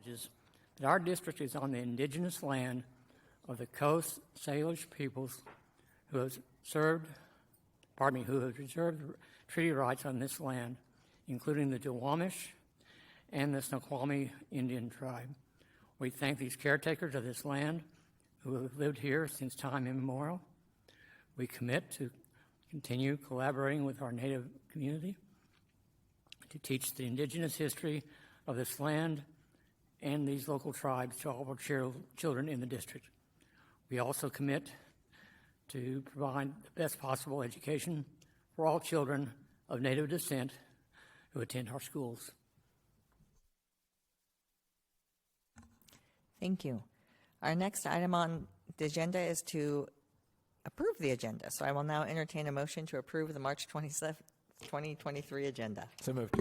acknowledges that our district is on the indigenous land of the Coast Salish peoples who have reserved treaty rights on this land, including the Duwamish and the Snoqualmie Indian tribe. We thank these caretakers of this land who have lived here since time immemorial. We commit to continue collaborating with our Native community to teach the indigenous history of this land and these local tribes to all of our children in the district. We also commit to provide the best possible education for all children of Native descent who attend our schools. Thank you. Our next item on the agenda is to approve the agenda. So I will now entertain a motion to approve the March 27th, 2023 agenda. So moved.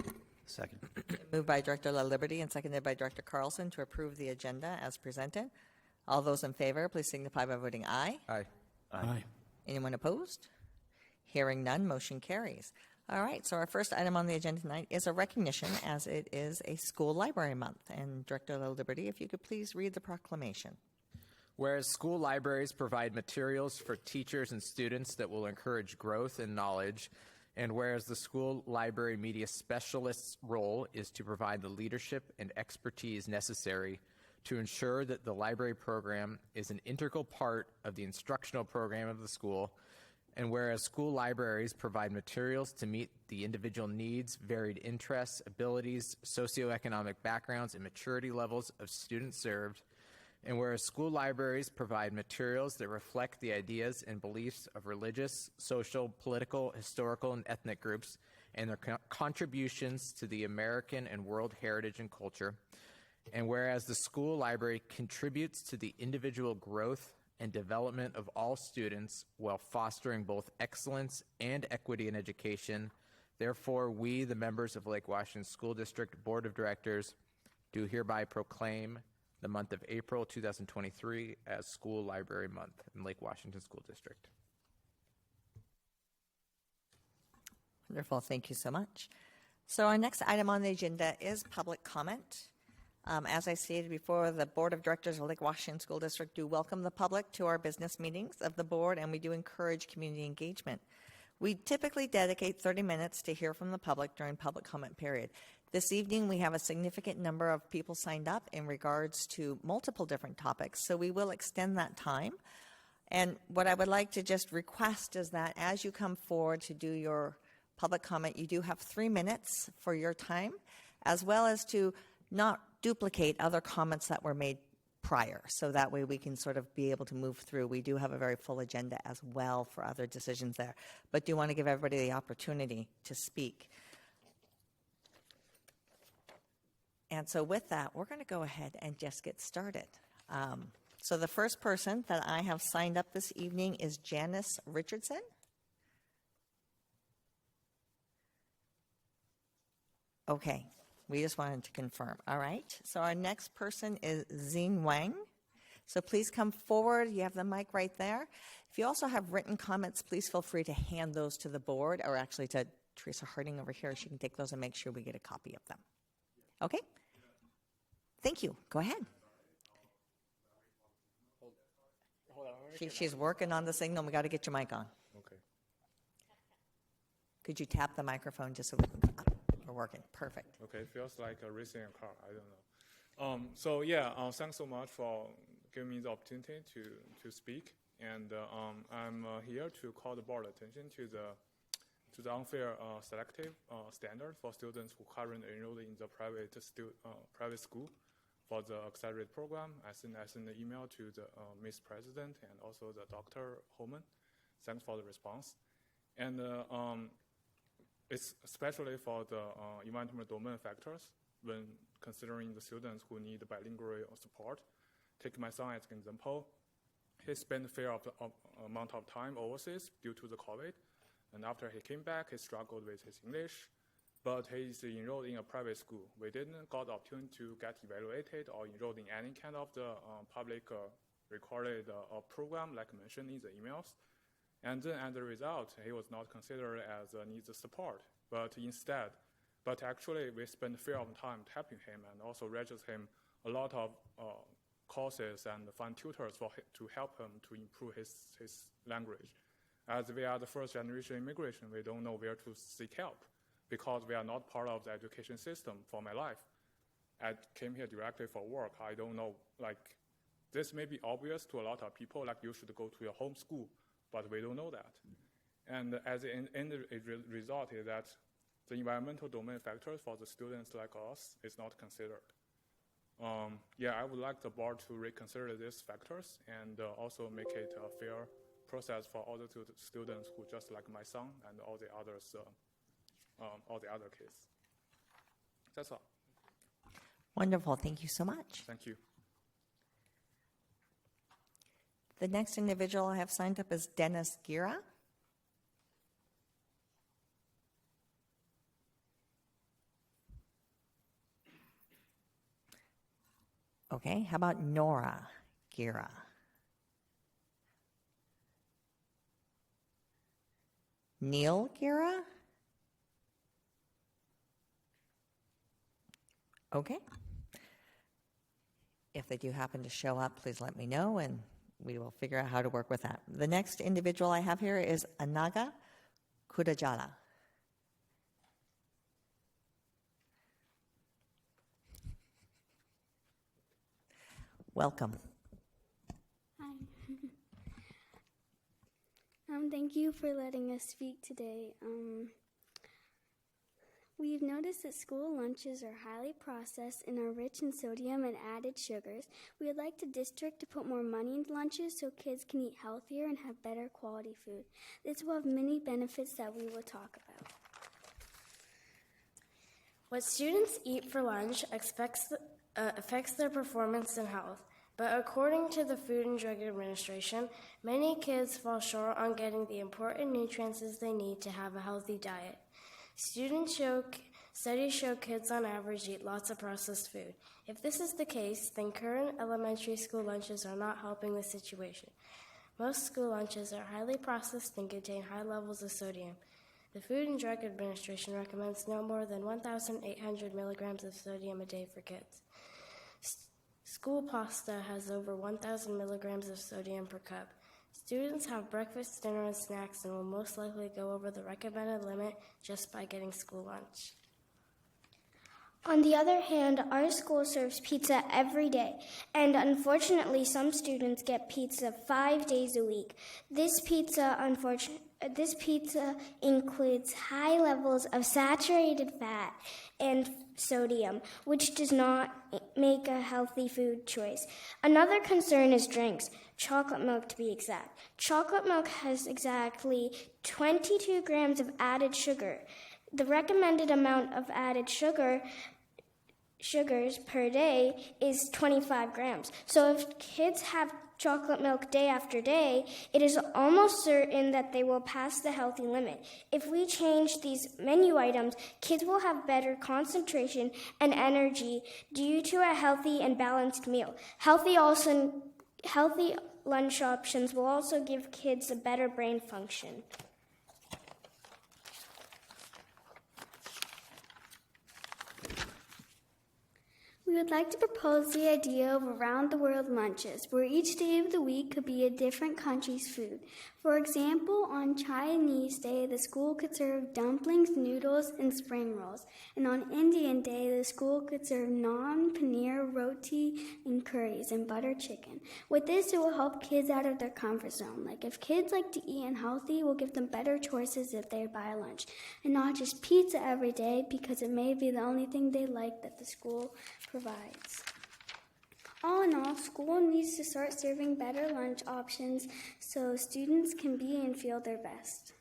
Second. Moved by Director La Liberty and seconded by Director Carlson to approve the agenda as presented. All those in favor, please signify by voting aye. Aye. Aye. Anyone opposed? Hearing none, motion carries. All right, so our first item on the agenda tonight is a recognition as it is a school library month. And Director La Liberty, if you could please read the proclamation. Whereas school libraries provide materials for teachers and students that will encourage growth and knowledge, and whereas the school library media specialist's role is to provide the leadership and expertise necessary to ensure that the library program is an integral part of the instructional program of the school, and whereas school libraries provide materials to meet the individual needs, varied interests, abilities, socioeconomic backgrounds, and maturity levels of students served, and whereas school libraries provide materials that reflect the ideas and beliefs of religious, social, political, historical, and ethnic groups and their contributions to the American and world heritage and culture, and whereas the school library contributes to the individual growth and development of all students while fostering both excellence and equity in education, therefore we, the members of Lake Washington School District Board of Directors, do hereby proclaim the month of April 2023 as School Library Month in Lake Washington School District. Wonderful, thank you so much. So our next item on the agenda is public comment. As I stated before, the Board of Directors of Lake Washington School District do welcome the public to our business meetings of the board, and we do encourage community engagement. We typically dedicate 30 minutes to hear from the public during public comment period. This evening, we have a significant number of people signed up in regards to multiple different topics, so we will extend that time. And what I would like to just request is that as you come forward to do your public comment, you do have 3 minutes for your time, as well as to not duplicate other comments that were made prior, so that way we can sort of be able to move through. We do have a very full agenda as well for other decisions there, but do want to give everybody the opportunity to speak. And so with that, we're going to go ahead and just get started. So the first person that I have signed up this evening is Janice Richardson. Okay, we just wanted to confirm. All right, so our next person is Zine Wang. So please come forward. You have the mic right there. If you also have written comments, please feel free to hand those to the board, or actually to Teresa Harding over here. She can take those and make sure we get a copy of them. Okay? Thank you. Go ahead. She's working on the signal. We got to get your mic on. Okay. Could you tap the microphone just so we can... We're working. Perfect. Okay. Feels like racing a car. I don't know. So yeah, thanks so much for giving me the opportunity to speak. And I'm here to call the board attention to the unfair selective standard for students who currently enrolled in the private school for the accelerated program. I sent an email to the Miss President and also the Dr. Holman. Thanks for the response. And it's especially for the environmental domain factors when considering the students who need bilingual support. Take my son as an example. He spent a fair amount of time overseas due to the COVID. And after he came back, he struggled with his English, but he is enrolled in a private school. We didn't got the opportunity to get evaluated or enrolled in any kind of the public recorded program like mentioned in the emails. And then as a result, he was not considered as needs support, but actually we spent a fair amount of time tapping him and also register him a lot of courses and find tutors to help him to improve his language. As we are the first generation immigration, we don't know where to seek help because we are not part of the education system for my life. I came here directly for work. I don't know, like, this may be obvious to a lot of people, like you should go to your home school, but we don't know that. And as an end result is that the environmental domain factors for the students like us is not considered. Yeah, I would like the board to reconsider these factors and also make it a fair process for all the students who just like my son and all the others, all the other kids. That's all. Wonderful. Thank you so much. Thank you. The next individual I have signed up is Dennis Gira. Okay, how about Nora Gira? Neil Gira? Okay. If they do happen to show up, please let me know and we will figure out how to work with that. The next individual I have here is Anaga Kudajala. Welcome. Hi. Thank you for letting us speak today. We've noticed that school lunches are highly processed and are rich in sodium and added sugars. We would like the district to put more money into lunches so kids can eat healthier and have better quality food. This will have many benefits that we will talk about. What students eat for lunch affects their performance and health. But according to the Food and Drug Administration, many kids fall short on getting the important nutrients they need to have a healthy diet. Studies show kids on average eat lots of processed food. If this is the case, then current elementary school lunches are not helping the situation. Most school lunches are highly processed and contain high levels of sodium. The Food and Drug Administration recommends no more than 1,800 milligrams of sodium a day for kids. School pasta has over 1,000 milligrams of sodium per cup. Students have breakfast, dinner, and snacks and will most likely go over the recommended limit just by getting school lunch. On the other hand, our school serves pizza every day, and unfortunately, some students get pizza 5 days a week. This pizza includes high levels of saturated fat and sodium, which does not make a healthy food choice. Another concern is drinks, chocolate milk to be exact. Chocolate milk has exactly 22 grams of added sugar. The recommended amount of added sugars per day is 25 grams. So if kids have chocolate milk day after day, it is almost certain that they will pass the healthy limit. If we change these menu items, kids will have better concentration and energy due to a healthy and balanced meal. Healthy lunch options will also give kids a better brain function. We would like to propose the idea of around-the-world lunches, where each day of the week could be a different country's food. For example, on Chinese Day, the school could serve dumplings, noodles, and spring rolls. And on Indian Day, the school could serve naan, paneer, roti, and curries, and butter chicken. With this, it will help kids out of their comfort zone. Like, if kids like to eat unhealthy, we'll give them better choices if they buy lunch. And not just pizza every day, because it may be the only thing they like that the school provides. All in all, school needs to start serving better lunch options so students can be and feel their best.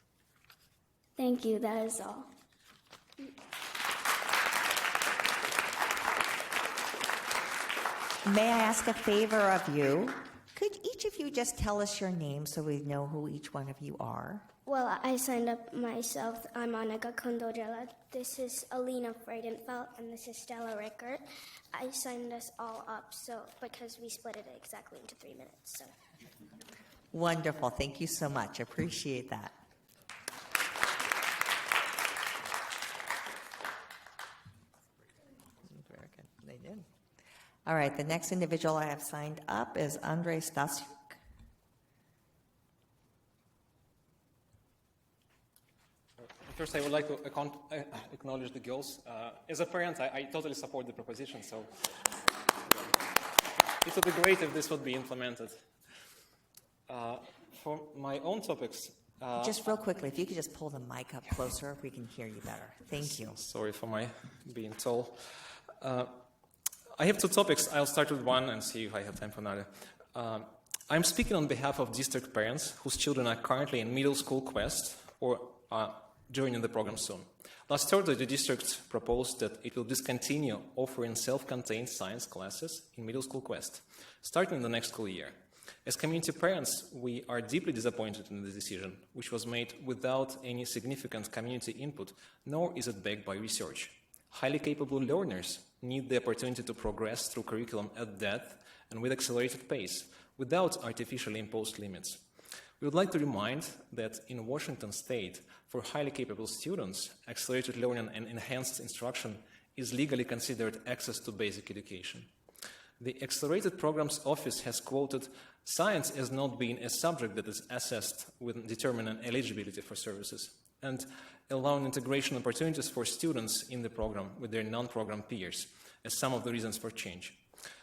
Thank you, that is all. May I ask a favor of you? Could each of you just tell us your name so we know who each one of you are? Well, I signed up myself. I'm Anaga Kondojala. This is Alina Friedenfeld, and this is Stella Rickert. I signed us all up because we split it exactly into 3 minutes. So. Wonderful. Thank you so much. Appreciate that. Very good. They did. All right, the next individual I have signed up is Andrei Stasiuk. First, I would like to acknowledge the girls. As a parent, I totally support the proposition, so it would be great if this would be implemented. For my own topics... Just real quickly, if you could just pull the mic up closer, we can hear you better. Thank you. Sorry for my being tall. I have two topics. I'll start with one and see if I have time for another. I'm speaking on behalf of district parents whose children are currently in middle school Quest or joining the program soon. Last Thursday, the district proposed that it will discontinue offering self-contained science classes in middle school Quest, starting in the next school year. As community parents, we are deeply disappointed in the decision, which was made without any significant community input, nor is it backed by research. Highly capable learners need the opportunity to progress through curriculum at depth and with accelerated pace, without artificially imposed limits. We would like to remind that in Washington State, for highly capable students, accelerated learning and enhanced instruction is legally considered access to basic education. The Accelerated Programs Office has quoted science as not being a subject that is assessed when determining eligibility for services and allowing integration opportunities for students in the program with their non-program peers as some of the reasons for change.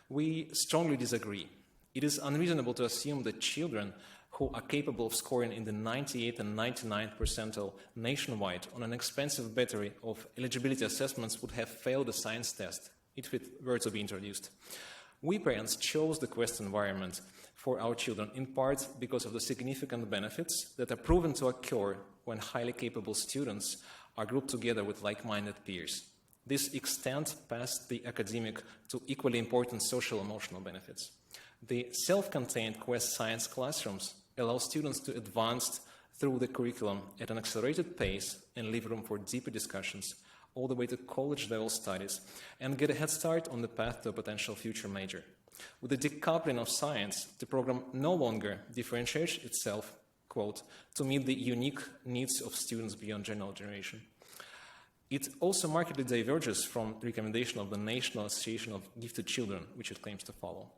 We strongly disagree. It is unreasonable to assume that children who are capable of scoring in the 98th and 99th percentile nationwide on an expensive battery of eligibility assessments would have failed the science test if it were to be introduced. We parents chose the Quest environment for our children in part because of the significant benefits that are proven to occur when highly capable students are grouped together with like-minded peers. This extends past the academic to equally important social-emotional benefits. The self-contained Quest science classrooms allow students to advance through the curriculum at an accelerated pace and leave room for deeper discussions all the way to college-level studies and get a head start on the path to a potential future major. With the decoupling of science, the program no longer differentiates itself, quote, to meet the unique needs of students beyond general generation. It also markedly diverges from the recommendation of the National Association of Gifted Children, which it claims to follow.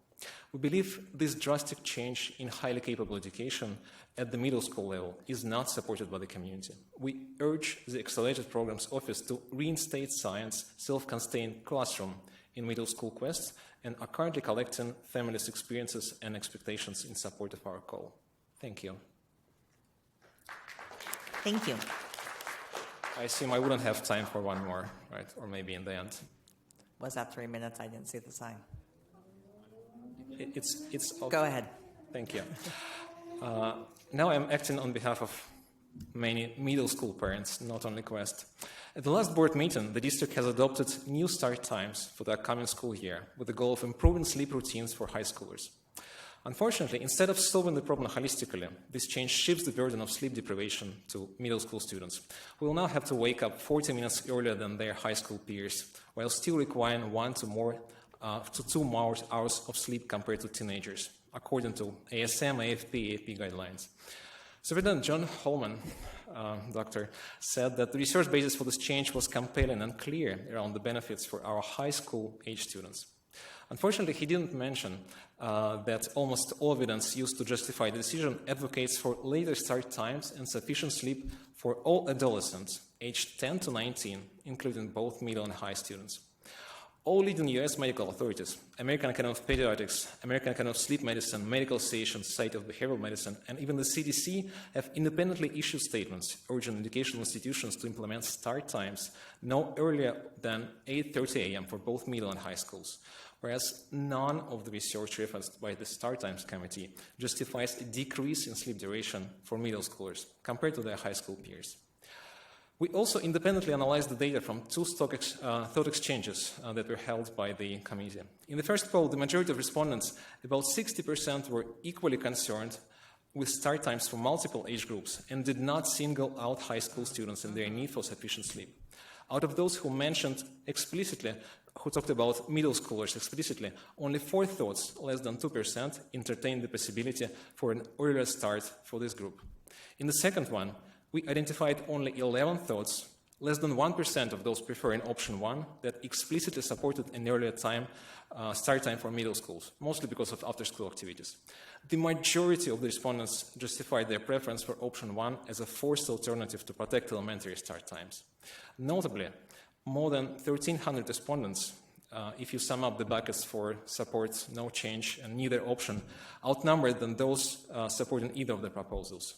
We believe this drastic change in highly capable education at the middle school level is not supported by the community. We urge the Accelerated Programs Office to reinstate science self-contained classroom in middle school Quest and are currently collecting families' experiences and expectations in support of our call. Thank you. Thank you. I assume I wouldn't have time for one more, right? Or maybe in the end. Was that 3 minutes? I didn't see the sign. It's Go ahead. Thank you. Now I'm acting on behalf of many middle school parents, not only Quest. At the last board meeting, the district has adopted new start times for the upcoming school year with the goal of improving sleep routines for high schoolers. Unfortunately, instead of solving the problem holistically, this change shifts the burden of sleep deprivation to middle school students, who will now have to wake up 40 minutes earlier than their high school peers, while still requiring 1 to 2 more hours of sleep compared to teenagers, according to ASM, AFP, AP guidelines. Superintendent John Holman, doctor, said that the research basis for this change was compelling and clear around the benefits for our high school age students. Unfortunately, he didn't mention that almost all evidence used to justify the decision advocates for later start times and sufficient sleep for all adolescents aged 10 to 19, including both middle and high students. All leading U.S. medical authorities, American Academy of Pediatrics, American Academy of Sleep Medicine, Medical Association, Society of Behavioral Medicine, and even the CDC have independently issued statements urging educational institutions to implement start times no earlier than 8:30 a.m. for both middle and high schools, whereas none of the research referenced by the Start Times Committee justifies a decrease in sleep duration for middle schoolers compared to their high school peers. We also independently analyzed the data from 2 thought exchanges that were held by the committee. In the first poll, the majority of respondents, about 60%, were equally concerned with start times for multiple age groups and did not single out high school students and their need for sufficient sleep. Out of those who talked about middle schoolers explicitly, only 4 thoughts, less than 2%, entertained the possibility for an earlier start for this group. In the second one, we identified only 11 thoughts Less than 1% of those preferring option 1 that explicitly supported an earlier start time for middle schools, mostly because of after-school activities. The majority of the respondents justified their preference for option 1 as a forced alternative to protect elementary start times. Notably, more than 1,300 respondents, if you sum up the buckets for support, no change, and neither option, outnumbered than those supporting either of the proposals.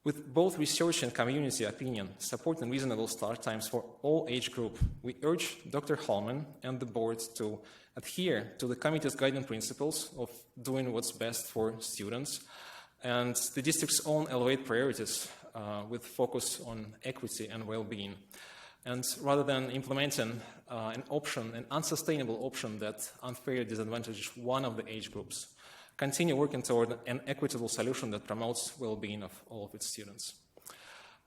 With both research and community opinion supporting reasonable start times for all age group, we urge Dr. Hallman and the board to adhere to the committee's guiding principles of doing what's best for students and the district's own elevate priorities with focus on equity and well-being. And rather than implementing an unsustainable option that unfairly disadvantages one of the age groups, continue working toward an equitable solution that promotes well-being of all of its students.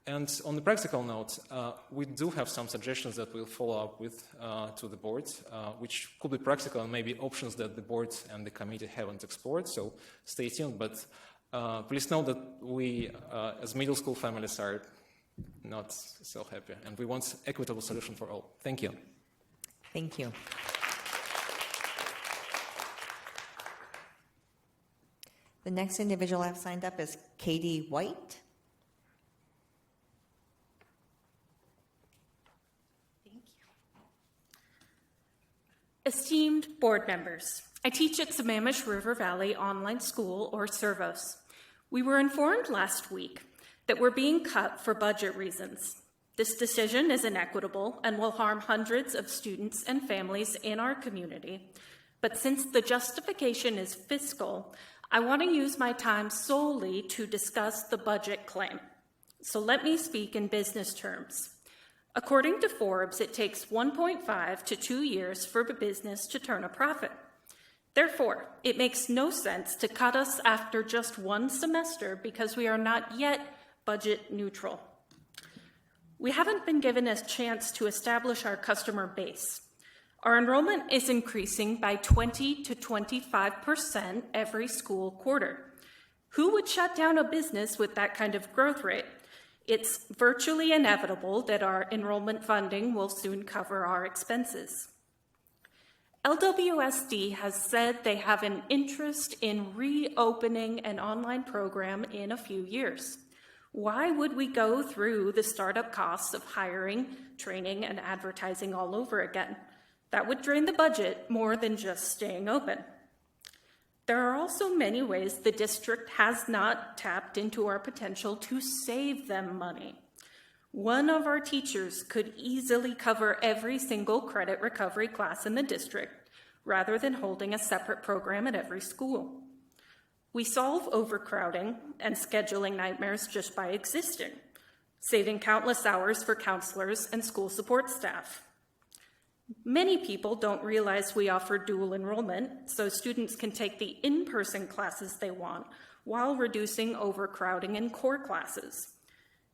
And on the practical note, we do have some suggestions that we'll follow up with to the board, which could be practical and maybe options that the board and the committee haven't explored, so stay tuned. But please know that we, as middle school families, are not so happy, and we want an equitable solution for all. Thank you. Thank you. The next individual I have signed up is Katie White. Thank you. Esteemed board members, I teach at Sammamish River Valley Online School, or SERVOS. We were informed last week that we're being cut for budget reasons. This decision is inequitable and will harm hundreds of students and families in our community. But since the justification is fiscal, I want to use my time solely to discuss the budget claim. So let me speak in business terms. According to Forbes, it takes 1.5 to 2 years for a business to turn a profit. Therefore, it makes no sense to cut us after just one semester because we are not yet budget neutral. We haven't been given a chance to establish our customer base. Our enrollment is increasing by 20 to 25% every school quarter. Who would shut down a business with that kind of growth rate? It's virtually inevitable that our enrollment funding will soon cover our expenses. LWSD has said they have an interest in reopening an online program in a few years. Why would we go through the startup costs of hiring, training, and advertising all over again? That would drain the budget more than just staying open. There are also many ways the district has not tapped into our potential to save them money. One of our teachers could easily cover every single credit recovery class in the district, rather than holding a separate program at every school. We solve overcrowding and scheduling nightmares just by existing, saving countless hours for counselors and school support staff. Many people don't realize we offer dual enrollment, so students can take the in-person classes they want while reducing overcrowding in core classes.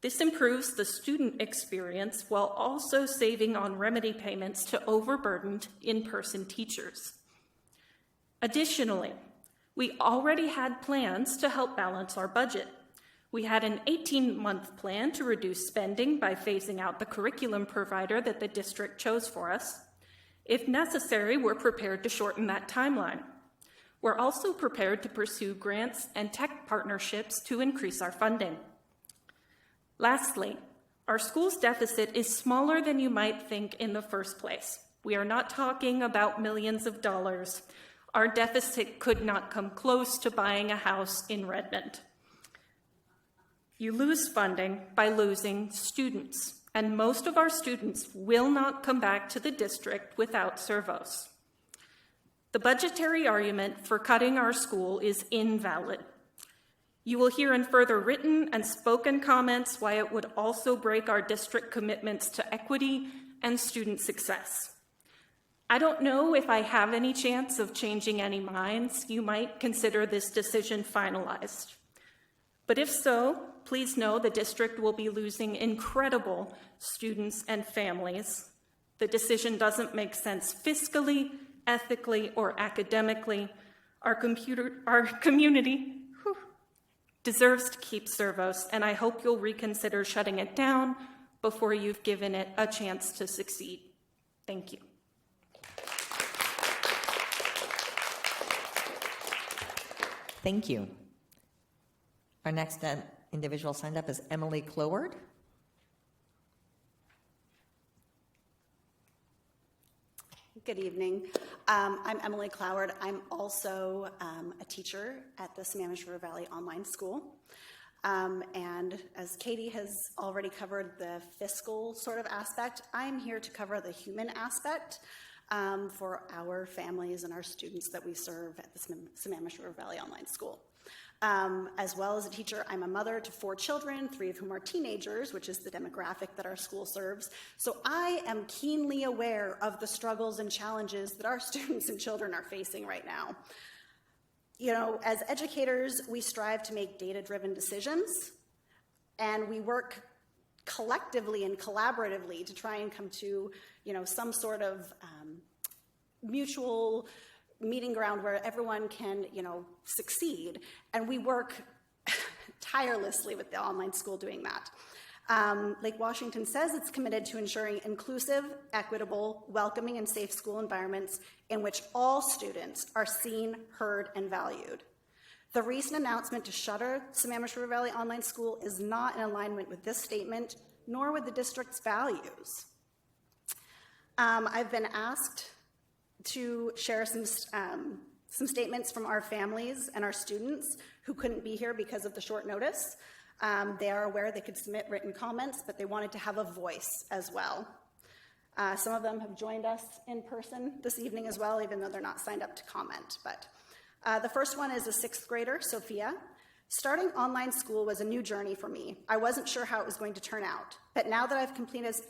This improves the student experience while also saving on remedy payments to overburdened in-person teachers. Additionally, we already had plans to help balance our budget. We had an 18-month plan to reduce spending by phasing out the curriculum provider that the district chose for us. If necessary, we're prepared to shorten that timeline. We're also prepared to pursue grants and tech partnerships to increase our funding. Lastly, our school's deficit is smaller than you might think in the first place. We are not talking about millions of dollars. Our deficit could not come close to buying a house in Redmond. You lose funding by losing students, and most of our students will not come back to the district without SERVOS. The budgetary argument for cutting our school is invalid. You will hear in further written and spoken comments why it would also break our district commitments to equity and student success. I don't know if I have any chance of changing any minds. You might consider this decision finalized. But if so, please know the district will be losing incredible students and families. The decision doesn't make sense fiscally, ethically, or academically. Our community deserves to keep SERVOS, and I hope you'll reconsider shutting it down before you've given it a chance to succeed. Thank you. Thank you. Our next individual signed up is Emily Cloward. Good evening. I'm Emily Cloward. I'm also a teacher at the Sammamish River Valley Online School. And as Katie has already covered the fiscal sort of aspect, I'm here to cover the human aspect for our families and our students that we serve at the Sammamish River Valley Online School. As well as a teacher, I'm a mother to 4 children, 3 of whom are teenagers, which is the demographic that our school serves. So I am keenly aware of the struggles and challenges that our students and children are facing right now. You know, as educators, we strive to make data-driven decisions, and we work collectively and collaboratively to try and come to, you know, some sort of mutual meeting ground where everyone can, you know, succeed. And we work tirelessly with the online school doing that. Lake Washington says it's committed to ensuring inclusive, equitable, welcoming, and safe school environments in which all students are seen, heard, and valued. The recent announcement to shutter Sammamish River Valley Online School is not in alignment with this statement, nor with the district's values. I've been asked to share some statements from our families and our students who couldn't be here because of the short notice. They are aware they could submit written comments, but they wanted to have a voice as well. Some of them have joined us in person this evening as well, even though they're not signed up to comment. But the first one is a 6th grader, Sophia. Starting online school was a new journey for me. I wasn't sure how it was going to turn out, but now that I've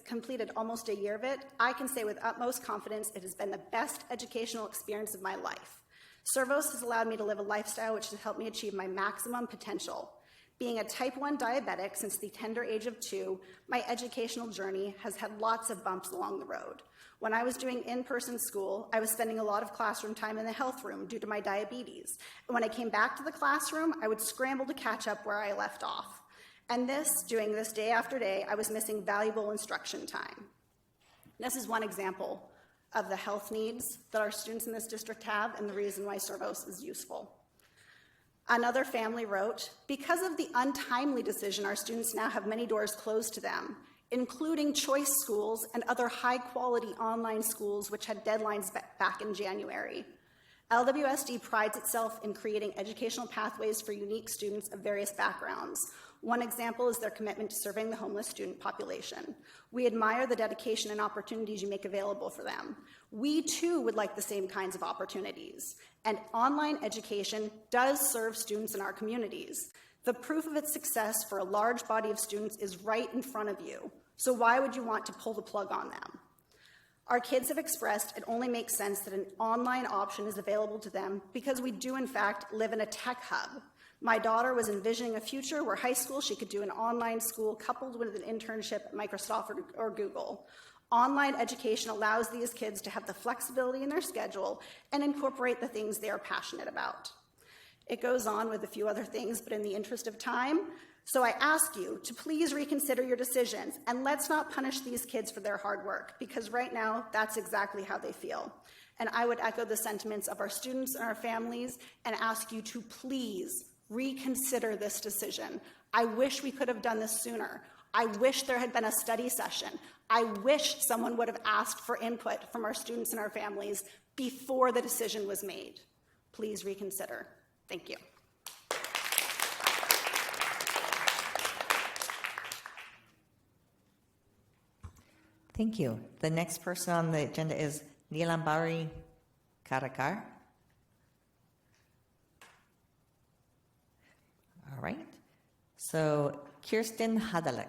completed almost a year of it, I can say with utmost confidence it has been the best educational experience of my life. Servos has allowed me to live a lifestyle which has helped me achieve my maximum potential. Being a type 1 diabetic since the tender age of 2, my educational journey has had lots of bumps along the road. When I was doing in-person school, I was spending a lot of classroom time in the health room due to my diabetes. And when I came back to the classroom, I would scramble to catch up where I left off. And doing this day after day, I was missing valuable instruction time. This is one example of the health needs that our students in this district have and the reason why Servos is useful. Another family wrote, because of the untimely decision, our students now have many doors closed to them, including choice schools and other high-quality online schools which had deadlines back in January. LWSD prides itself in creating educational pathways for unique students of various backgrounds. One example is their commitment to serving the homeless student population. We admire the dedication and opportunities you make available for them. We too would like the same kinds of opportunities, and online education does serve students in our communities. The proof of its success for a large body of students is right in front of you. So why would you want to pull the plug on them? Our kids have expressed it only makes sense that an online option is available to them because we do in fact live in a tech hub. My daughter was envisioning a future where high school she could do an online school coupled with an internship at Microsoft or Google. Online education allows these kids to have the flexibility in their schedule and incorporate the things they are passionate about. It goes on with a few other things, but in the interest of time, so I ask you to please reconsider your decisions and let's not punish these kids for their hard work because right now that's exactly how they feel. And I would echo the sentiments of our students and our families and ask you to please reconsider this decision. I wish we could have done this sooner. I wish there had been a study session. I wish someone would have asked for input from our students and our families before the decision was made. Please reconsider. Thank you. Thank you. The next person on the agenda is Neelambari Karakar. All right. So Kirsten Hadalek.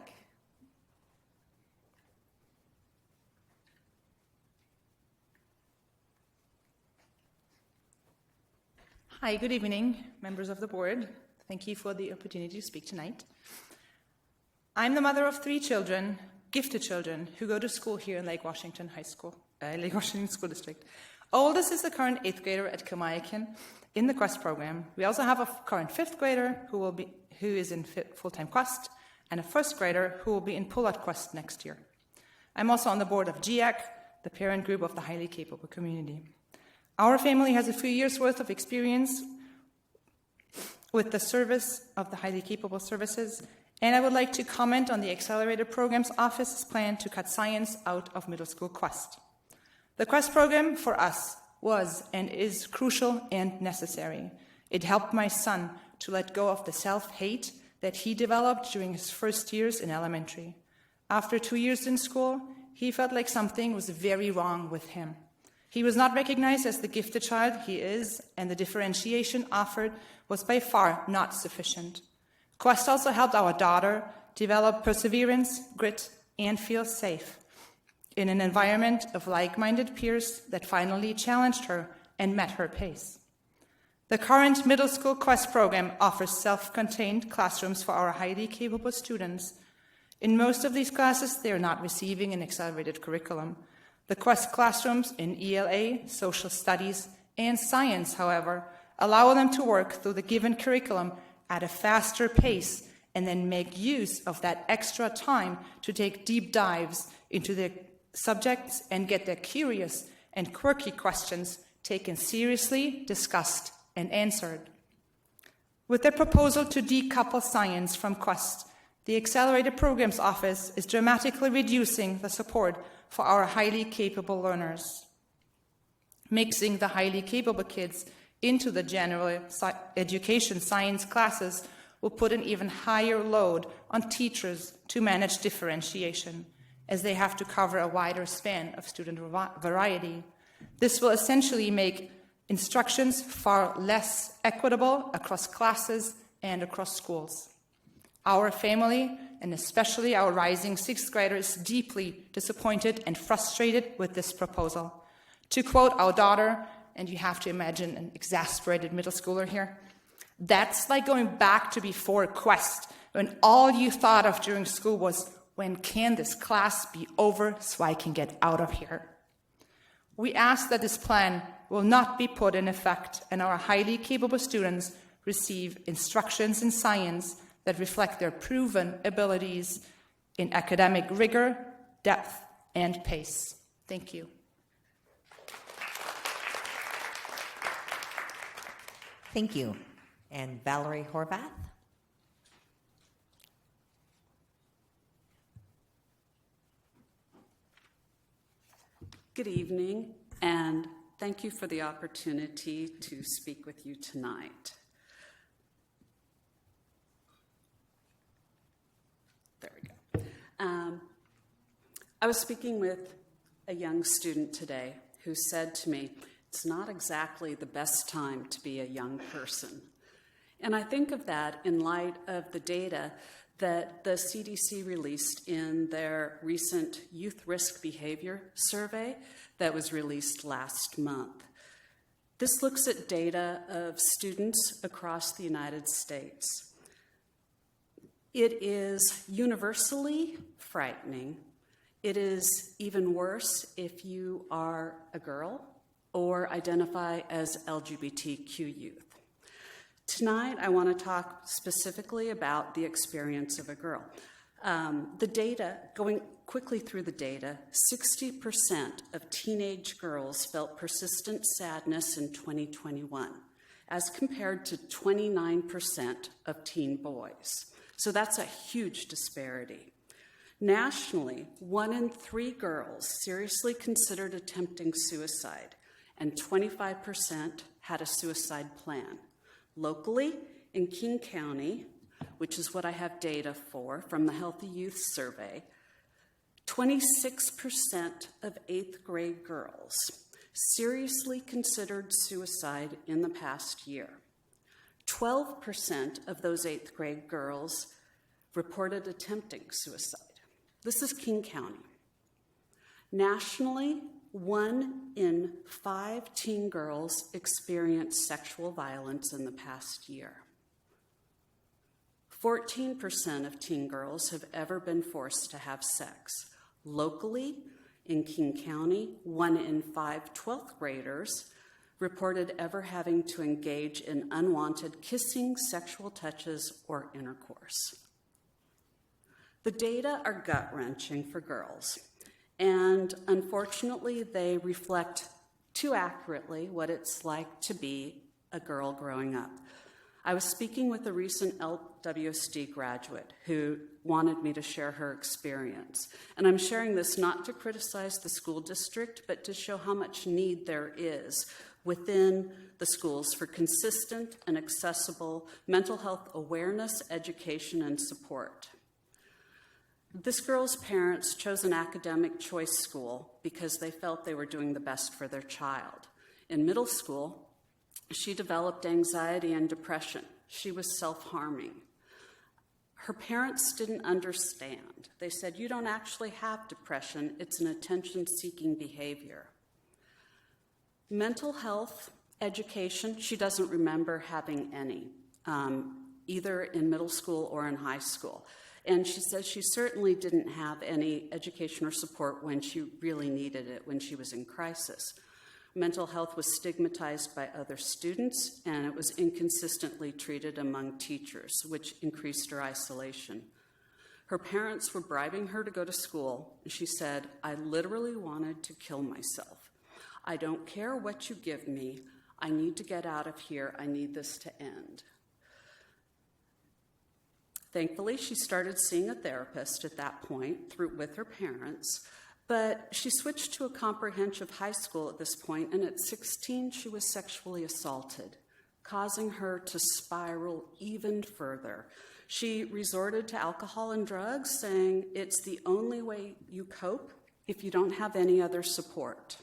Hi, good evening, members of the board. Thank you for the opportunity to speak tonight. I'm the mother of 3 children, gifted children, who go to school here in Lake Washington Lake Washington School District. Oldest is the current 8th grader at Kilmayakin in the Quest program. We also have a current 5th grader who is in full-time Quest, and a first grader who will be in Pull at Quest next year. I'm also on the board of GIAC, the parent group of the highly capable community. Our family has a few years' worth of experience with the service of the highly capable services, and I would like to comment on the Accelerated Programs Office's plan to cut science out of middle school Quest. The Quest program for us was and is crucial and necessary. It helped my son to let go of the self-hate that he developed during his first years in elementary. After 2 years in school, he felt like something was very wrong with him. He was not recognized as the gifted child he is, and the differentiation offered was by far not sufficient. Quest also helped our daughter develop perseverance, grit, and feel safe in an environment of like-minded peers that finally challenged her and met her pace. The current middle school Quest program offers self-contained classrooms for our highly capable students. In most of these classes, they are not receiving an accelerated curriculum. The Quest classrooms in ELA, social studies, and science, however, allow them to work through the given curriculum at a faster pace and then make use of that extra time to take deep dives into their subjects and get their curious and quirky questions taken seriously, discussed, and answered. With their proposal to decouple science from Quest, the Accelerated Programs Office is dramatically reducing the support for our highly capable learners. Mixing the highly capable kids into the general education science classes will put an even higher load on teachers to manage differentiation, as they have to cover a wider span of student variety. This will essentially make instructions far less equitable across classes and across schools. Our family, and especially our rising sixth graders, is deeply disappointed and frustrated with this proposal. To quote our daughter, and you have to imagine an exasperated middle schooler here, "That's like going back to before Quest, when all you thought of during school was, when can this class be over so I can get out of here?" We ask that this plan will not be put in effect and our highly capable students receive instructions in science that reflect their proven abilities in academic rigor, depth, and pace. Thank you. Thank you. And Valerie Horvath? Good evening, and thank you for the opportunity to speak with you tonight. There we go. I was speaking with a young student today who said to me, "It's not exactly the best time to be a young person." And I think of that in light of the data that the CDC released in their recent Youth Risk Behavior Survey that was released last month. This looks at data of students across the United States. It is universally frightening. It is even worse if you are a girl or identify as LGBTQ youth. Tonight, I want to talk specifically about the experience of a girl. The data, going quickly through the data, 60% of teenage girls felt persistent sadness in 2021, as compared to 29% of teen boys. So that's a huge disparity. Nationally, 1 in 3 girls seriously considered attempting suicide, and 25% had a suicide plan. Locally, in King County, which is what I have data for from the Healthy Youth Survey, 26% of 8th grade girls seriously considered suicide in the past year. 12% of those 8th grade girls reported attempting suicide. This is King County. Nationally, 1 in 5 teen girls experienced sexual violence in the past year. 14% of teen girls have ever been forced to have sex. Locally, in King County, 1 in 5 12th graders reported ever having to engage in unwanted kissing, sexual touches, or intercourse. The data are gut-wrenching for girls, and unfortunately, they reflect too accurately what it's like to be a girl growing up. I was speaking with a recent LWSD graduate who wanted me to share her experience. And I'm sharing this not to criticize the school district, but to show how much need there is within the schools for consistent and accessible mental health awareness, education, and support. This girl's parents chose an academic choice school because they felt they were doing the best for their child. In middle school, she developed anxiety and depression. She was self-harming. Her parents didn't understand. They said, "You don't actually have depression, it's an attention-seeking behavior." Mental health education, she doesn't remember having any, either in middle school or in high school. And she says she certainly didn't have any education or support when she really needed it, when she was in crisis. Mental health was stigmatized by other students, and it was inconsistently treated among teachers, which increased her isolation. Her parents were bribing her to go to school. She said, "I literally wanted to kill myself. I don't care what you give me. I need to get out of here. I need this to end." Thankfully, she started seeing a therapist at that point with her parents, but she switched to a comprehensive high school at this point, and at 16, she was sexually assaulted, causing her to spiral even further. She resorted to alcohol and drugs, saying it's the only way you cope if you don't have any other support.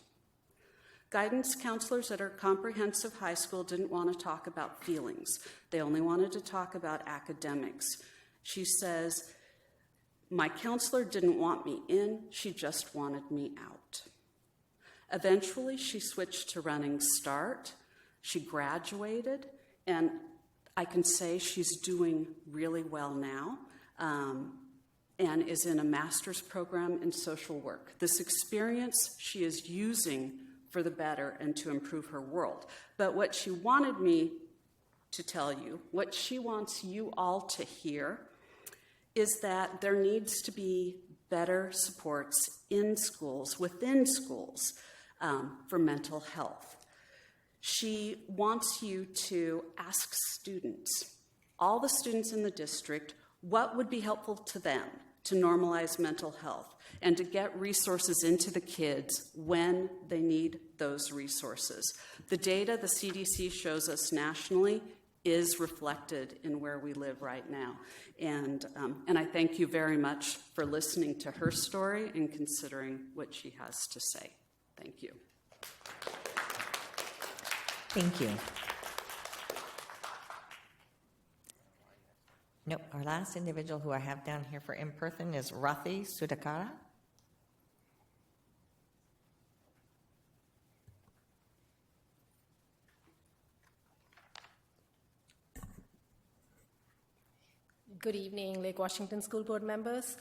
Guidance counselors at her comprehensive high school didn't want to talk about feelings. They only wanted to talk about academics. She says, "My counselor didn't want me in, she just wanted me out." Eventually, she switched to Running Start. She graduated, and I can say she's doing really well now, and is in a master's program in social work. This experience she is using for the better and to improve her world. But what she wanted me to tell you, what she wants you all to hear, is that there needs to be better supports in schools, within schools, for mental health. She wants you to ask students, all the students in the district, what would be helpful to them to normalize mental health and to get resources into the kids when they need those resources. The data the CDC shows us nationally is reflected in where we live right now. And I thank you very much for listening to her story and considering what she has to say. Thank you. Thank you. Nope, our last individual who I have down here for in person is Rathi Sudakara. Good evening, Lake Washington School Board members.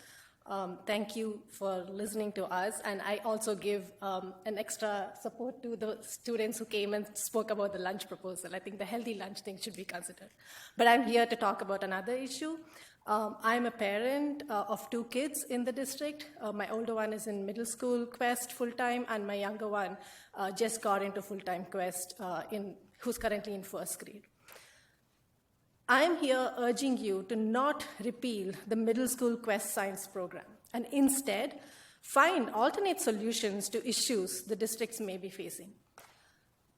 Thank you for listening to us, and I also give an extra support to the students who came and spoke about the lunch proposal. I think the healthy lunch thing should be considered. But I'm here to talk about another issue. I'm a parent of 2 kids in the district. My older one is in middle school Quest full-time, and my younger one just got into full-time Quest, who's currently in 1st grade. I am here urging you to not repeal the middle school Quest Science program and instead find alternate solutions to issues the districts may be facing.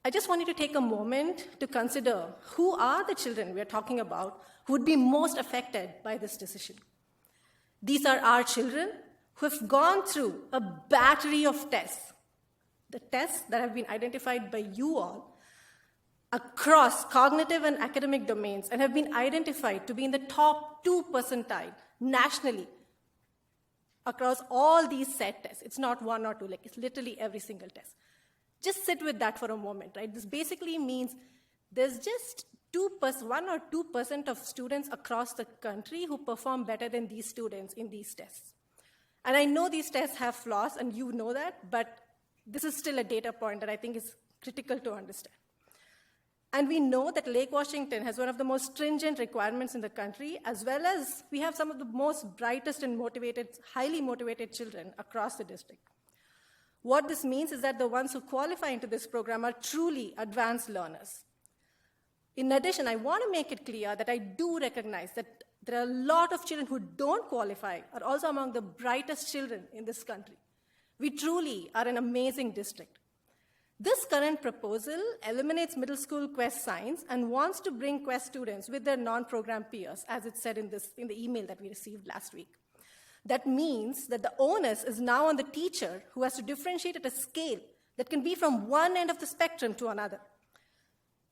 I just want you to take a moment to consider who are the children we are talking about who would be most affected by this decision. These are our children who have gone through a battery of tests, the tests that have been identified by you all across cognitive and academic domains and have been identified to be in the top 2 percentile nationally across all these set tests. It's not 1 or 2, like it's literally every single test. Just sit with that for a moment, right? This basically means there's just 1 or 2% of students across the country who perform better than these students in these tests. And I know these tests have flaws, and you know that, but this is still a data point that I think is critical to understand. And we know that Lake Washington has one of the most stringent requirements in the country, as well as we have some of the most brightest and motivated, highly motivated children across the district. What this means is that the ones who qualify into this program are truly advanced learners. In addition, I want to make it clear that I do recognize that there are a lot of children who don't qualify are also among the brightest children in this country. We truly are an amazing district. This current proposal eliminates middle school Quest Science and wants to bring Quest students with their non-program peers, as it said in the email that we received last week. That means that the onus is now on the teacher who has to differentiate at a scale that can be from one end of the spectrum to another.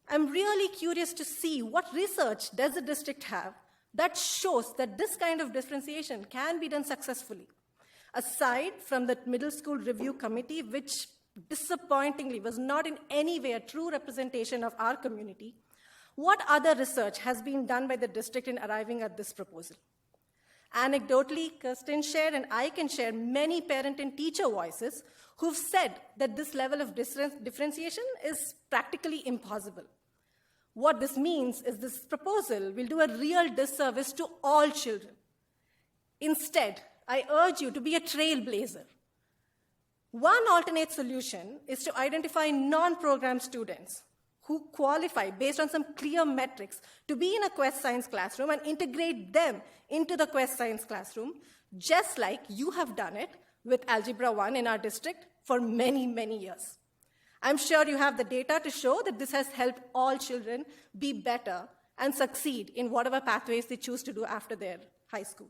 I'm really curious to see what research does the district have that shows that this kind of differentiation can be done successfully. Aside from the middle school review committee, which disappointingly was not in any way a true representation of our community, what other research has been done by the district in arriving at this proposal? Anecdotally, Kirsten shared, and I can share many parent and teacher voices who've said that this level of differentiation is practically impossible. What this means is this proposal will do a real disservice to all children. Instead, I urge you to be a trailblazer. One alternate solution is to identify non-program students who qualify based on some clear metrics to be in a Quest Science classroom and integrate them into the Quest Science classroom, just like you have done it with Algebra 1 in our district for many, many years. I'm sure you have the data to show that this has helped all children be better and succeed in whatever pathways they choose to do after their high school.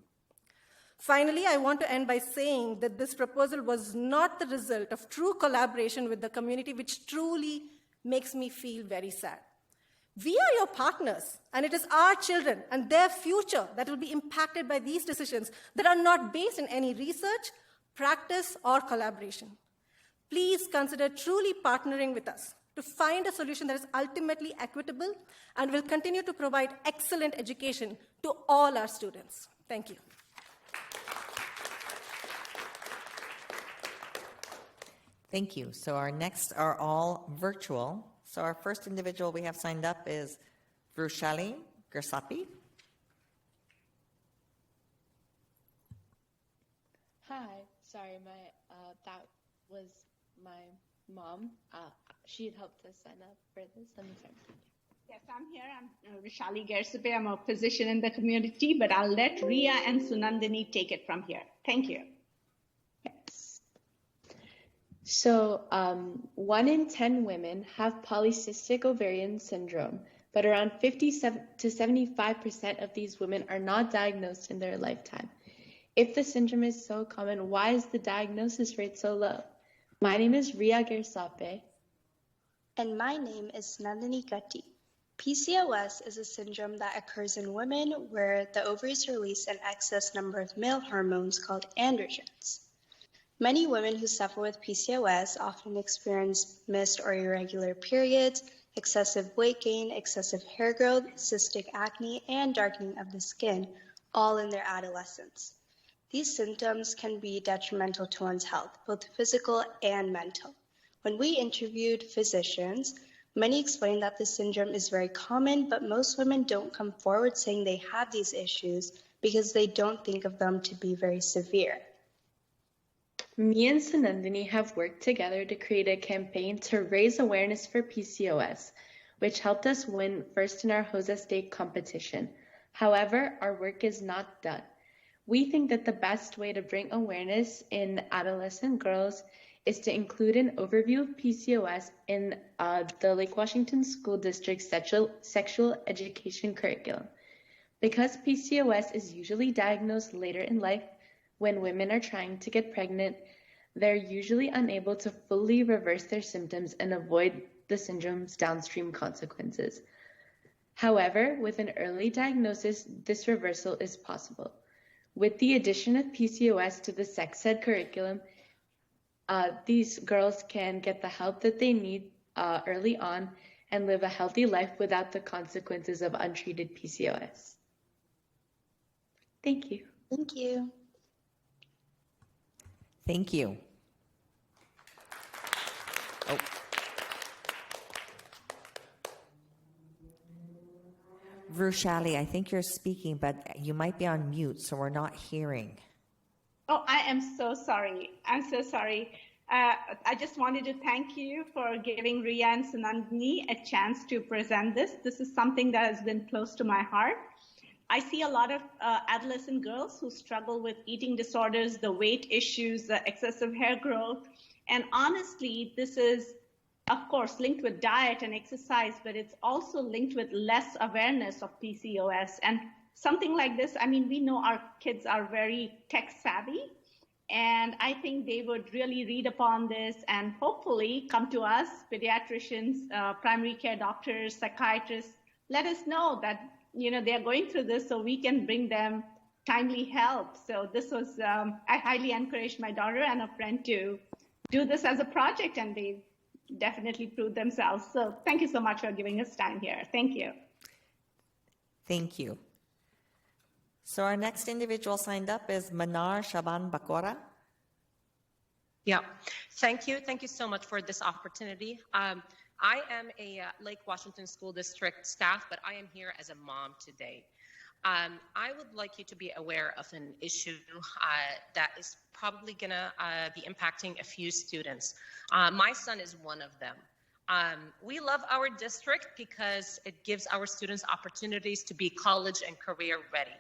Finally, I want to end by saying that this proposal was not the result of true collaboration with the community, which truly makes me feel very sad. We are your partners, and it is our children and their future that will be impacted by these decisions that are not based in any research, practice, or collaboration. Please consider truly partnering with us to find a solution that is ultimately equitable and will continue to provide excellent education to all our students. Thank you. Thank you. So our next are all virtual. So our first individual we have signed up is Vrushali Gersapi. Hi, sorry, that was my mom. She had helped us sign up for this. Let me start. Yes, I'm here. I'm Vrushali Gersapi. I'm a physician in the community, but I'll let Ria and Sunandini take it from here. Thank you. Yes. So 1 in 10 women have polycystic ovarian syndrome, but around 57 to 75% of these women are not diagnosed in their lifetime. If the syndrome is so common, why is the diagnosis rate so low? My name is Ria Gersape. And my name is Nandini Gatti. PCOS is a syndrome that occurs in women where the ovaries release an excess number of male hormones called androgens. Many women who suffer with PCOS often experience missed or irregular periods, excessive weight gain, excessive hair growth, cystic acne, and darkening of the skin, all in their adolescence. These symptoms can be detrimental to one's health, both physical and mental. When we interviewed physicians, many explained that this syndrome is very common, but most women don't come forward saying they have these issues because they don't think of them to be very severe. Me and Sunandini have worked together to create a campaign to raise awareness for PCOS, which helped us win first in our Jose State competition. However, our work is not done. We think that the best way to bring awareness in adolescent girls is to include an overview of PCOS in the Lake Washington School District sexual education curriculum. Because PCOS is usually diagnosed later in life, when women are trying to get pregnant, they're usually unable to fully reverse their symptoms and avoid the syndrome's downstream consequences. However, with an early diagnosis, this reversal is possible. With the addition of PCOS to the sex ed curriculum, these girls can get the help that they need early on and live a healthy life without the consequences of untreated PCOS. Thank you. Thank you. Thank you. Oh. Vrushali, I think you're speaking, but you might be on mute, so we're not hearing. Oh, I am so sorry. I'm so sorry. I just wanted to thank you for giving Ria and Sunandini a chance to present this. This is something that has been close to my heart. I see a lot of adolescent girls who struggle with eating disorders, the weight issues, the excessive hair growth. And honestly, this is, of course, linked with diet and exercise, but it's also linked with less awareness of PCOS. And something like this, I mean, we know our kids are very tech savvy, and I think they would really read upon this and hopefully come to us, pediatricians, primary care doctors, psychiatrists, let us know that, you know, they are going through this so we can bring them timely help. So this was, I highly encouraged my daughter and a friend to do this as a project, and they definitely proved themselves. So thank you so much for giving us time here. Thank you. Thank you. So our next individual signed up is Manar Shaban Bakora. Yeah, thank you. Thank you so much for this opportunity. I am a Lake Washington School District staff, but I am here as a mom today. I would like you to be aware of an issue that is probably going to be impacting a few students. My son is one of them. We love our district because it gives our students opportunities to be college and career ready.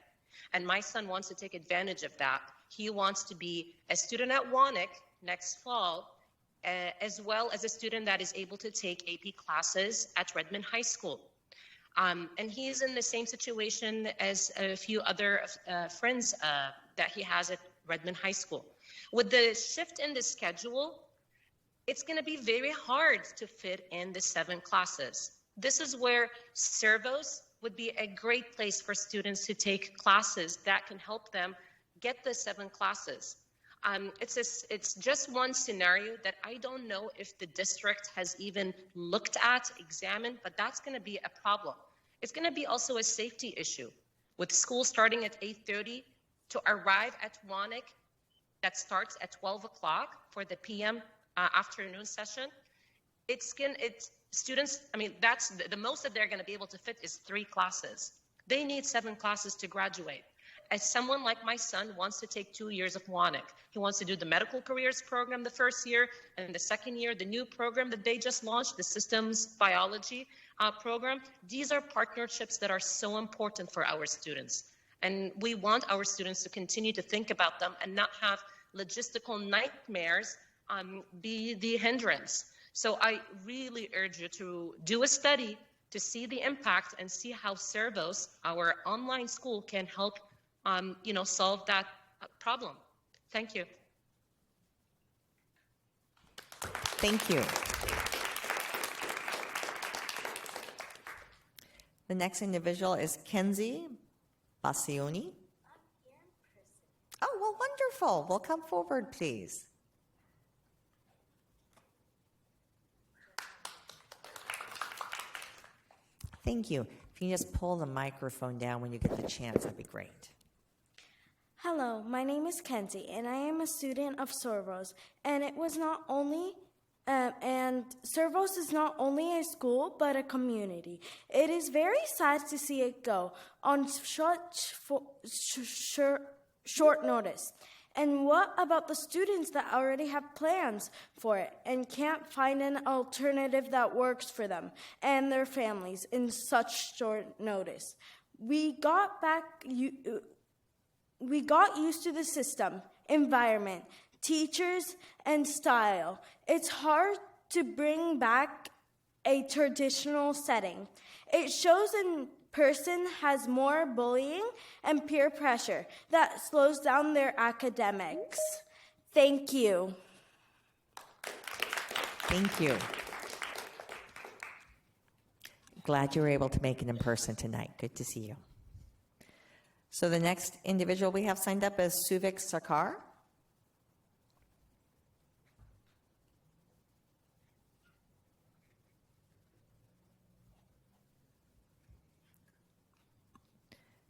And my son wants to take advantage of that. He wants to be a student at Wanik next fall, as well as a student that is able to take AP classes at Redmond High School. And he's in the same situation as a few other friends that he has at Redmond High School. With the shift in the schedule, it's going to be very hard to fit in the 7 classes. This is where Servos would be a great place for students to take classes that can help them get the 7 classes. It's just one scenario that I don't know if the district has even looked at, examined, but that's going to be a problem. It's going to be also a safety issue. With school starting at 8:30, to arrive at Wanik that starts at 12 o'clock for the PM afternoon session, students, I mean, that's the most that they're going to be able to fit is 3 classes. They need 7 classes to graduate. As someone like my son wants to take 2 years of Wanik, he wants to do the medical careers program the first year, and the second year, the new program that they just launched, the systems biology program. These are partnerships that are so important for our students. And we want our students to continue to think about them and not have logistical nightmares be the hindrance. So I really urge you to do a study to see the impact and see how Servos, our online school, can help solve that problem. Thank you. Thank you. The next individual is Kenzie Bassioni. Oh, well, wonderful. Well, come forward, please. Thank you. If you can just pull the microphone down when you get the chance, that'd be great. Hello, my name is Kenzie, and I am a student of Servos. And it was not only, and Servos is not only a school, but a community. It is very sad to see it go on short notice. And what about the students that already have plans for it and can't find an alternative that works for them and their families in such short notice? We got used to the system, environment, teachers, and style. It's hard to bring back a traditional setting. It shows in person has more bullying and peer pressure that slows down their academics. Thank you. Thank you. Glad you were able to make it in person tonight. Good to see you. So the next individual we have signed up is Suvik Sarkar.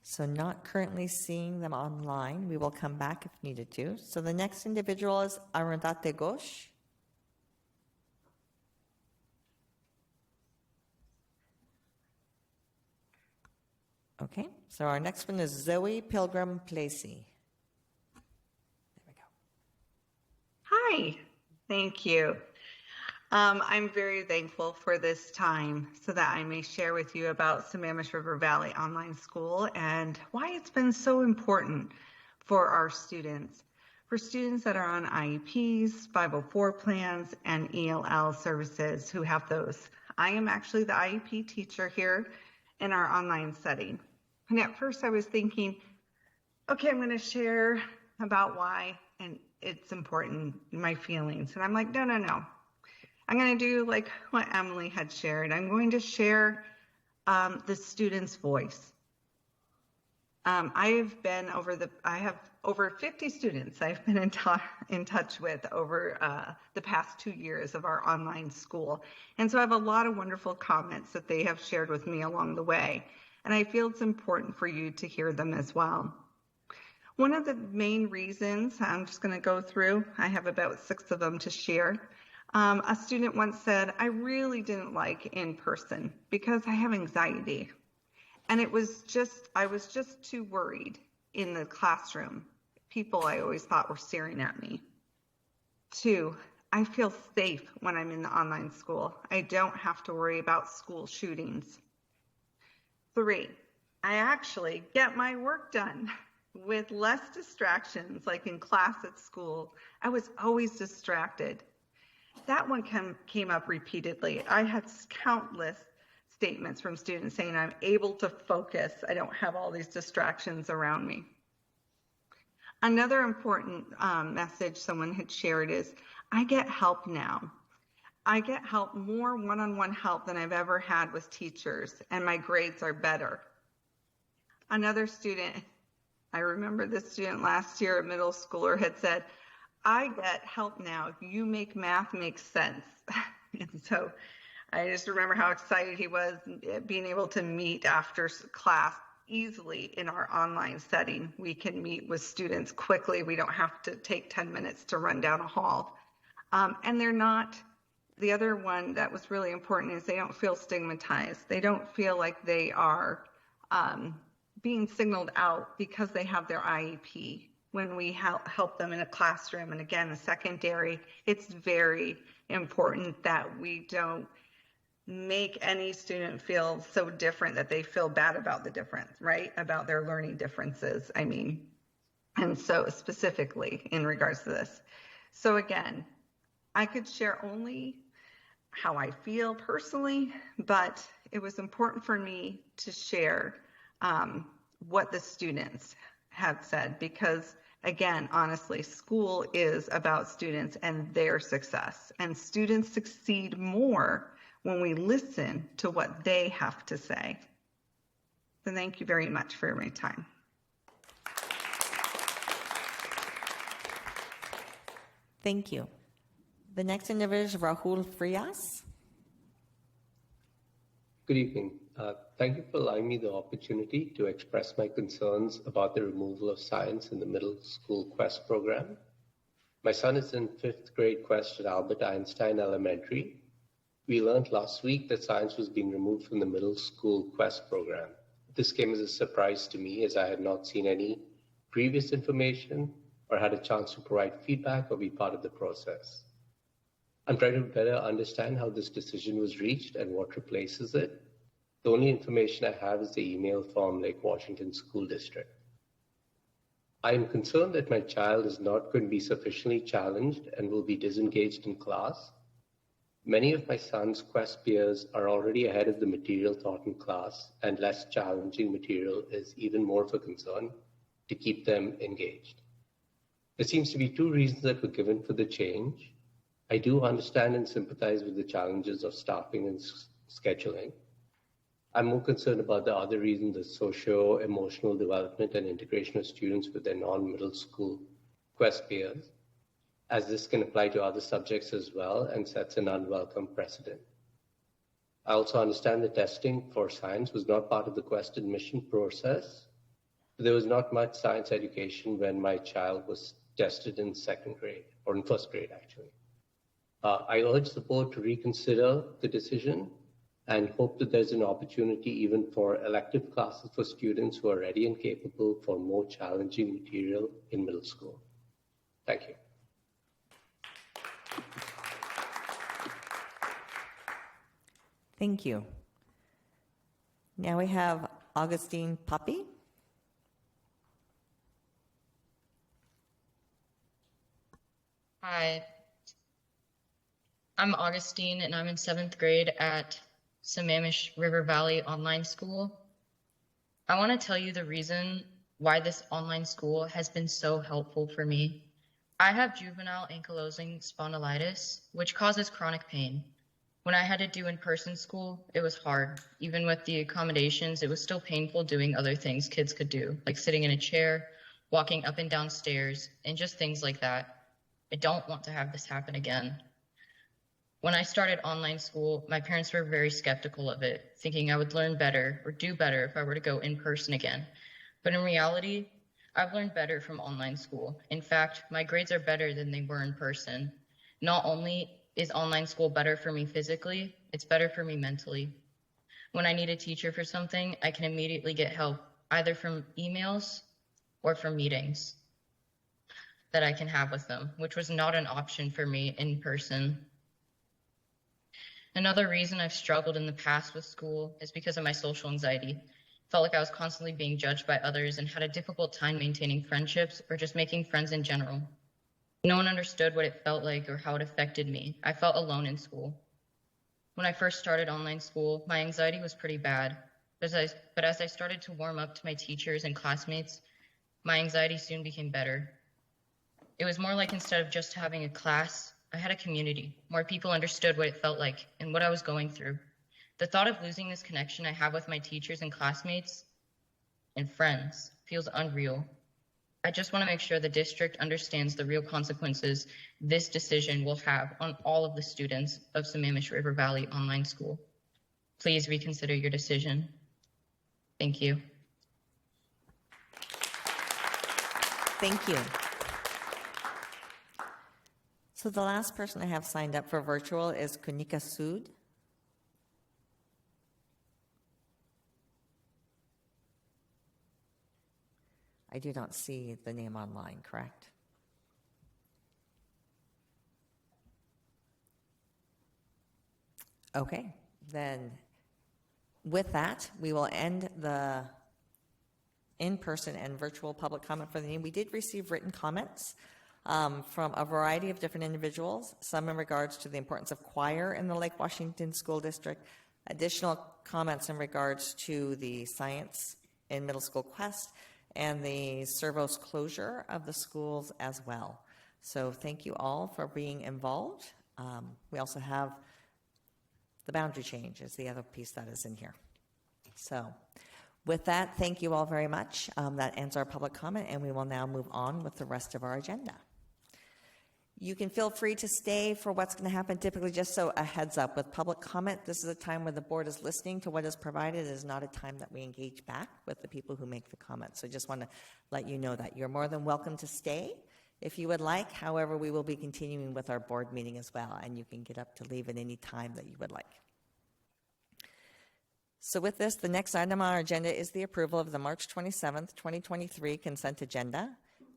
So not currently seeing them online. We will come back if needed to. So the next individual is Arundhati Ghosh. Okay, so our next one is Zoe Pilgrim Placey. Hi, thank you. I'm very thankful for this time so that I may share with you about Sammamish River Valley Online School and why it's been so important for our students. For students that are on IEPs, 504 plans, and ELL services who have those. I am actually the IEP teacher here in our online setting. And at first I was thinking, okay, I'm going to share about why and it's important, my feelings. And I'm like, no. I'm going to do like what Emily had shared. I'm going to share the student's voice. I have over 50 students I've been in touch with over the past 2 years of our online school. And so I have a lot of wonderful comments that they have shared with me along the way. And I feel it's important for you to hear them as well. One of the main reasons, I'm just going to go through, I have about 6 of them to share. A student once said, I really didn't like in person because I have anxiety. And I was just too worried in the classroom. People I always thought were staring at me. 2, I feel safe when I'm in the online school. I don't have to worry about school shootings. 3, I actually get my work done with less distractions, like in class at school. I was always distracted. That one came up repeatedly. I had countless statements from students saying I'm able to focus. I don't have all these distractions around me. Another important message someone had shared is, I get help now. I get help, more one-on-one help than I've ever had with teachers, and my grades are better. Another student, I remember this student last year, a middle schooler, had said, I get help now. You make math make sense. And so I just remember how excited he was being able to meet after class easily in our online setting. We can meet with students quickly. We don't have to take 10 minutes to run down a hall. And they're not, the other one that was really important is they don't feel stigmatized. They don't feel like they are being signaled out because they have their IEP. When we help them in a classroom, and again, the secondary, it's very important that we don't make any student feel so different that they feel bad about the difference, right? About their learning differences, I mean. And so specifically in regards to this. So again, I could share only how I feel personally, but it was important for me to share what the students have said, because again, honestly, school is about students and their success, and students succeed more when we listen to what they have to say. So thank you very much for your time. Thank you. The next individual is Rahul Frias. Good evening. Thank you for allowing me the opportunity to express my concerns about the removal of science in the middle school Quest program. My son is in 5th grade Quest at Albert Einstein Elementary. We learned last week that science was being removed from the middle school Quest program. This came as a surprise to me, as I had not seen any previous information or had a chance to provide feedback or be part of the process. I'm trying to better understand how this decision was reached and what replaces it. The only information I have is the email from Lake Washington School District. I am concerned that my child is not going to be sufficiently challenged and will be disengaged in class. Many of my son's Quest peers are already ahead of the material taught in class, and less challenging material is even more of a concern to keep them engaged. There seems to be 2 reasons that were given for the change. I do understand and sympathize with the challenges of staffing and scheduling. I'm more concerned about the other reason, the socio-emotional development and integration of students with their non-middle school Quest peers, as this can apply to other subjects as well and sets an unwelcome precedent. I also understand the testing for science was not part of the Quest admission process. There was not much science education when my child was tested in 2nd grade, or in 1st grade actually. I urge the board to reconsider the decision and hope that there's an opportunity even for elective classes for students who are ready and capable for more challenging material in middle school. Thank you. Thank you. Now we have Augustine Poppy. Hi, I'm Augustine and I'm in 7th grade at Sammamish River Valley Online School. I want to tell you the reason why this online school has been so helpful for me. I have juvenile ankylosing spondylitis, which causes chronic pain. When I had to do in-person school, it was hard. Even with the accommodations, it was still painful doing other things kids could do, like sitting in a chair, walking up and down stairs, and just things like that. I don't want to have this happen again. When I started online school, my parents were very skeptical of it, thinking I would learn better or do better if I were to go in person again. But in reality, I've learned better from online school. In fact, my grades are better than they were in person. Not only is online school better for me physically, it's better for me mentally. When I need a teacher for something, I can immediately get help, either from emails or from meetings that I can have with them, which was not an option for me in person. Another reason I've struggled in the past with school is because of my social anxiety. Felt like I was constantly being judged by others and had a difficult time maintaining friendships or just making friends in general. No one understood what it felt like or how it affected me. I felt alone in school. When I first started online school, my anxiety was pretty bad. But as I started to warm up to my teachers and classmates, my anxiety soon became better. It was more like instead of just having a class, I had a community. More people understood what it felt like and what I was going through. The thought of losing this connection I have with my teachers and classmates and friends feels unreal. I just want to make sure the district understands the real consequences this decision will have on all of the students of Sammamish River Valley Online School. Please reconsider your decision. Thank you. Thank you. So the last person I have signed up for virtual is Kunika Sood. I do not see the name online, correct? Okay, then with that, we will end the in-person and virtual public comment for the evening. We did receive written comments from a variety of different individuals, some in regards to the importance of choir in the Lake Washington School District, additional comments in regards to the science in Middle School Quest, and the Servos closure of the schools as well. So thank you all for being involved. We also have the boundary change is the other piece that is in here. So with that, thank you all very much. That ends our public comment, and we will now move on with the rest of our agenda. You can feel free to stay for what's going to happen. Typically, just so a heads up, with public comment, this is a time where the board is listening to what is provided. It is not a time that we engage back with the people who make the comments. So I just want to let you know that. You're more than welcome to stay if you would like. However, we will be continuing with our board meeting as well, and you can get up to leave at any time that you would like. So with this, the next item on our agenda is the approval of the March 27th, 2023 consent agenda.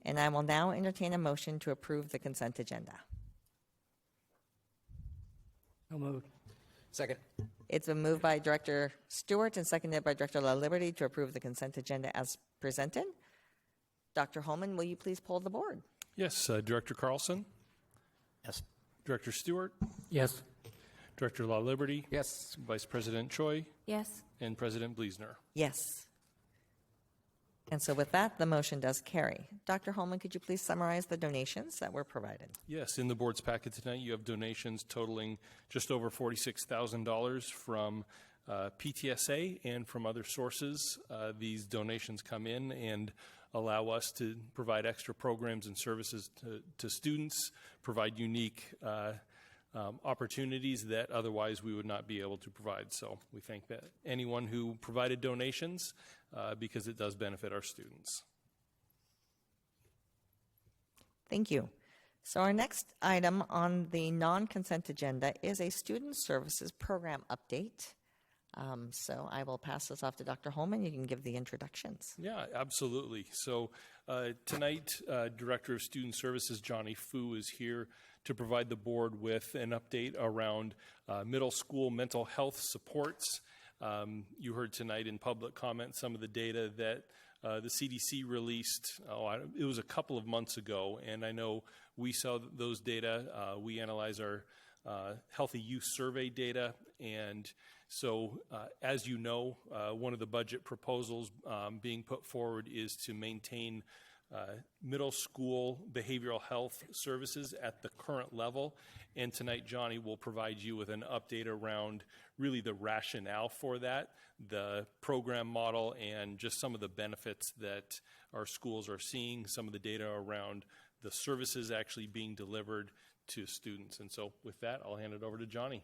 And I will now entertain a motion to approve the consent agenda. So moved. Second. It's been moved by Director Stewart and seconded by Director LaLiberty to approve the consent agenda as presented. Dr. Holman, will you please poll the board? Yes. Director Carlson? Yes. Director Stewart? Yes. Director LaLiberty? Yes. Vice President Choi? Yes. And President Bleasner? Yes. And so with that, the motion does carry. Dr. Holman, could you please summarize the donations that were provided? Yes, in the board's packet tonight, you have donations totaling just over $46,000 from PTSA and from other sources. These donations come in and allow us to provide extra programs and services to students, provide unique opportunities that otherwise we would not be able to provide. So we thank that anyone who provided donations because it does benefit our students. Thank you. So our next item on the non-consent agenda is a student services program update. So I will pass this off to Dr. Holman. You can give the introductions. Yeah, absolutely. So tonight, Director of Student Services Johnny Fu is here to provide the board with an update around middle school mental health supports. You heard tonight in public comment some of the data that the CDC released, it was a couple of months ago, and I know we saw those data. We analyze our Healthy Youth Survey data, and so as you know, one of the budget proposals being put forward is to maintain middle school behavioral health services at the current level. And tonight, Johnny will provide you with an update around really the rationale for that, the program model, and just some of the benefits that our schools are seeing, some of the data around the services actually being delivered to students. And so with that, I'll hand it over to Johnny.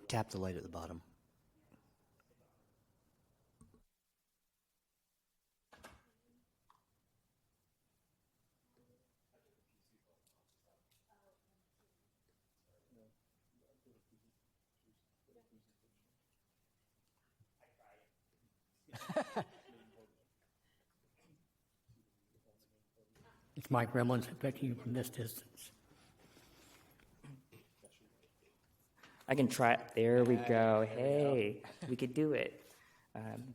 Tap the light at the bottom. It's Mike Reynolds affecting you from this distance. I can try. There we go. Hey, we could do it.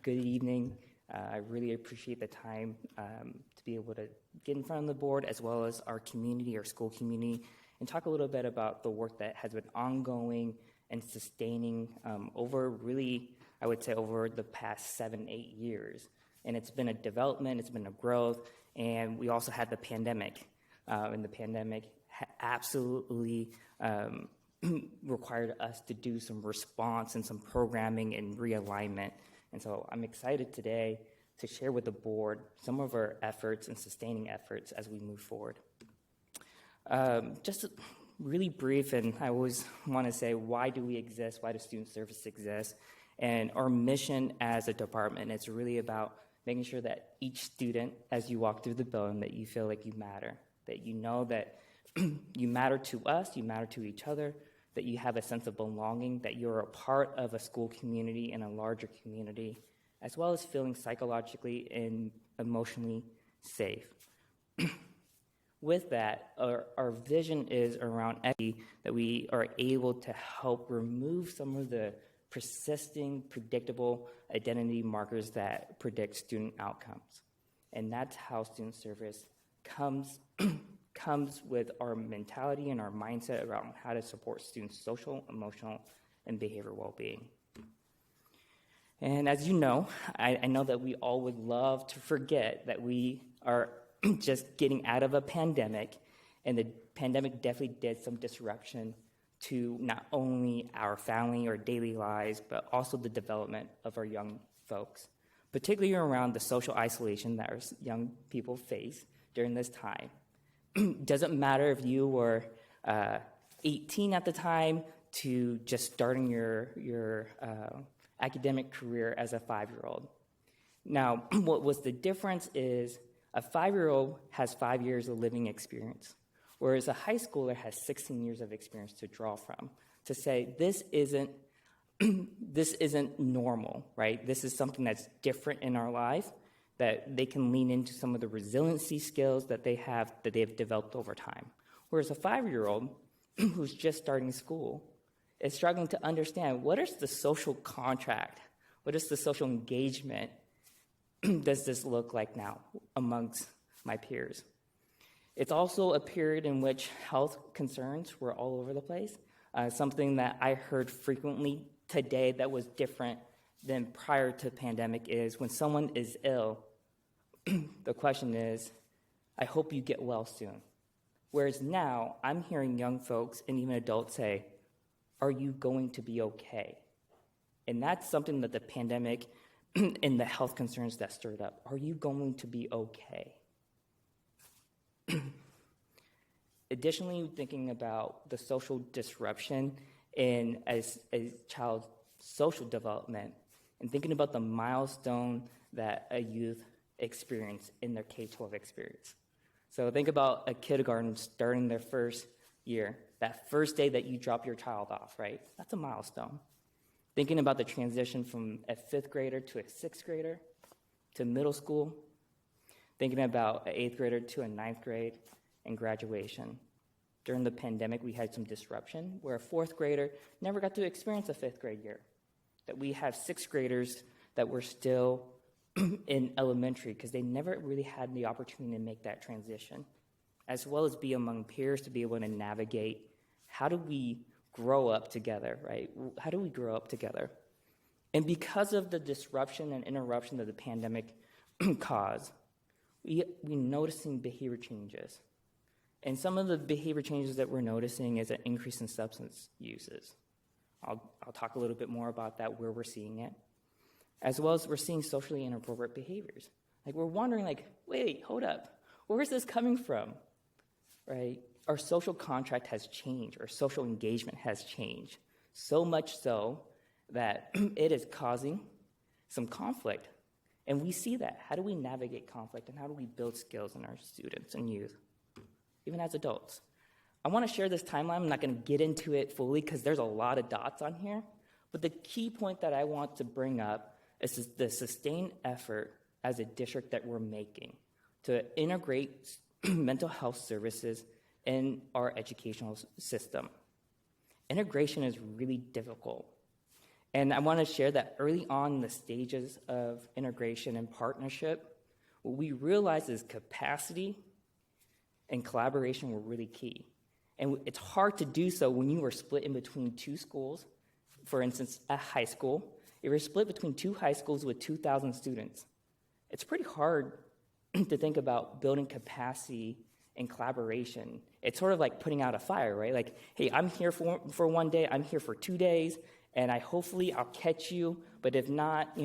Good evening. I really appreciate the time to be able to get in front of the board as well as our community, our school community, and talk a little bit about the work that has been ongoing and sustaining over really, I would say, over the past 7-8 years. And it's been a development, it's been a growth, and we also had the pandemic. And the pandemic absolutely required us to do some response and some programming and realignment. And so I'm excited today to share with the board some of our efforts and sustaining efforts as we move forward. Just really brief, and I always want to say, why do we exist? Why does Student Service exist? And our mission as a department is really about making sure that each student, as you walk through the building, that you feel like you matter, that you know that you matter to us, you matter to each other, that you have a sense of belonging, that you're a part of a school community and a larger community, as well as feeling psychologically and emotionally safe. With that, our vision is around equity, that we are able to help remove some of the persisting, predictable identity markers that predict student outcomes. And that's how Student Service comes with our mentality and our mindset around how to support students' social, emotional, and behavioral well-being. And as you know, I know that we all would love to forget that we are just getting out of a pandemic, and the pandemic definitely did some disruption to not only our family or daily lives, but also the development of our young folks, particularly around the social isolation that our young people face during this time. Doesn't matter if you were 18 at the time to just starting your academic career as a 5-year-old. Now, what was the difference is a 5-year-old has 5 years of living experience, whereas a high schooler has 16 years of experience to draw from, to say this isn't normal, right? This is something that's different in our life, that they can lean into some of the resiliency skills that they've developed over time. Whereas a 5-year-old who's just starting school is struggling to understand, what is the social contract? What is the social engagement does this look like now amongst my peers? It's also a period in which health concerns were all over the place. Something that I heard frequently today that was different than prior to the pandemic is when someone is ill, the question is, I hope you get well soon. Whereas now, I'm hearing young folks and even adults say, are you going to be okay? And that's something that the pandemic and the health concerns that stirred up. Are you going to be okay? Additionally, thinking about the social disruption in a child's social development and thinking about the milestone that a youth experience in their K-12 experience. So think about a kindergarten starting their first year, that first day that you drop your child off, right? That's a milestone. Thinking about the transition from a 5th grader to a 6th grader to middle school, thinking about an 8th grader to a 9th grade and graduation. During the pandemic, we had some disruption where a 4th grader never got to experience a 5th grade year. That we have 6th graders that were still in elementary because they never really had the opportunity to make that transition, as well as be among peers to be able to navigate how do we grow up together, right? How do we grow up together? And because of the disruption and interruption that the pandemic caused, we're noticing behavior changes. And some of the behavior changes that we're noticing is an increase in substance uses. I'll talk a little bit more about that, where we're seeing it, as well as we're seeing socially inappropriate behaviors. Like we're wondering, like, wait, hold up, where is this coming from, right? Our social contract has changed, our social engagement has changed, so much so that it is causing some conflict. And we see that. How do we navigate conflict and how do we build skills in our students and youth, even as adults? I want to share this timeline. I'm not going to get into it fully because there's a lot of dots on here. But the key point that I want to bring up is the sustained effort as a district that we're making to integrate mental health services in our educational system. Integration is really difficult. And I want to share that early on in the stages of integration and partnership, what we realized is capacity and collaboration were really key. And it's hard to do so when you are split in between 2 schools. For instance, a high school, if you're split between 2 high schools with 2,000 students, it's pretty hard to think about building capacity and collaboration. It's sort of like putting out a fire, right? Like, hey, I'm here for 1 day, I'm here for 2 days, and hopefully I'll catch you, but if not,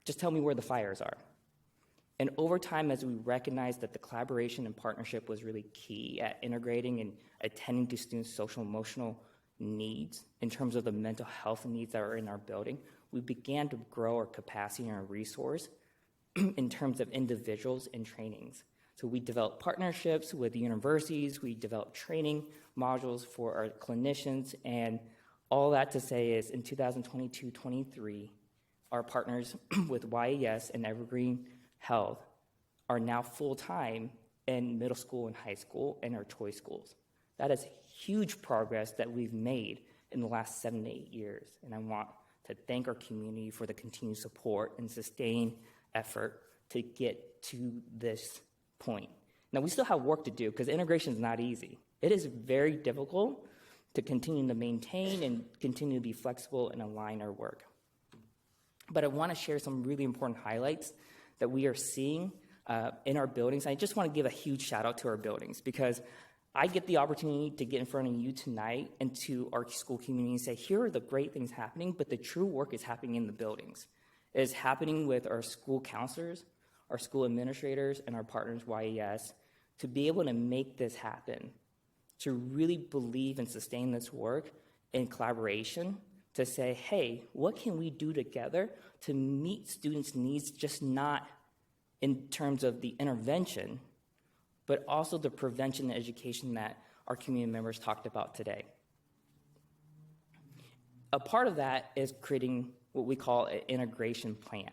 just tell me where the fires are. And over time, as we recognized that the collaboration and partnership was really key at integrating and attending to students' social emotional needs in terms of the mental health needs that are in our building, we began to grow our capacity and our resource in terms of individuals and trainings. So we developed partnerships with universities, we developed training modules for our clinicians, and all that to say is in 2022-23, our partners with YES and Evergreen Health are now full-time in middle school and high school and our choice schools. That is huge progress that we've made in the last 7 to 8 years, and I want to thank our community for the continued support and sustained effort to get to this point. Now, we still have work to do because integration is not easy. It is very difficult to continue to maintain and continue to be flexible and align our work. But I want to share some really important highlights that we are seeing in our buildings. I just want to give a huge shout out to our buildings because I get the opportunity to get in front of you tonight and to our school community and say, here are the great things happening, but the true work is happening in the buildings. It is happening with our school counselors, our school administrators, and our partners, YES, to be able to make this happen, to really believe and sustain this work in collaboration, to say, hey, what can we do together to meet students' needs, just not in terms of the intervention, but also the prevention and education that our community members talked about today. A part of that is creating what we call an integration plan.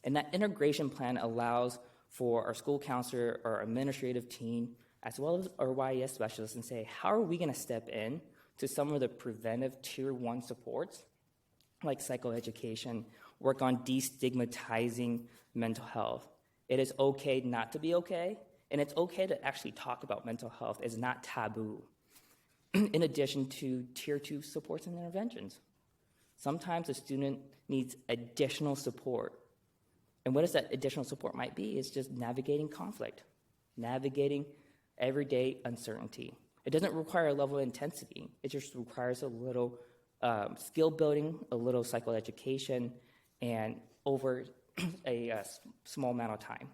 And that integration plan allows for our school counselor, our administrative team, as well as our YES specialists, and say, how are we going to step in to some of the preventive tier 1 supports, like psychoeducation, work on destigmatizing mental health. It is okay not to be okay, and it's okay to actually talk about mental health. It's not taboo. In addition to tier 2 supports and interventions. Sometimes a student needs additional support. And what is that additional support might be? It's just navigating conflict, navigating everyday uncertainty. It doesn't require a level of intensity. It just requires a little skill building, a little psychoeducation, and over a small amount of time.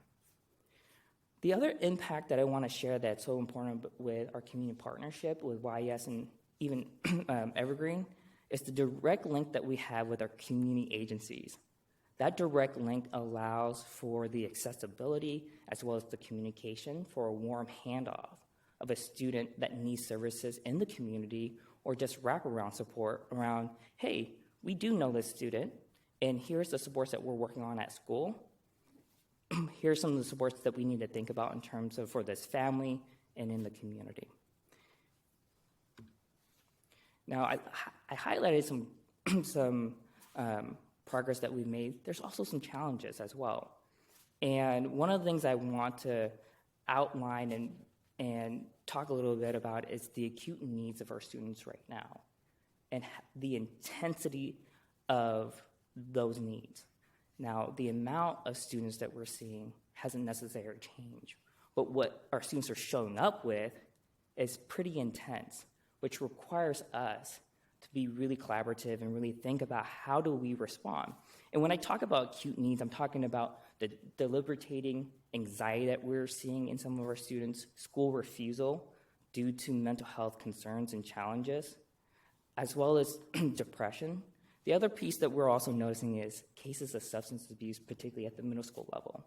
The other impact that I want to share that's so important with our community partnership with YES and even evergreen is the direct link that we have with our community agencies. That direct link allows for the accessibility as well as the communication for a warm handoff of a student that needs services in the community or just wraparound support around, hey, we do know this student, and here's the supports that we're working on at school. Here's some of the supports that we need to think about in terms of for this family and in the community. Now, I highlighted some progress that we've made. There's also some challenges as well. And one of the things I want to outline and talk a little bit about is the acute needs of our students right now and the intensity of those needs. Now, the amount of students that we're seeing hasn't necessarily changed, but what our students are showing up with is pretty intense, which requires us to be really collaborative and really think about how do we respond. And when I talk about acute needs, I'm talking about the debilitating anxiety that we're seeing in some of our students, school refusal due to mental health concerns and challenges, as well as depression. The other piece that we're also noticing is cases of substance abuse, particularly at the middle school level.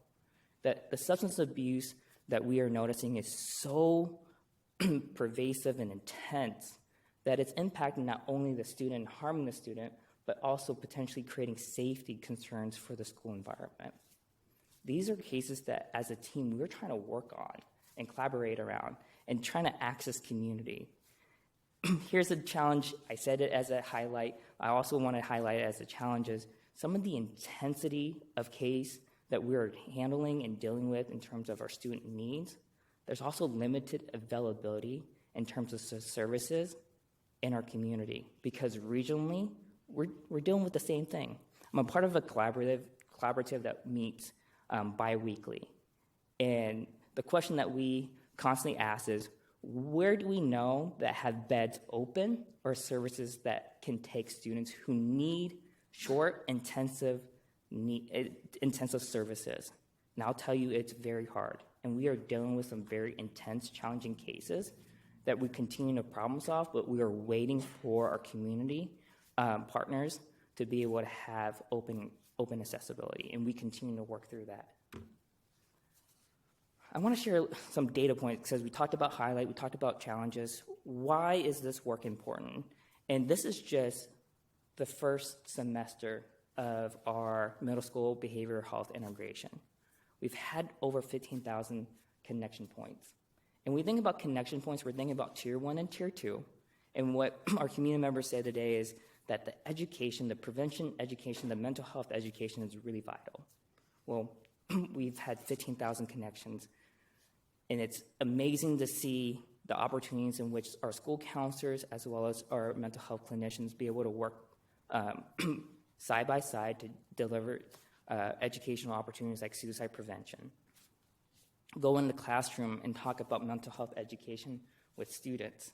That the substance abuse that we are noticing is so pervasive and intense that it's impacting not only the student and harming the student, but also potentially creating safety concerns for the school environment. These are cases that, as a team, we're trying to work on and collaborate around and trying to access community. Here's a challenge. I said it as a highlight. I also want to highlight it as a challenge is some of the intensity of case that we're handling and dealing with in terms of our student needs. There's also limited availability in terms of services in our community because regionally, we're dealing with the same thing. I'm a part of a collaborative that meets bi-weekly. And the question that we constantly ask is, where do we know that have beds open or services that can take students who need short, intensive services? And I'll tell you, it's very hard. And we are dealing with some very intense, challenging cases that we continue to problem solve, but we are waiting for our community partners to be able to have open accessibility, and we continue to work through that. I want to share some data points because we talked about highlight, we talked about challenges. Why is this work important? And this is just the first semester of our middle school behavioral health integration. We've had over 15,000 connection points. And when we think about connection points, we're thinking about Tier 1 and Tier 2. And what our community members said today is that the education, the prevention education, the mental health education is really vital. Well, we've had 15,000 connections, and it's amazing to see the opportunities in which our school counselors as well as our mental health clinicians be able to work side by side to deliver educational opportunities like suicide prevention. Go in the classroom and talk about mental health education with students.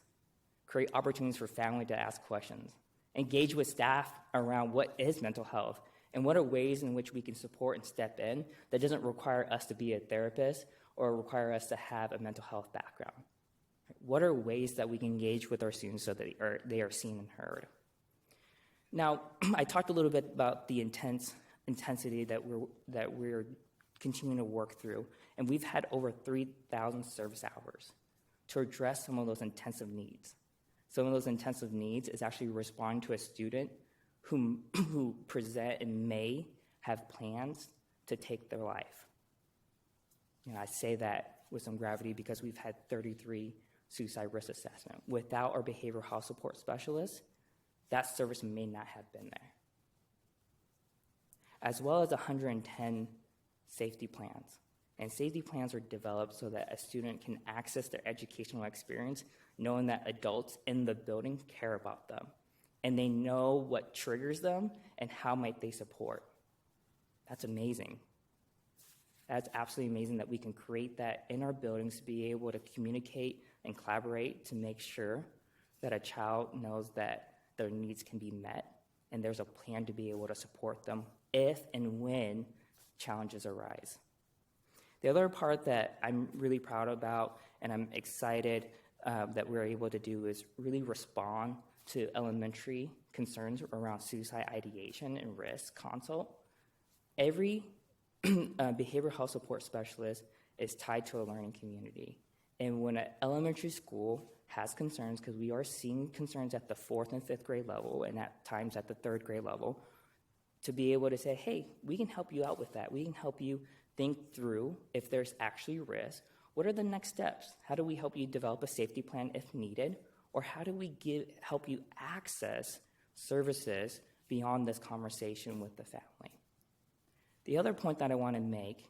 Create opportunities for family to ask questions. Engage with staff around what is mental health and what are ways in which we can support and step in that doesn't require us to be a therapist or require us to have a mental health background. What are ways that we can engage with our students so that they are seen and heard? Now, I talked a little bit about the intensity that we're continuing to work through, and we've had over 3,000 service hours to address some of those intensive needs. Some of those intensive needs is actually responding to a student who present and may have plans to take their life. You know, I say that with some gravity because we've had 33 suicide risk assessment. Without our behavioral health support specialists, that service may not have been there. As well as 110 safety plans. And safety plans are developed so that a student can access their educational experience knowing that adults in the building care about them. And they know what triggers them and how might they support. That's amazing. That's absolutely amazing that we can create that in our buildings to be able to communicate and collaborate to make sure that a child knows that their needs can be met and there's a plan to be able to support them if and when challenges arise. The other part that I'm really proud about and I'm excited that we're able to do is really respond to elementary concerns around suicide ideation and risk consult. Every behavioral health support specialist is tied to a learning community. And when an elementary school has concerns, because we are seeing concerns at the 4th and 5th grade level and at times at the 3rd grade level, to be able to say, hey, we can help you out with that. We can help you think through if there's actually risk. What are the next steps? How do we help you develop a safety plan if needed? Or how do we help you access services beyond this conversation with the family? The other point that I want to make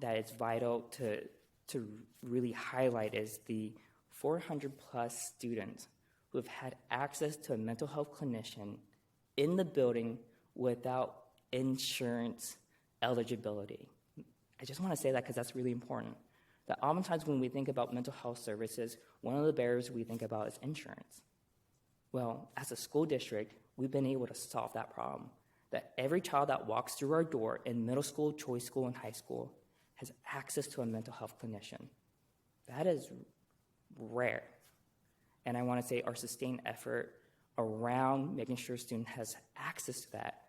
that it's vital to really highlight is the 400 plus students who have had access to a mental health clinician in the building without insurance eligibility. I just want to say that because that's really important. That oftentimes when we think about mental health services, one of the barriers we think about is insurance. Well, as a school district, we've been able to solve that problem. That every child that walks through our door in middle school, choice school, and high school has access to a mental health clinician. That is rare. And I want to say our sustained effort around making sure a student has access to that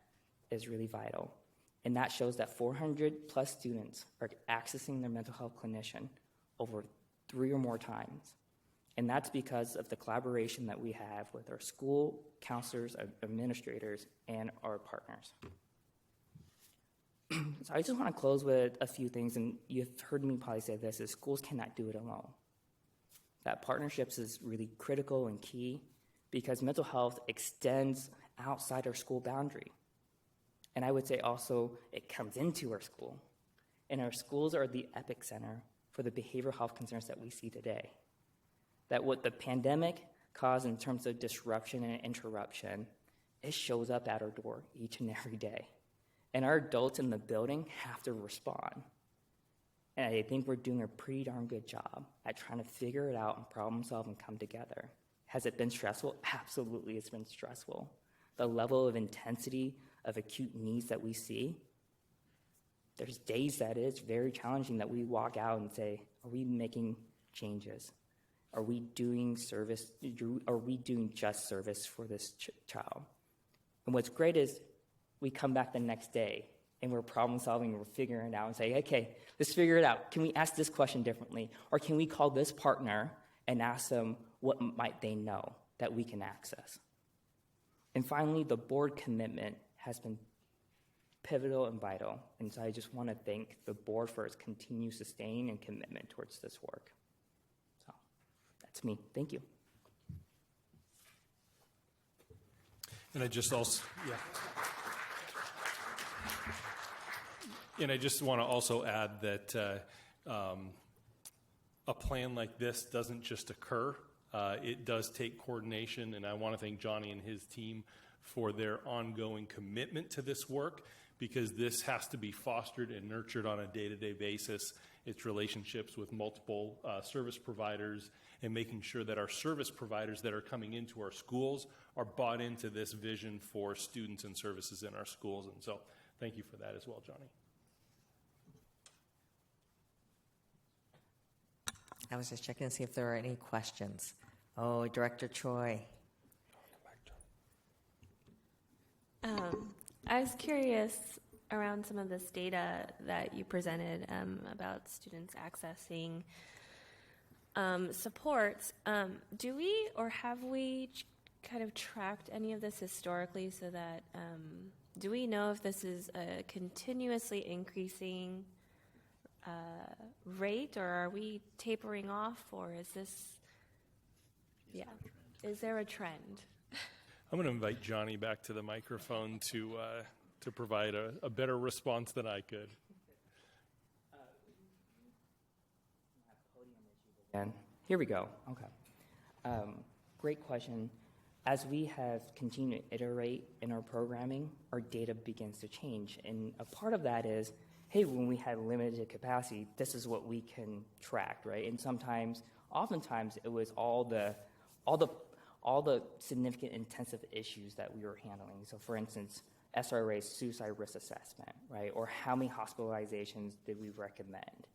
is really vital. And that shows that 400 plus students are accessing their mental health clinician over 3 or more times. And that's because of the collaboration that we have with our school counselors, administrators, and our partners. So I just want to close with a few things, and you've heard me probably say this, is schools cannot do it alone. That partnerships is really critical and key because mental health extends outside our school boundary. And I would say also it comes into our school. And our schools are the epicenter for the behavioral health concerns that we see today. That what the pandemic caused in terms of disruption and interruption, it shows up at our door each and every day. And our adults in the building have to respond. And I think we're doing a pretty darn good job at trying to figure it out and problem solve and come together. Has it been stressful? Absolutely, it's been stressful. The level of intensity of acute needs that we see, there's days that it's very challenging that we walk out and say, are we making changes? Are we doing service? Are we doing just service for this child? And what's great is we come back the next day and we're problem solving and we're figuring it out and say, okay, let's figure it out. Can we ask this question differently? Or can we call this partner and ask them what might they know that we can access? And finally, the board commitment has been pivotal and vital. And so I just want to thank the board for its continued sustain and commitment towards this work. So that's me. Thank you. And I just also, And I just want to also add that a plan like this doesn't just occur. It does take coordination, and I want to thank Johnny and his team for their ongoing commitment to this work, because this has to be fostered and nurtured on a day-to-day basis. It's relationships with multiple service providers and making sure that our service providers that are coming into our schools are bought into this vision for students and services in our schools. And so thank you for that as well, Johnny. I was just checking to see if there are any questions. Oh, Director Choi. I was curious around some of this data that you presented about students accessing supports. Do we or have we kind of tracked any of this historically so that, do we know if this is a continuously increasing rate, or are we tapering off, or is this, is there a trend? I'm going to invite Johnny back to the microphone to provide a better response than I could. And here we go. Okay. Great question. As we have continued to iterate in our programming, our data begins to change. And a part of that is, hey, when we had limited capacity, this is what we can track, right? And oftentimes, it was all the significant intensive issues that we were handling. So for instance, SRA's suicide risk assessment, right? Or how many hospitalizations did we recommend?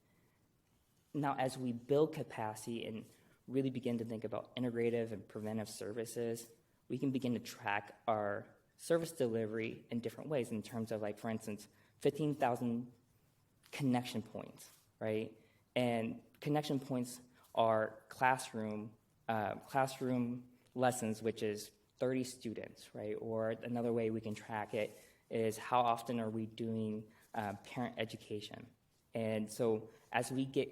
Now, as we build capacity and really begin to think about integrative and preventive services, we can begin to track our service delivery in different ways in terms of, like, for instance, 15,000 connection points, right? And connection points are classroom lessons, which is 30 students, right? Or another way we can track it is how often are we doing parent education. And so as we get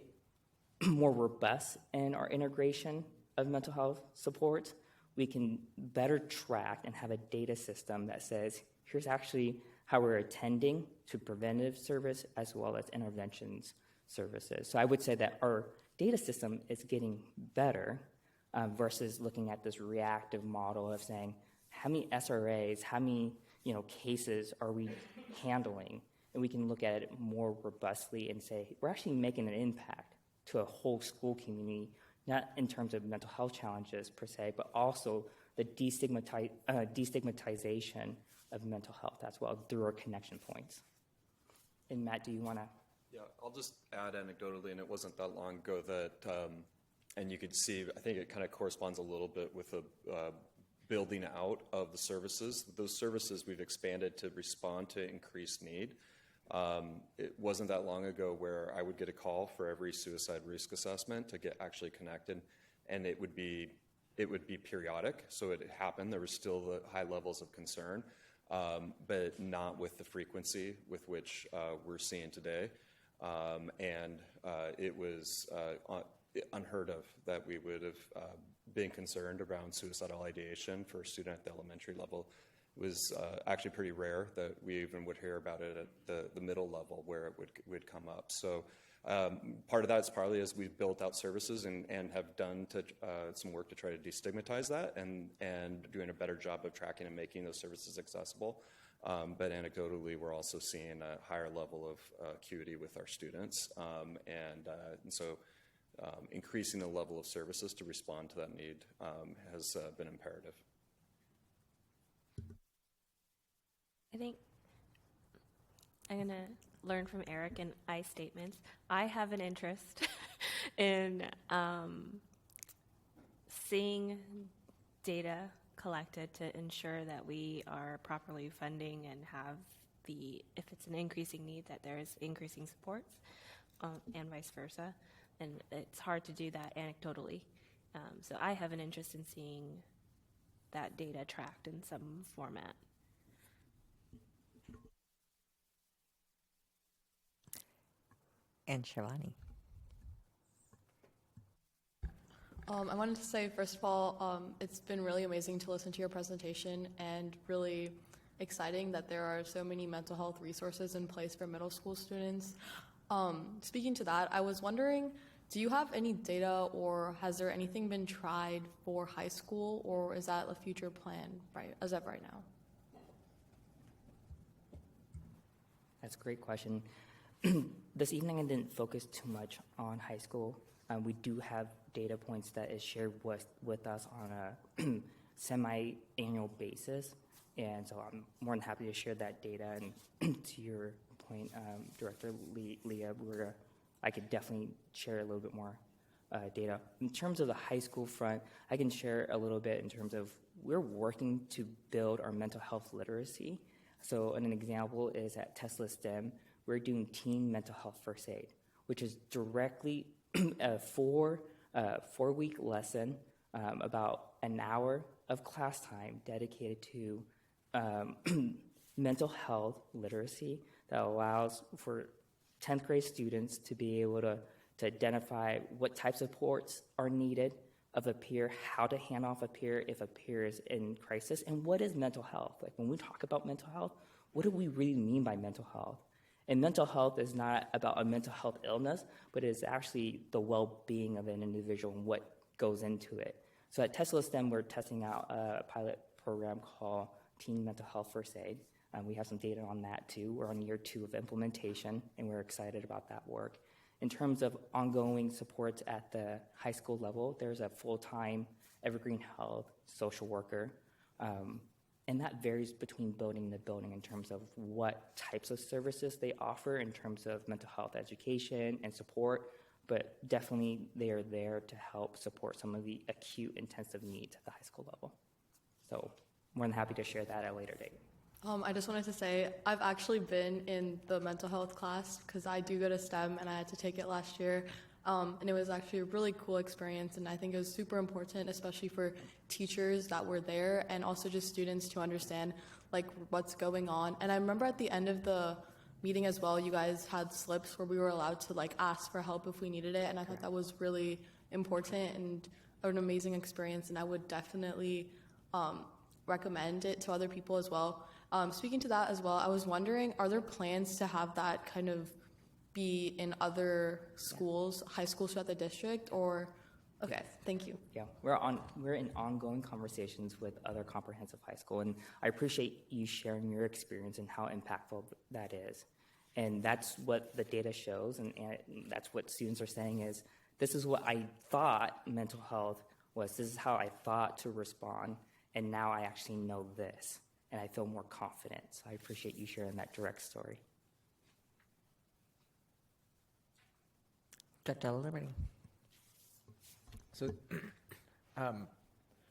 more robust in our integration of mental health support, we can better track and have a data system that says, here's actually how we're attending to preventive service as well as interventions services. So I would say that our data system is getting better versus looking at this reactive model of saying, how many SRAs, how many cases are we handling? And we can look at it more robustly and say, we're actually making an impact to a whole school community, not in terms of mental health challenges per se, but also the destigmatization of mental health as well through our connection points. And Matt, do you want to? Yeah, I'll just add anecdotally, and it wasn't that long ago that, and you could see, I think it kind of corresponds a little bit with the building out of the services. Those services we've expanded to respond to increased need. It wasn't that long ago where I would get a call for every suicide risk assessment to get actually connected, and it would be periodic. So it happened. There was still the high levels of concern, but not with the frequency with which we're seeing today. And it was unheard of that we would have been concerned around suicidal ideation for a student at the elementary level. It was actually pretty rare that we even would hear about it at the middle level where it would come up. So part of that is partly as we've built out services and have done some work to try to destigmatize that and doing a better job of tracking and making those services accessible. But anecdotally, we're also seeing a higher level of acuity with our students. And so increasing the level of services to respond to that need has been imperative. I think I'm going to learn from Eric and I statements. I have an interest in seeing data collected to ensure that we are properly funding and have if it's an increasing need, that there is increasing supports and vice versa. And it's hard to do that anecdotally. So I have an interest in seeing that data tracked in some format. And Shivani. I wanted to say, first of all, it's been really amazing to listen to your presentation and really exciting that there are so many mental health resources in place for middle school students. Speaking to that, I was wondering, do you have any data or has there anything been tried for high school, or is that a future plan as of right now? That's a great question. This evening I didn't focus too much on high school. We do have data points that is shared with us on a semi-annual basis, and so I'm more than happy to share that data. And to your point, Director Leah, I could definitely share a little bit more data. In terms of the high school front, I can share a little bit in terms of we're working to build our mental health literacy. So an example is at Tesla STEM, we're doing teen mental health first aid, which is directly a four-week lesson, about an hour of class time dedicated to mental health literacy that allows for 10th grade students to be able to identify what types of supports are needed of a peer, how to hand off a peer if a peer is in crisis, and what is mental health. Like when we talk about mental health, what do we really mean by mental health? And mental health is not about a mental health illness, but it's actually the well-being of an individual and what goes into it. So at Tesla STEM, we're testing out a pilot program called Teen Mental Health First Aid. We have some data on that too. We're on year 2 of implementation, and we're excited about that work. In terms of ongoing supports at the high school level, there's a full-time Evergreen Health social worker, and that varies between building to building in terms of what types of services they offer in terms of mental health education and support. but definitely they are there to help support some of the acute intensive needs at the high school level. So more than happy to share that at a later date. I just wanted to say I've actually been in the mental health class because I do go to STEM and I had to take it last year. And it was actually a really cool experience, and I think it was super important, especially for teachers that were there and also just students to understand like what's going on. And I remember at the end of the meeting as well, you guys had slips where we were allowed to like ask for help if we needed it, and I thought that was really important and an amazing experience, and I would definitely recommend it to other people as well. Speaking to that as well, I was wondering, are there plans to have that kind of be in other schools, high schools throughout the district, or? Okay, thank you. Yeah, we're in ongoing conversations with other comprehensive high school, and I appreciate you sharing your experience and how impactful that is. And that's what the data shows, and that's what students are saying is, this is what I thought mental health was, this is how I thought to respond, and now I actually know this, and I feel more confident. So I appreciate you sharing that direct story. Dr. Liberty. So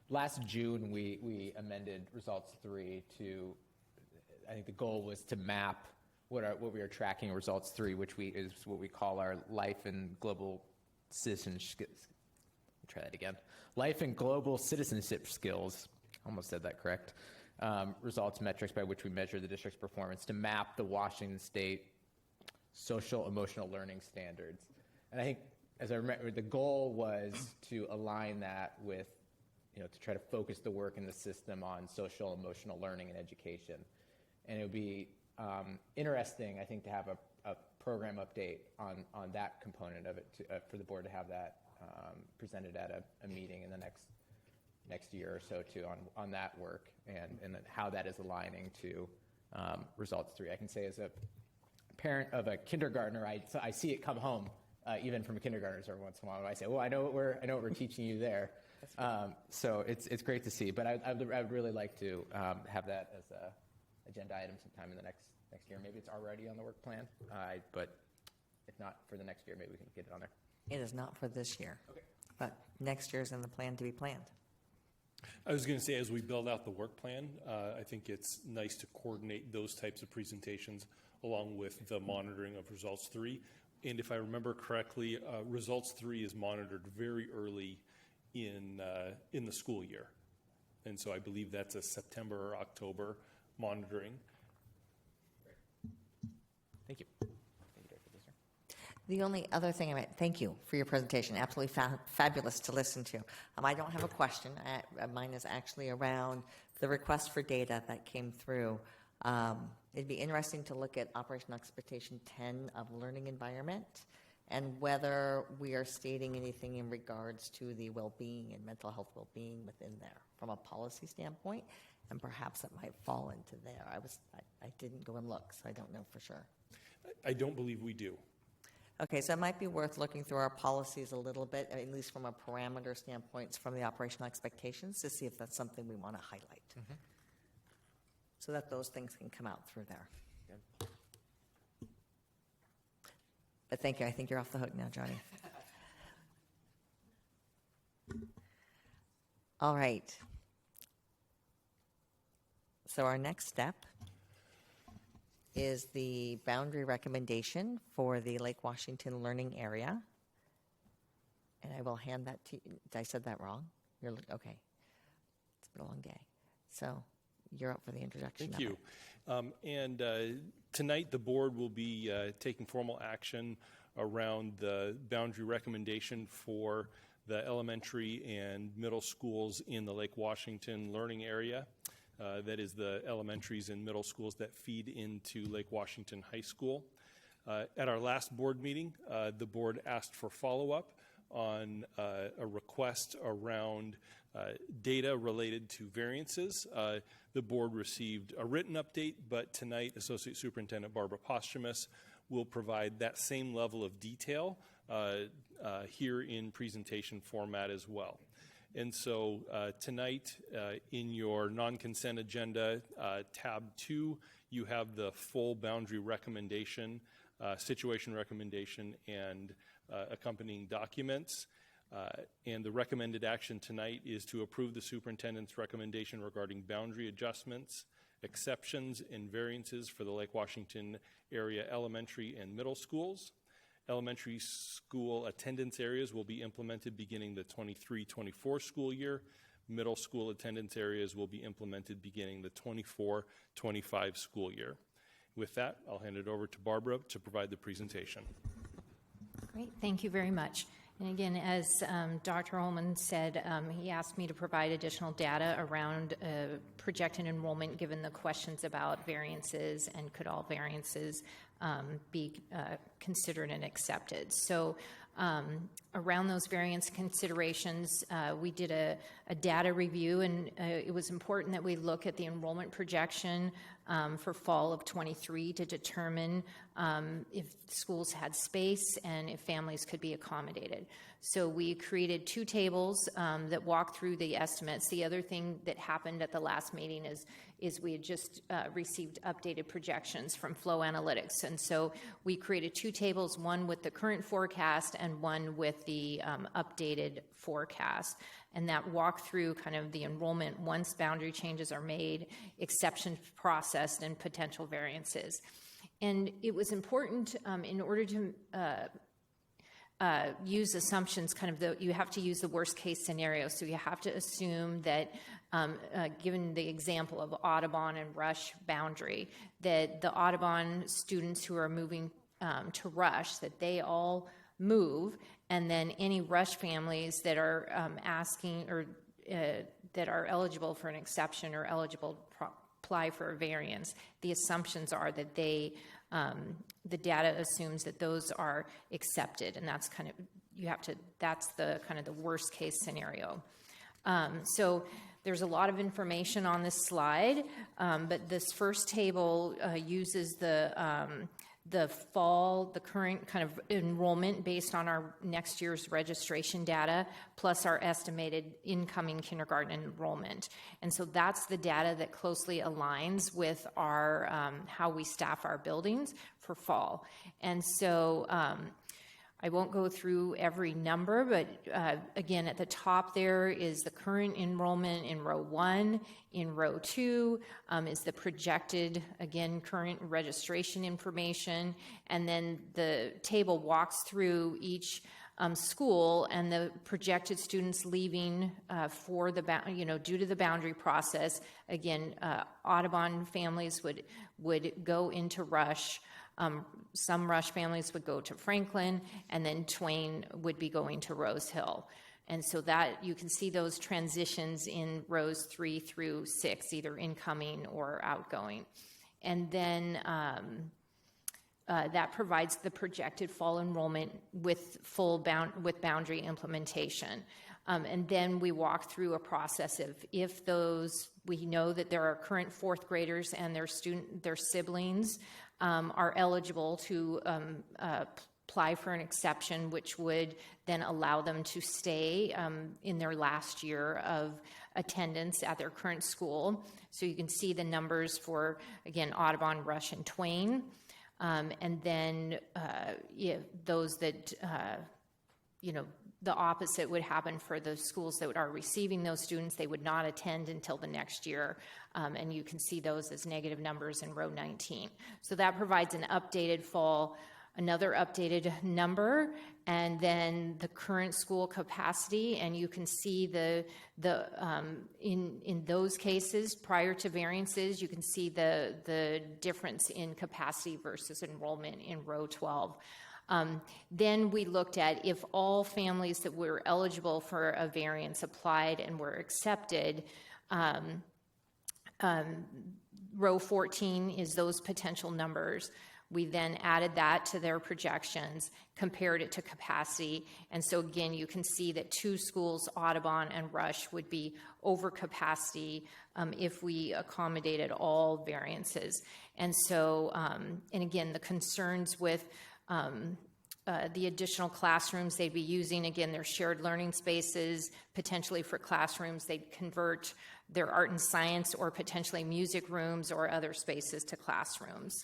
last June, we amended Results 3 to, I think the goal was to map what we are tracking Results 3, which is what we call our life and global citizenship. Try that again. Life and global citizenship skills. Almost said that correct. Results metrics by which we measure the district's performance to map the Washington State social emotional learning standards. And I think, as I remember, the goal was to align that with, to try to focus the work in the system on social emotional learning and education. And it would be interesting, I think, to have a program update on that component of it for the board to have that presented at a meeting in the next year or so too on that work and then how that is aligning to Results 3. I can say as a parent of a kindergartner, I see it come home. Even from kindergartners every once in a while, I say, "Oh, I know what we're teaching you there." So it's great to see. But I'd really like to have that as a agenda item sometime in the next year. Maybe it's already on the work plan, but if not for the next year, maybe we can get it on there. It is not for this year, okay. But next year's in the plan to be planned. I was going to say, as we build out the work plan, I think it's nice to coordinate those types of presentations along with the monitoring of Results 3. And if I remember correctly, Results 3 is monitored very early in the school year. And so I believe that's a September or October monitoring. Thank you. The only other thing, thank you for your presentation. Absolutely fabulous to listen to. I don't have a question. Mine is actually around the request for data that came through. It'd be interesting to look at Operational Expectation 10 of learning environment and whether we are stating anything in regards to the well-being and mental health well-being within there from a policy standpoint, and perhaps it might fall into there. I didn't go and look, so I don't know for sure. I don't believe we do. Okay, so it might be worth looking through our policies a little bit, at least from a parameter standpoint, from the operational expectations, to see if that's something we want to highlight. Mm-hmm. So that those things can come out through there. Good. But thank you. I think you're off the hook now, Johnny. All right. So our next step is the boundary recommendation for the Lake Washington learning area. And I will hand that to you. I said that wrong? Okay. It's been a long day. So you're up for the introduction. Thank you. And tonight the board will be taking formal action around the boundary recommendation for the elementary and middle schools in the Lake Washington learning area. That is the elementaries and middle schools that feed into Lake Washington High School. At our last board meeting, the board asked for follow-up on a request around data related to variances. The board received a written update, but tonight Associate Superintendent Barbara Posthumus will provide that same level of detail here in presentation format as well. And so tonight in your non-consent agenda, tab 2, you have the full boundary recommendation, situation recommendation, and accompanying documents. And the recommended action tonight is to approve the superintendent's recommendation regarding boundary adjustments, exceptions, and variances for the Lake Washington area elementary and middle schools. Elementary school attendance areas will be implemented beginning the 23-24 school year. Middle school attendance areas will be implemented beginning the 24-25 school year. With that, I'll hand it over to Barbara to provide the presentation. Great, thank you very much. And again, as Dr. Ullman said, he asked me to provide additional data around projected enrollment given the questions about variances and could all variances be considered and accepted. So around those variance considerations, we did a data review, and it was important that we look at the enrollment projection for fall of 23 to determine if schools had space and if families could be accommodated. So we created two tables that walk through the estimates. The other thing that happened at the last meeting is we had just received updated projections from Flow Analytics. And so we created two tables, one with the current forecast and one with the updated forecast. And that walk through kind of the enrollment once boundary changes are made, exceptions processed, and potential variances. And it was important in order to use assumptions, you have to use the worst case scenario. So you have to assume that, given the example of Audubon and Rush boundary, that the Audubon students who are moving to Rush, that they all move, and then any Rush families that are asking or that are eligible for an exception or eligible to apply for a variance, the assumptions are that they the data assumes that those are accepted, and that's kind of that's the kind of the worst case scenario. So there's a lot of information on this slide, but this first table uses the current kind of enrollment based on our next year's registration data, plus our estimated incoming kindergarten enrollment. And so that's the data that closely aligns with our how we staff our buildings for fall. And so I won't go through every number, but again, at the top there is the current enrollment in row 1. In row 2 is the projected, again, current registration information. And then the table walks through each school and the projected students leaving for the, due to the boundary process. Again, Audubon families would go into Rush. Some Rush families would go to Franklin, and then Twain would be going to Rose Hill. And so that you can see those transitions in rows 3 through 6, either incoming or outgoing. And then that provides the projected fall enrollment with with boundary implementation. And then we walk through a process of if we know that there are current fourth graders and their siblings are eligible to apply for an exception, which would then allow them to stay in their last year of attendance at their current school. So you can see the numbers for, again, Audubon, Rush, and Twain. And then those that, the opposite would happen for the schools that are receiving those students. They would not attend until the next year, and you can see those as negative numbers in row 19. So that provides an updated fall, another updated number, and then the current school capacity, and you can see in those cases prior to variances, you can see the difference in capacity versus enrollment in row 12. Then we looked at if all families that were eligible for a variance applied and were accepted. Row 14 is those potential numbers. We then added that to their projections, compared it to capacity. And so again, you can see that 2 schools, Audubon and Rush, would be over capacity if we accommodated all variances. And so, and again, the concerns with the additional classrooms they'd be using, again, their shared learning spaces, potentially for classrooms, they'd convert their art and science or potentially music rooms or other spaces to classrooms.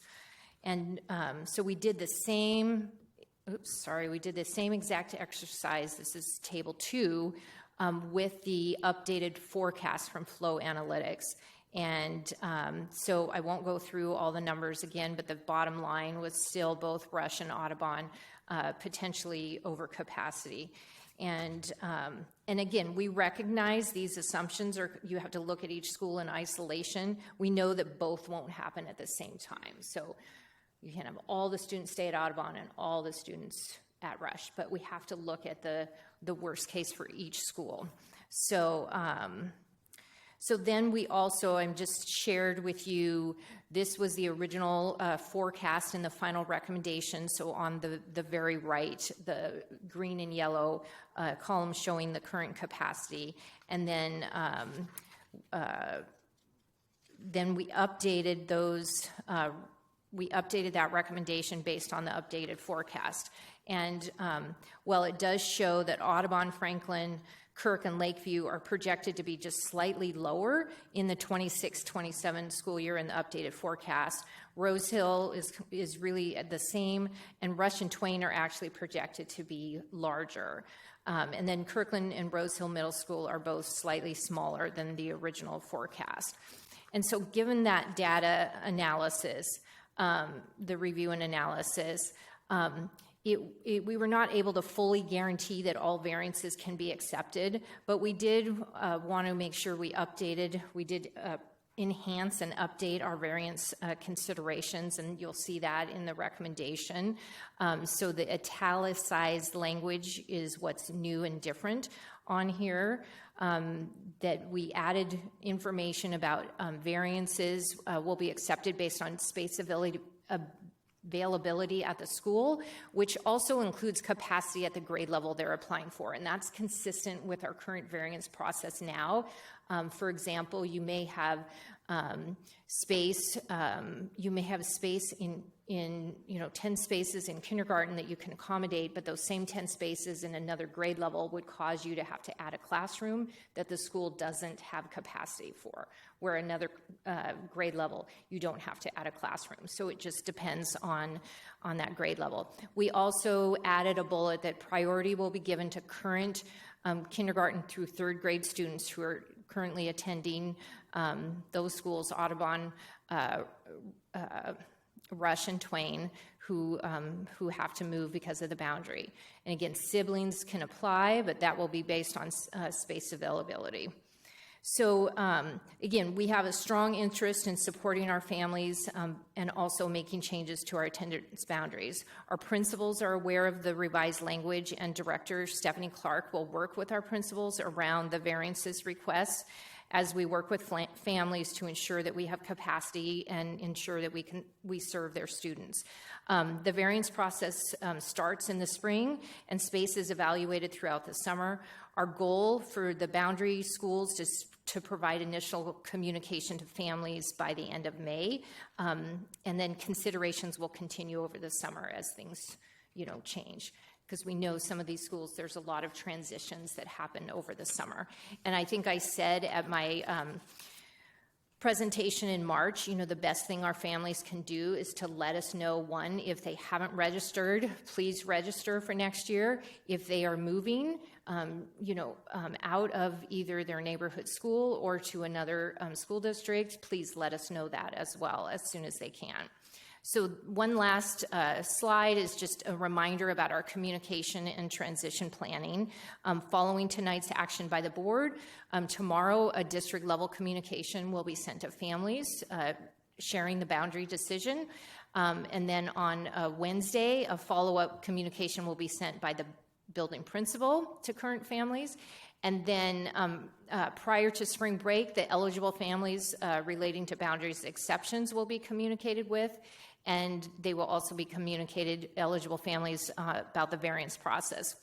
And so we did the same we did the same exact exercise. This is table 2 with the updated forecast from Flow Analytics. And so I won't go through all the numbers again, but the bottom line was still both Rush and Audubon potentially over capacity. And again, we recognize these assumptions, or you have to look at each school in isolation. We know that both won't happen at the same time. So you can't have all the students stay at Audubon and all the students at Rush, but we have to look at the worst case for each school. So, so then we also, I'm just shared with you, this was the original forecast and the final recommendation. So on the very right, the green and yellow column showing the current capacity. And then we updated those, we updated that recommendation based on the updated forecast. And while it does show that Audubon, Franklin, Kirk, and Lakeview are projected to be just slightly lower in the 26-27 school year in the updated forecast, Rose Hill is really the same, and Rush and Twain are actually projected to be larger. And then Kirkland and Rose Hill Middle School are both slightly smaller than the original forecast. And so given that data analysis, the review and analysis, we were not able to fully guarantee that all variances can be accepted, but we did want to make sure we did enhance and update our variance considerations, and you'll see that in the recommendation. So the italicized language is what's new and different on here. That we added information about variances will be accepted based on space availability at the school, which also includes capacity at the grade level they're applying for. And that's consistent with our current variance process now. For example, you may have space in 10 spaces in kindergarten that you can accommodate, but those same 10 spaces in another grade level would cause you to have to add a classroom that the school doesn't have capacity for, where another grade level, you don't have to add a classroom. So it just depends on that grade level. We also added a bullet that priority will be given to current kindergarten through third grade students who are currently attending those schools, Audubon, Rush, and Twain, who have to move because of the boundary. And again, siblings can apply, but that will be based on space availability. So again, we have a strong interest in supporting our families and also making changes to our attendance boundaries. Our principals are aware of the revised language, and Director Stephanie Clark will work with our principals around the variances requests as we work with families to ensure that we have capacity and ensure that we serve their students. The variance process starts in the spring, and space is evaluated throughout the summer. Our goal for the boundary schools is to provide initial communication to families by the end of May, and then considerations will continue over the summer as things, change. Because we know some of these schools, there's a lot of transitions that happen over the summer. And I think I said at my presentation in March, the best thing our families can do is to let us know, one, if they haven't registered, please register for next year. If they are moving, out of either their neighborhood school or to another school district, please let us know that as well as soon as they can. So one last slide is just a reminder about our communication and transition planning. Following tonight's action by the board, tomorrow a district level communication will be sent to families sharing the boundary decision. And then on Wednesday, a follow-up communication will be sent by the building principal to current families. And then prior to spring break, the eligible families relating to boundaries exceptions will be communicated with, and they will also be communicated, eligible families about the variance process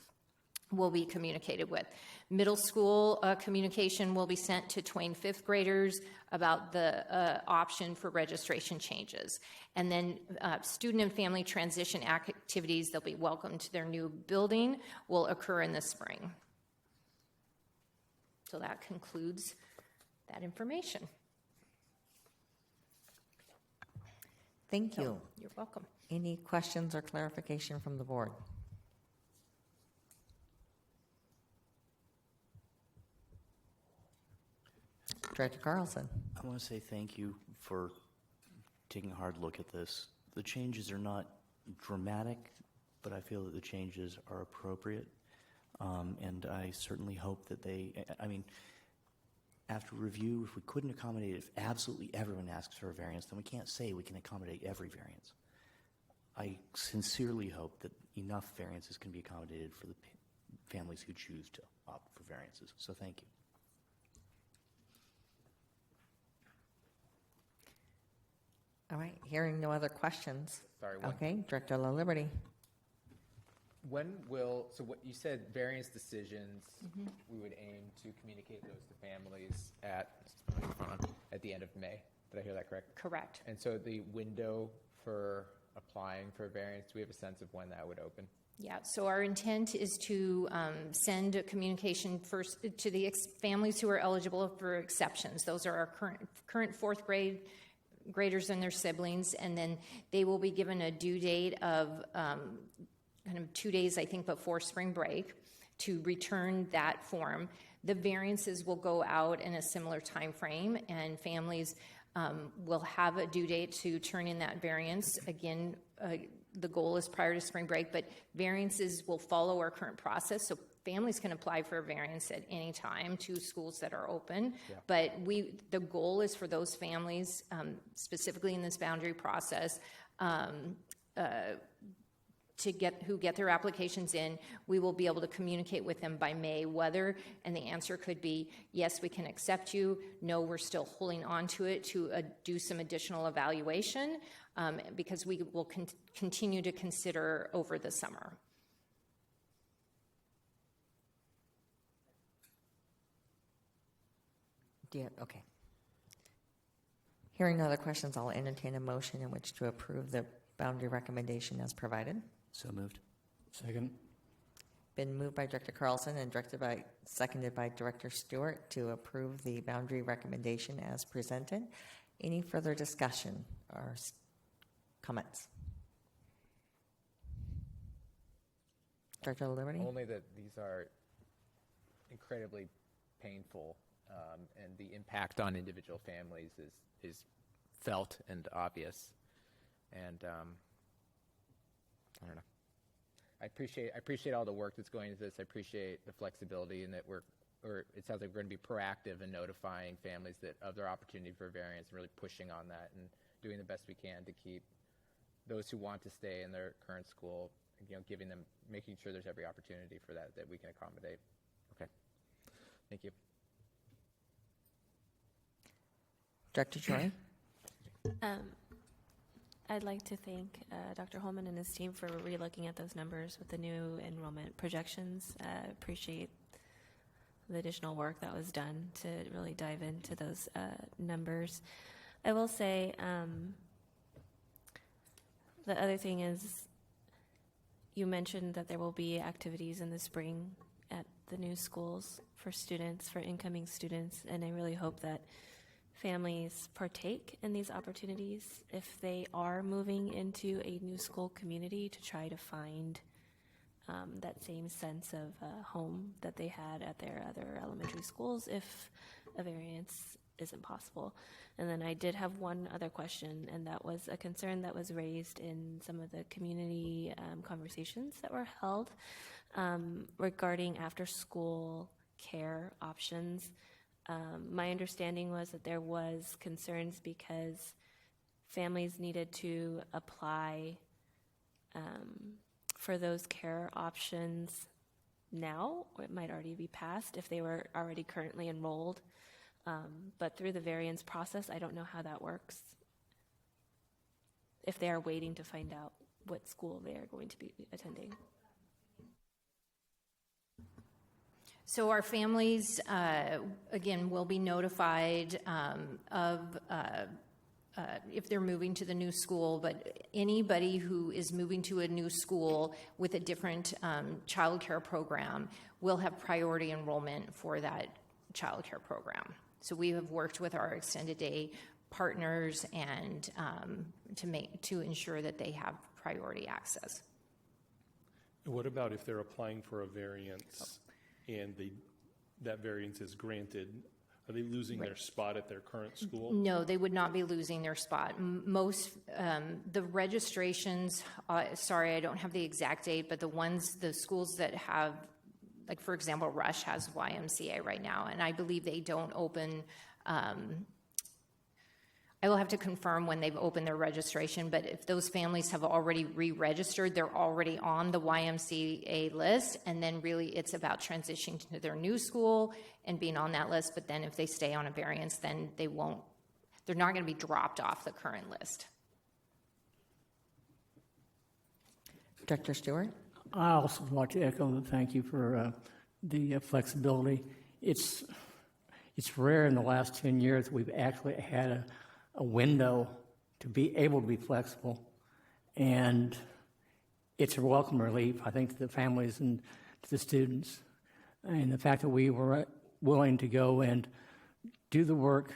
will be communicated with. Middle school communication will be sent to Twain fifth graders about the option for registration changes. And then student and family transition activities, they'll be welcome to their new building, will occur in the spring. So that concludes that information. Thank you. You're welcome. Any questions or clarification from the board? Director Carlson. I want to say thank you for taking a hard look at this. The changes are not dramatic, but I feel that the changes are appropriate. And I certainly hope that after review, if we couldn't accommodate, if absolutely everyone asks for a variance, then we can't say we can accommodate every variance. I sincerely hope that enough variances can be accommodated for the families who choose to opt for variances. So thank you. All right, hearing no other questions. Sorry, Okay, Director La Liberty. So what you said, variance decisions, we would aim to communicate those to families at the end of May. Did I hear that correct? Correct. And so the window for applying for a variance, do we have a sense of when that would open? Yeah, so our intent is to send a communication first to the families who are eligible for exceptions. Those are our current fourth graders and their siblings, and then they will be given a due date of kind of 2 days, I think, before spring break to return that form. The variances will go out in a similar time frame, and families will have a due date to turn in that variance. Again, the goal is prior to spring break, but variances will follow our current process. So families can apply for a variance at any time to schools that are open. Yeah. But the goal is for those families, specifically in this boundary process, who get their applications in, we will be able to communicate with them by May and the answer could be, yes, we can accept you, no, we're still holding on to it to do some additional evaluation, because we will continue to consider over the summer. Okay. Hearing no other questions, I'll entertain a motion in which to approve the boundary recommendation as provided. So moved. Second. Been moved by Director Carlson and seconded by Director Stewart to approve the boundary recommendation as presented. Any further discussion or comments? Director Liberty? Only that these are incredibly painful, and the impact on individual families is felt and obvious. And I don't know. I appreciate all the work that's going into this. I appreciate the flexibility and that it sounds like we're going to be proactive in notifying families of their opportunity for variance and really pushing on that and doing the best we can to keep those who want to stay in their current school, making sure there's every opportunity for that we can accommodate. Okay. Thank you. Director Choi? I'd like to thank Dr. Holman and his team for relooking at those numbers with the new enrollment projections. Appreciate the additional work that was done to really dive into those numbers. I will say the other thing is you mentioned that there will be activities in the spring at the new schools for students, for incoming students, and I really hope that families partake in these opportunities if they are moving into a new school community to try to find that same sense of home that they had at their other elementary schools if a variance isn't possible. And then I did have one other question, and that was a concern that was raised in some of the community conversations that were held regarding after-school care options. My understanding was that there was concerns because families needed to apply for those care options now, or it might already be passed if they were already currently enrolled. But through the variance process, I don't know how that works. If they are waiting to find out what school they are going to be attending. So our families, again, will be notified of if they're moving to the new school, but anybody who is moving to a new school with a different child care program will have priority enrollment for that child care program. So we have worked with our extended day partners and to ensure that they have priority access. What about if they're applying for a variance and that variance is granted? Are they losing their spot at their current school? No, they would not be losing their spot. Most, the registrations, sorry, I don't have the exact date, but the schools that have, like for example, Rush has YMCA right now, and I believe they don't open, I will have to confirm when they've opened their registration, but if those families have already re-registered, they're already on the YMCA list, and then really it's about transitioning to their new school and being on that list, but then if they stay on a variance, then they're not going to be dropped off the current list. Director Stewart? I also would like to echo the thank you for the flexibility. It's rare in the last 10 years we've actually had a window to be able to be flexible, and it's a welcome relief, I think, to the families and to the students. And the fact that we were willing to go and do the work,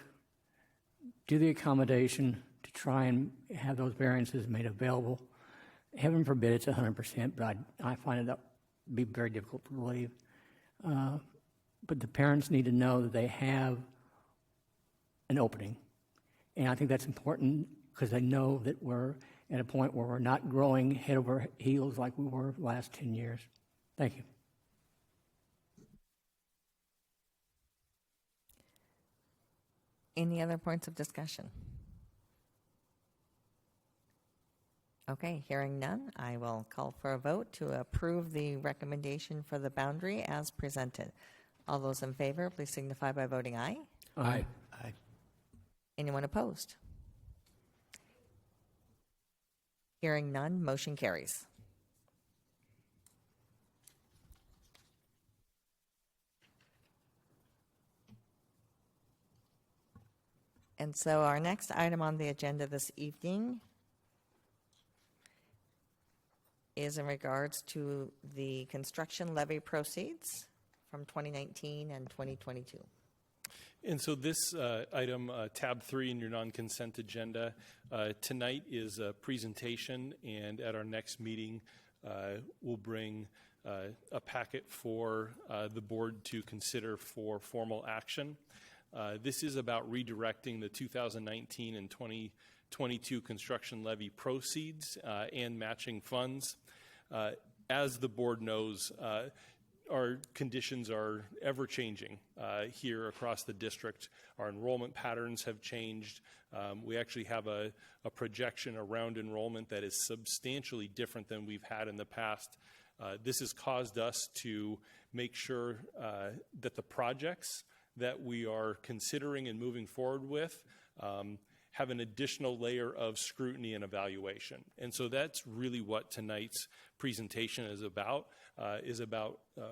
do the accommodation to try and have those variances made available. Heaven forbid it's 100%, but I find it that would be very difficult to believe. But the parents need to know that they have an opening. And I think that's important because they know that we're at a point where we're not growing head over heels like we were the last 10 years. Thank you. Any other points of discussion? Okay, hearing none, I will call for a vote to approve the recommendation for the boundary as presented. All those in favor, please signify by voting aye. Aye. Aye. Anyone opposed? Hearing none, motion carries. And so our next item on the agenda this evening is in regards to the construction levy proceeds from 2019 and 2022. And so this item, tab 3 in your non-consent agenda, tonight is a presentation, and at our next meeting, we'll bring a packet for the board to consider for formal action. This is about redirecting the 2019 and 2022 construction levy proceeds and matching funds. As the board knows, our conditions are ever changing here across the district. Our enrollment patterns have changed. We actually have a projection around enrollment that is substantially different than we've had in the past. This has caused us to make sure that the projects that we are considering and moving forward with have an additional layer of scrutiny and evaluation. And so that's really what tonight's presentation is about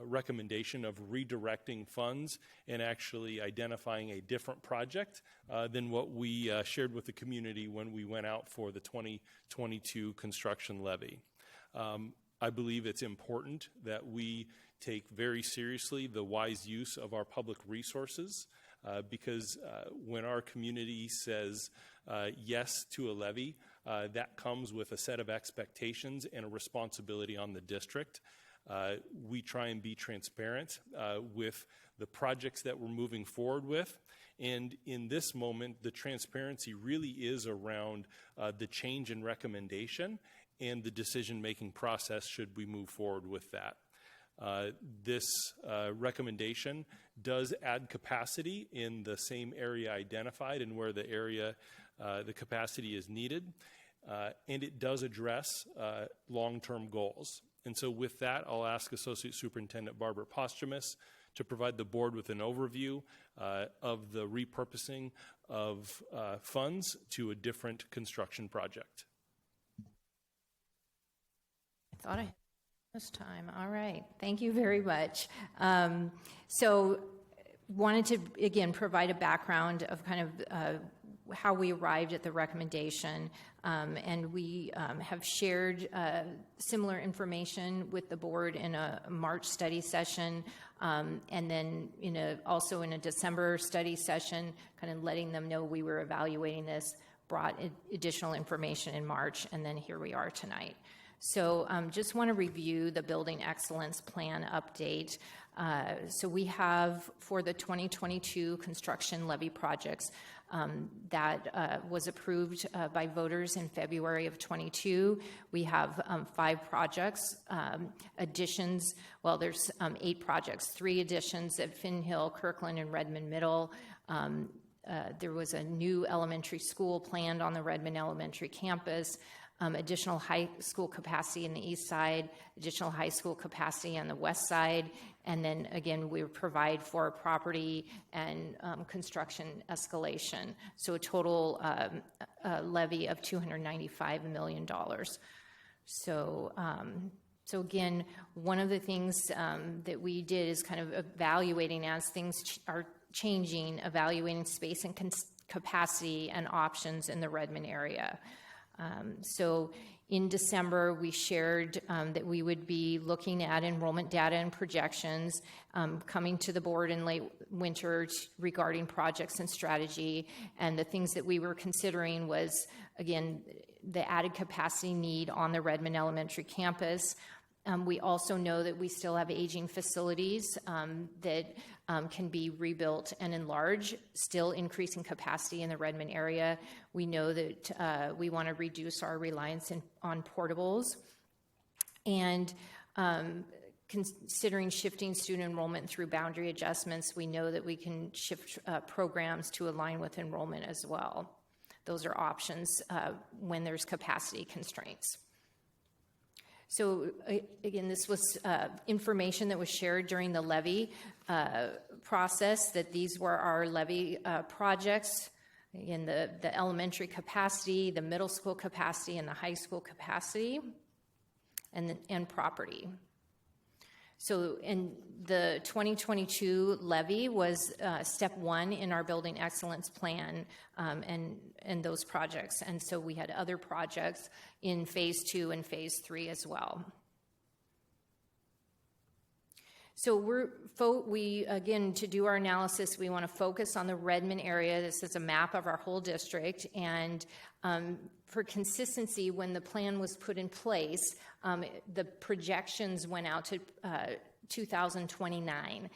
recommendation of redirecting funds and actually identifying a different project than what we shared with the community when we went out for the 2022 construction levy. I believe it's important that we take very seriously the wise use of our public resources because when our community says yes to a levy, that comes with a set of expectations and a responsibility on the district. We try and be transparent with the projects that we're moving forward with. And in this moment, the transparency really is around the change in recommendation and the decision-making process should we move forward with that. This recommendation does add capacity in the same area identified and where the capacity is needed, and it does address long-term goals. And so with that, I'll ask Associate Superintendent Barbara Posthumus to provide the board with an overview of the repurposing of funds to a different construction project. I thought I had this time. All right. Thank you very much. So wanted to, again, provide a background of kind of how we arrived at the recommendation. And we have shared similar information with the board in a March study session, and then also in a December study session, kind of letting them know we were evaluating this, brought additional information in March, and then here we are tonight. So just want to review the Building Excellence Plan update. So we have, for the 2022 construction levy projects, that was approved by voters in February of 22. We have 5 projects, additions, well, there's 8 projects, 3 additions at Finn Hill, Kirkland, and Redmond Middle. There was a new elementary school planned on the Redmond Elementary campus, additional high school capacity in the east side, additional high school capacity on the west side, and then again, we provide for property and construction escalation. So a total levy of $295 million. So, so again, one of the things that we did is kind of evaluating as things are changing, evaluating space and capacity and options in the Redmond area. So in December, we shared that we would be looking at enrollment data and projections, coming to the board in late winter regarding projects and strategy. And the things that we were considering was, again, the added capacity need on the Redmond Elementary campus. We also know that we still have aging facilities that can be rebuilt and enlarged, still increasing capacity in the Redmond area. We know that we want to reduce our reliance on portables. And considering shifting student enrollment through boundary adjustments, we know that we can shift programs to align with enrollment as well. Those are options when there's capacity constraints. So again, this was information that was shared during the levy process, that these were our levy projects. Again, the elementary capacity, the middle school capacity, and the high school capacity, and property. So in the 2022 levy was step 1 in our building excellence plan and those projects. And so we had other projects in phase 2 and phase 3 as well. So we again, to do our analysis, we want to focus on the Redmond area. This is a map of our whole district. And for consistency, when the plan was put in place, the projections went out to 2029.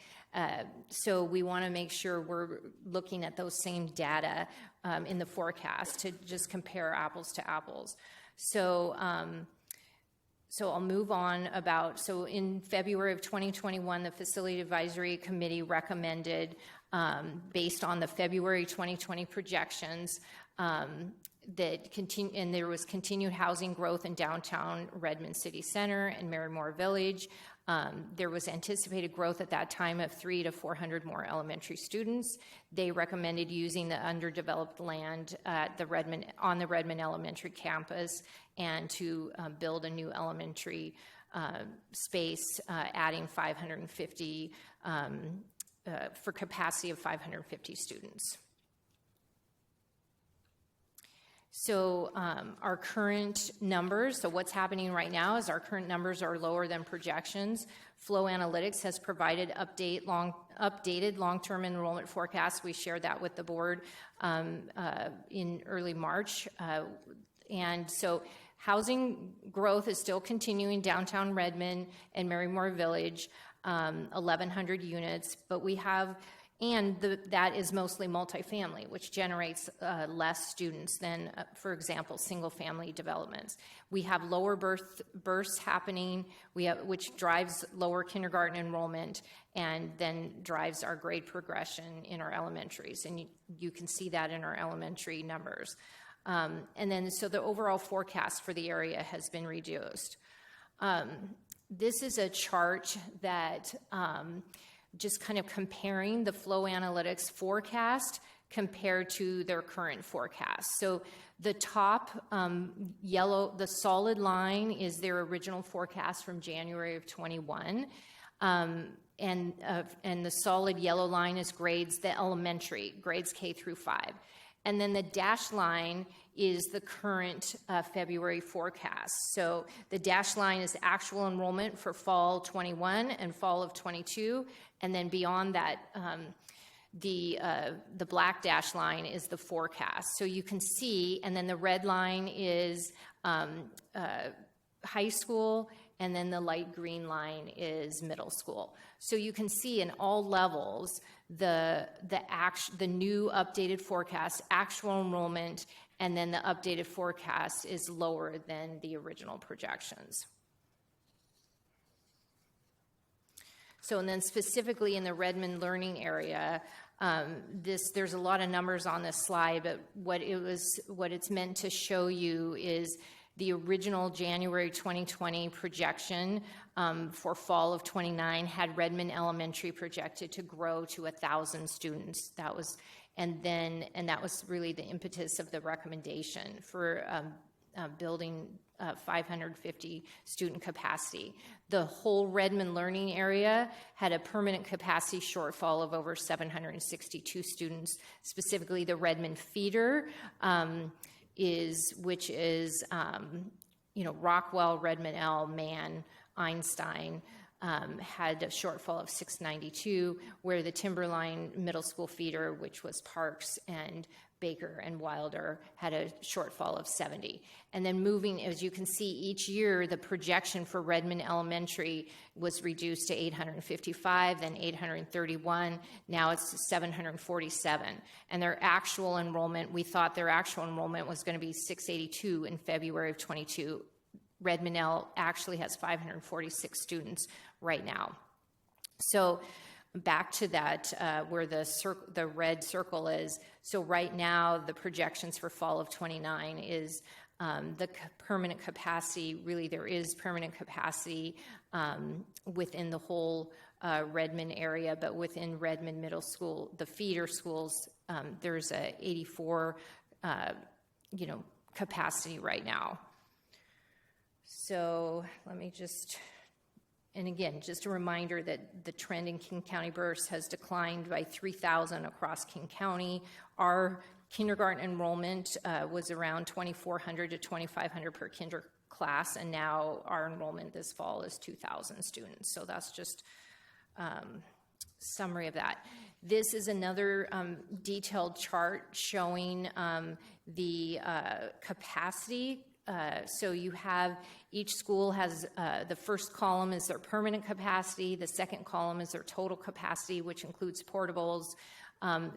So we want to make sure we're looking at those same data in the forecast to just compare apples to apples. So I'll move on so in February of 2021, the Facility Advisory Committee recommended, based on the February 2020 projections, and there was continued housing growth in downtown Redmond City Center and Marymoor Village. There was anticipated growth at that time of 300 to 400 more elementary students. They recommended using the underdeveloped land at on the Redmond Elementary campus and to build a new elementary space, adding 550 for capacity of 550 students. So our current numbers, so what's happening right now is our current numbers are lower than projections. Flow Analytics has provided updated long-term enrollment forecasts. We shared that with the board in early March. And so housing growth is still continuing downtown Redmond and Marymoor Village, 1,100 units, but we have, and that is mostly multifamily, which generates less students than, for example, single-family developments. We have lower births happening, which drives lower kindergarten enrollment and then drives our grade progression in our elementaries. And you can see that in our elementary numbers. And then, so the overall forecast for the area has been reduced. This is a chart that just kind of comparing the Flow Analytics forecast compared to their current forecast. So the top yellow, the solid line is their original forecast from January of 21. And the solid yellow line is grades, the elementary, grades K through 5. And then the dashed line is the current February forecast. So the dashed line is actual enrollment for fall 21 and fall of 22. And then beyond that, the black dashed line is the forecast. So you can see, and then the red line is high school, and then the light green line is middle school. So you can see in all levels the new updated forecast, actual enrollment, and then the updated forecast is lower than the original projections. So, and then specifically in the Redmond learning area, there's a lot of numbers on this slide, but what it's meant to show you is the original January 2020 projection for fall of 29 had Redmond Elementary projected to grow to 1,000 students. That was really the impetus of the recommendation for building 550 student capacity. The whole Redmond learning area had a permanent capacity shortfall of over 762 students. Specifically, the Redmond feeder which is Rockwell, Redmond L, Mann, Einstein, had a shortfall of 692, where the Timberline Middle School feeder, which was Parks and Baker and Wilder, had a shortfall of 70. And then moving, as you can see, each year the projection for Redmond Elementary was reduced to 855, then 831, now it's 747. And their actual enrollment, we thought their actual enrollment was going to be 682 in February of 22. Redmond L actually has 546 students right now. So back to that, where the red circle is. So right now, the projections for fall of 29 is the permanent capacity. Really, there is permanent capacity within the whole Redmond area, but within Redmond Middle School, the feeder schools, there's a 84, capacity right now. So let me and again, just a reminder that the trend in King County births has declined by 3,000 across King County. Our kindergarten enrollment was around 2,400 to 2,500 per kinder class, and now our enrollment this fall is 2,000 students. So that's just summary of that. This is another detailed chart showing the capacity. So you have, each school has, the first column is their permanent capacity, the second column is their total capacity, which includes portables.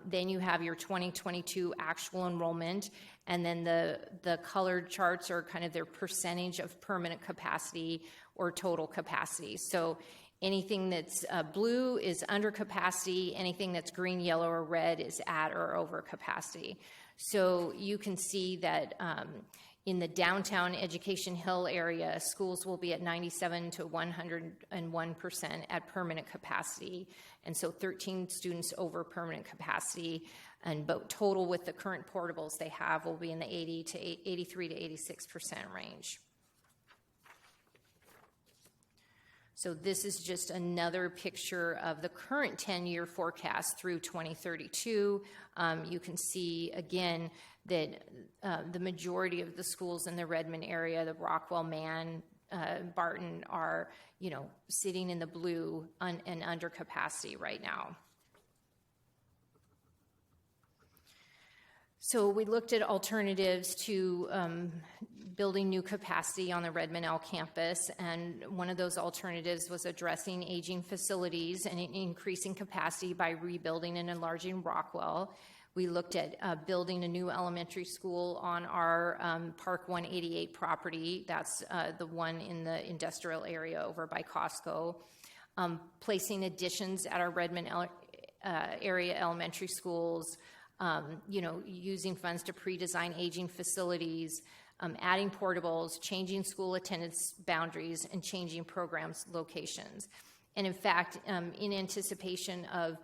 Then you have your 2022 actual enrollment, and then the colored charts are kind of their percentage of permanent capacity or total capacity. So anything that's blue is under capacity, anything that's green, yellow, or red is at or over capacity. So you can see that in the downtown Education Hill area, schools will be at 97 to 101% at permanent capacity, and so 13 students over permanent capacity, and but total with the current portables they have will be in the 83 to 86% range. So this is just another picture of the current 10-year forecast through 2032. You can see, again, that the majority of the schools in the Redmond area, the Rockwell, Mann, Barton, are, sitting in the blue and under capacity right now. So we looked at alternatives to building new capacity on the Redmond L campus, and one of those alternatives was addressing aging facilities and increasing capacity by rebuilding and enlarging Rockwell. We looked at building a new elementary school on our Park 188 property. That's the one in the industrial area over by Costco. Placing additions at our Redmond area elementary schools, using funds to pre-design aging facilities, adding portables, changing school attendance boundaries, and changing programs locations. And in fact, in anticipation of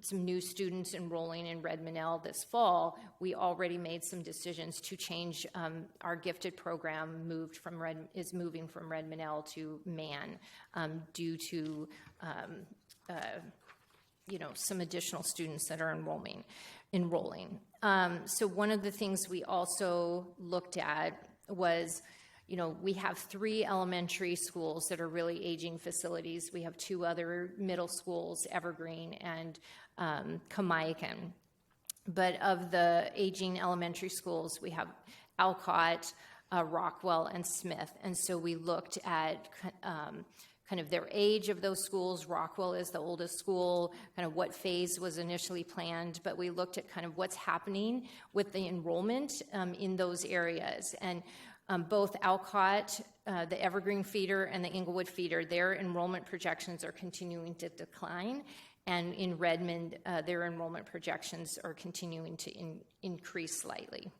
some new students enrolling in Redmond L this fall, we already made some decisions to change our gifted program. Is moving from Redmond L to Mann due to some additional students that are enrolling. So one of the things we also looked at was, we have 3 elementary schools that are really aging facilities. We have 2 other middle schools, Evergreen and Kamiakin. But of the aging elementary schools, we have Alcott, Rockwell, and Smith. And so we looked at kind of their age of those schools. Rockwell is the oldest school, kind of what phase was initially planned, but we looked at kind of what's happening with the enrollment in those areas. And both Alcott, the Evergreen feeder, and the Inglewood feeder, their enrollment projections are continuing to decline. And in Redmond, their enrollment projections are continuing to increase slightly.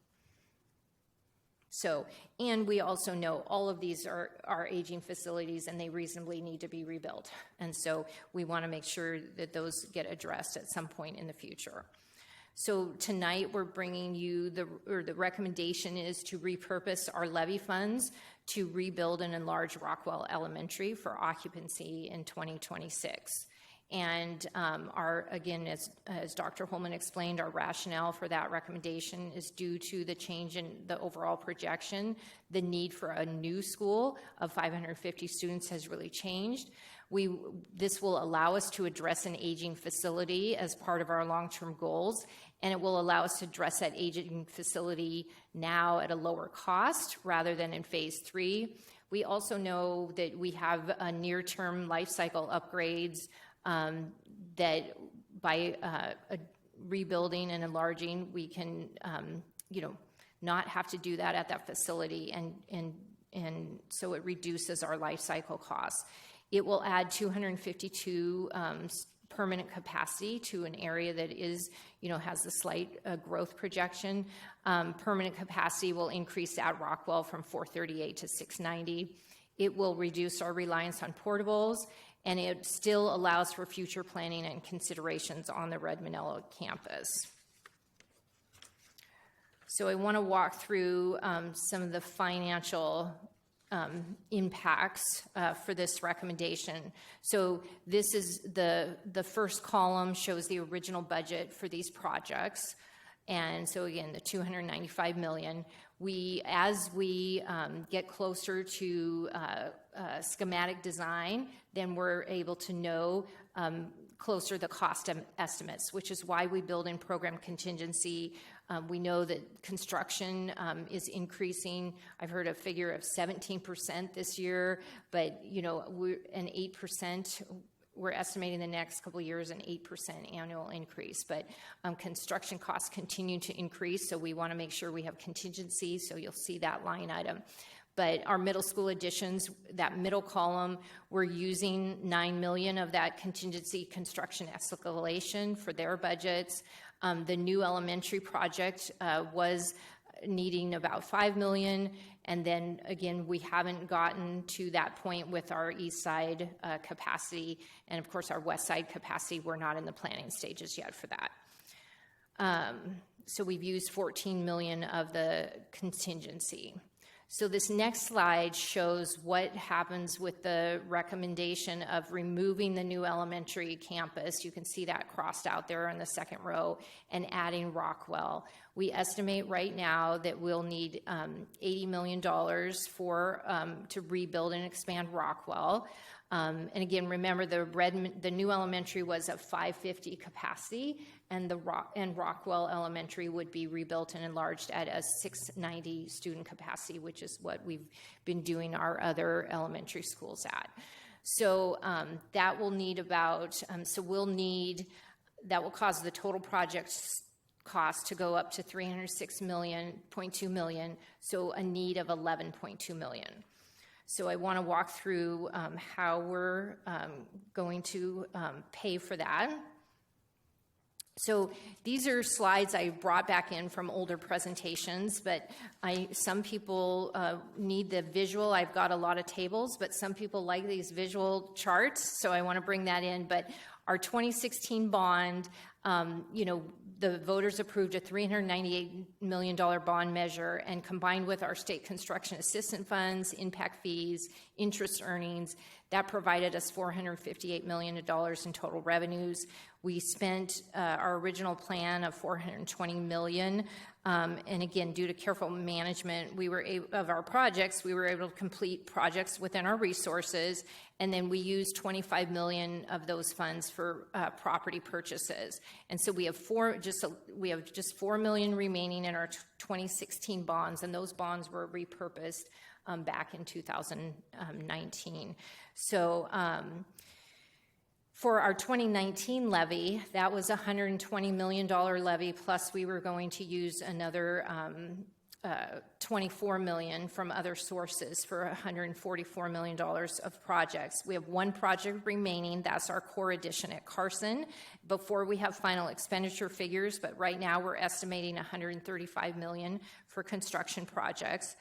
So, and we also know all of these are aging facilities and they reasonably need to be rebuilt. And so we want to make sure that those get addressed at some point in the future. So tonight we're bringing you the recommendation is to repurpose our levy funds to rebuild and enlarge Rockwell Elementary for occupancy in 2026. And again, as Dr. Holman explained, our rationale for that recommendation is due to the change in the overall projection. The need for a new school of 550 students has really changed. This will allow us to address an aging facility as part of our long-term goals, and it will allow us to address that aging facility now at a lower cost rather than in phase 3. We also know that we have a near-term life cycle upgrades that by rebuilding and enlarging, we can, not have to do that at that facility, and so it reduces our life cycle costs. It will add 252 permanent capacity to an area that is, has a slight growth projection. Permanent capacity will increase at Rockwell from 438 to 690. It will reduce our reliance on portables, and it still allows for future planning and considerations on the Redmond campus. So I want to walk through some of the financial impacts for this recommendation. So this is the first column shows the original budget for these projects. And so again, the $295 million. As we get closer to schematic design, then we're able to know closer the cost estimates, which is why we build in program contingency. We know that construction is increasing. I've heard a figure of 17% this year, but we're an 8%. We're estimating the next couple of years an 8% annual increase, but construction costs continue to increase, so we want to make sure we have contingency, so you'll see that line item. But our middle school additions, that middle column, we're using $9 million of that contingency construction escalation for their budgets. The new elementary project was needing about $5 million. And then again, we haven't gotten to that point with our east side capacity. And of course, our west side capacity, we're not in the planning stages yet for that. So we've used $14 million of the contingency. So this next slide shows what happens with the recommendation of removing the new elementary campus. You can see that crossed out there in the second row, and adding Rockwell. We estimate right now that we'll need $80 million to rebuild and expand Rockwell. And again, remember the new elementary was a 550 capacity, and Rockwell Elementary would be rebuilt and enlarged at a 690 student capacity, which is what we've been doing our other elementary schools at. So that will need that will cause the total project cost to go up to $306.2 million, so a need of $11.2 million. So I want to walk through how we're going to pay for that. So these are slides I brought back in from older presentations, but some people need the visual. I've got a lot of tables, but some people like these visual charts, so I want to bring that in. But our 2016 bond, the voters approved a $398 million bond measure, and combined with our state construction assistance funds, impact fees, interest earnings, that provided us $458 million in total revenues. We spent our original plan of $420 million. And again, due to careful management, of our projects, we were able to complete projects within our resources. And then we used $25 million of those funds for property purchases. And so we have just $4 million remaining in our 2016 bonds, and those bonds were repurposed back in 2019. So for our 2019 levy, that was a $120 million levy, plus we were going to use another $24 million from other sources for $144 million of projects. We have one project remaining, that's our core addition at Carson, before we have final expenditure figures, but right now we're estimating $135 million for construction projects.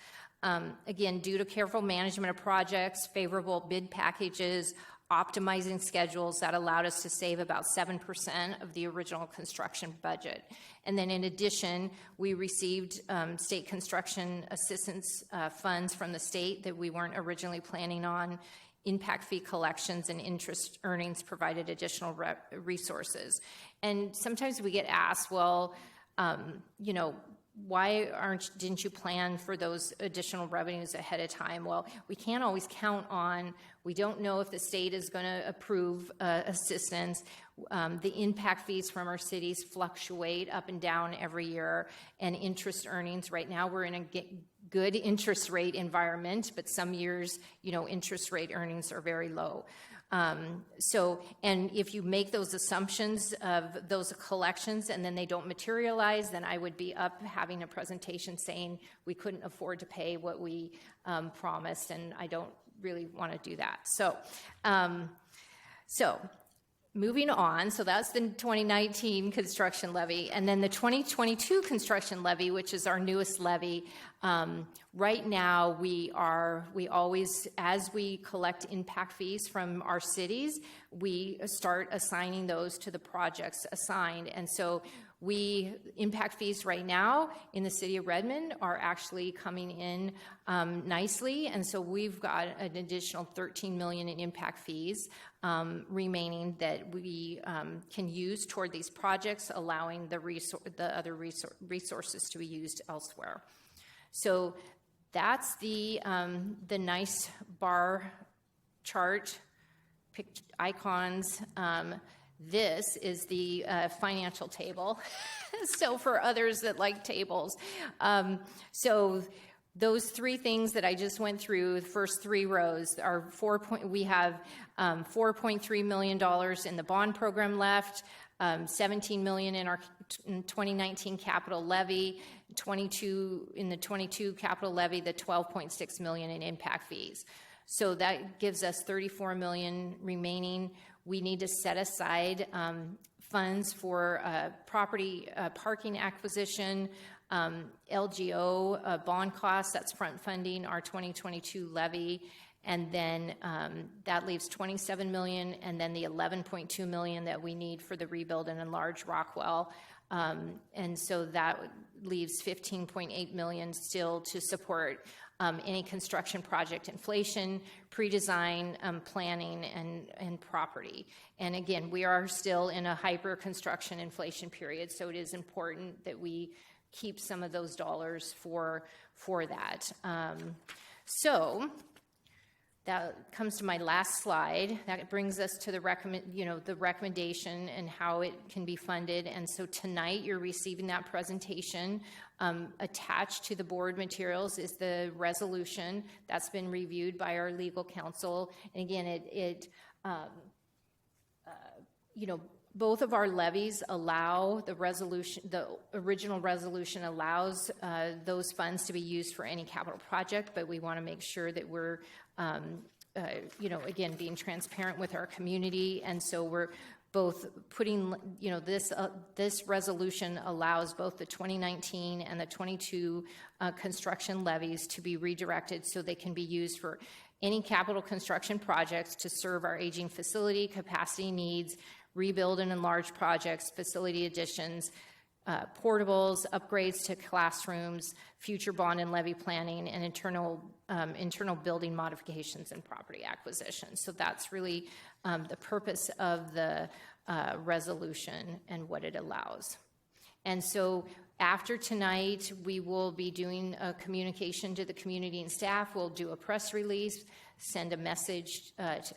Again, due to careful management of projects, favorable bid packages, optimizing schedules, that allowed us to save about 7% of the original construction budget. And then in addition, we received state construction assistance funds from the state that we weren't originally planning on. Impact fee collections and interest earnings provided additional resources. And sometimes we get asked, well, why didn't you plan for those additional revenues ahead of time? Well, we can't always count on, we don't know if the state is going to approve assistance. The impact fees from our cities fluctuate up and down every year, and interest earnings. Right now we're in a good interest rate environment, but some years, interest rate earnings are very low. And if you make those assumptions of those collections and then they don't materialize, then I would be up having a presentation saying we couldn't afford to pay what we promised, and I don't really want to do that. So moving on, so that's the 2019 construction levy, and then the 2022 construction levy, which is our newest levy. Right now, we always, as we collect impact fees from our cities, we start assigning those to the projects assigned. And so impact fees right now in the city of Redmond are actually coming in nicely. And so we've got an additional $13 million in impact fees remaining that we can use toward these projects, allowing the other resources to be used elsewhere. So that's the nice bar chart, icons. This is the financial table. So for others that like tables. So those three things that I just went through, the first three rows, are we have $4.3 million in the bond program left, $17 million in our 2019 capital levy, in the 22 capital levy, the $12.6 million in impact fees. So that gives us $34 million remaining. We need to set aside funds for property parking acquisition, LGO bond costs, that's front funding our 2022 levy. And then that leaves $27 million, and then the $11.2 million that we need for the rebuild and enlarge Rockwell. And so that leaves $15.8 million still to support any construction project inflation, pre-design, planning, and property. And again, we are still in a hyper construction inflation period, so it is important that we keep some of those dollars for that. So that comes to my last slide. That brings us to the recommendation and how it can be funded. And so tonight you're receiving that presentation. Attached to the board materials is the resolution that's been reviewed by our legal counsel. And again, both of our levies allow the original resolution allows those funds to be used for any capital project, but we want to make sure that we're, again, being transparent with our community. And so we're both putting, this resolution allows both the 2019 and the 22 construction levies to be redirected so they can be used for any capital construction projects to serve our aging facility, capacity needs, rebuild and enlarge projects, facility additions, portables, upgrades to classrooms, future bond and levy planning, and internal building modifications and property acquisition. So that's really the purpose of the resolution and what it allows. And so after tonight, we will be doing a communication to the community and staff. We'll do a press release, send a message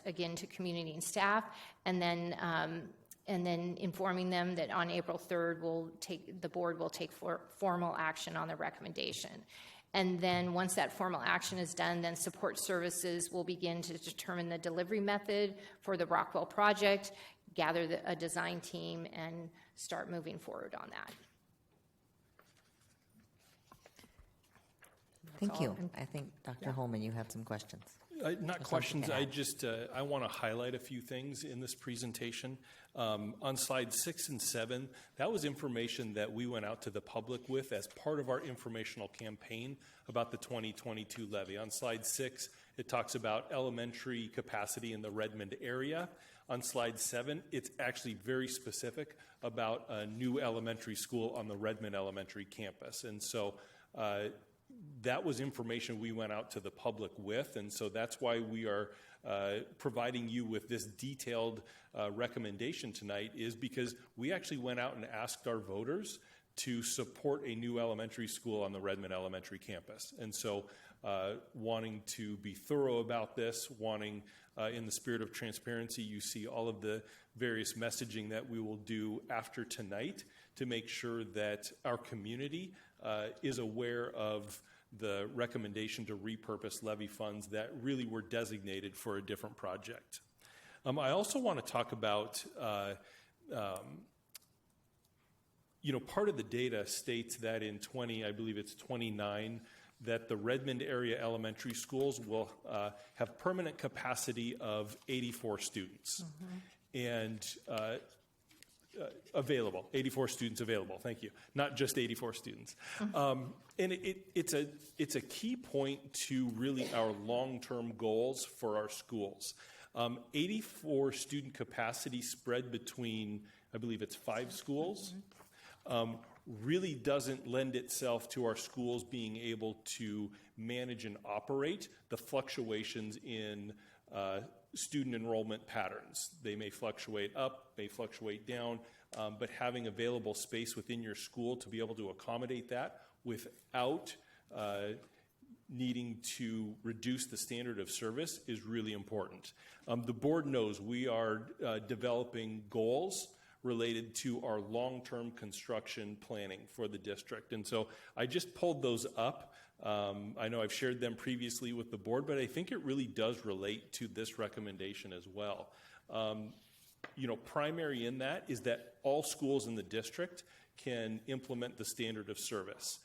again to community and staff, and then informing them that on April 3rd, the board will take formal action on the recommendation. And then once that formal action is done, then support services will begin to determine the delivery method for the Rockwell project, gather a design team, and start moving forward on that. Thank you. I think, Dr. Holman, you have some questions. Not questions. I want to highlight a few things in this presentation. On slides 6 and 7, that was information that we went out to the public with as part of our informational campaign about the 2022 levy. On slide 6, it talks about elementary capacity in the Redmond area. On slide 7, it's actually very specific about a new elementary school on the Redmond Elementary campus. And so that was information we went out to the public with, and so that's why we are providing you with this detailed recommendation tonight, is because we actually went out and asked our voters to support a new elementary school on the Redmond Elementary campus. And so wanting to be thorough about this, wanting in the spirit of transparency, you see all of the various messaging that we will do after tonight to make sure that our community is aware of the recommendation to repurpose levy funds that really were designated for a different project. I also want to talk about, part of the data states that in 2029, that the Redmond area elementary schools will have permanent capacity of 84 students. And available, 84 students available, thank you. Not just 84 students. And it's a key point to really our long-term goals for our schools. 84 student capacity spread between, I believe it's 5 schools, really doesn't lend itself to our schools being able to manage and operate the fluctuations in student enrollment patterns. They may fluctuate up, may fluctuate down, but having available space within your school to be able to accommodate that without needing to reduce the standard of service is really important. The board knows we are developing goals related to our long-term construction planning for the district. And so I just pulled those up. I know I've shared them previously with the board, but I think it really does relate to this recommendation as well. Primary in that is that all schools in the district can implement the standard of service.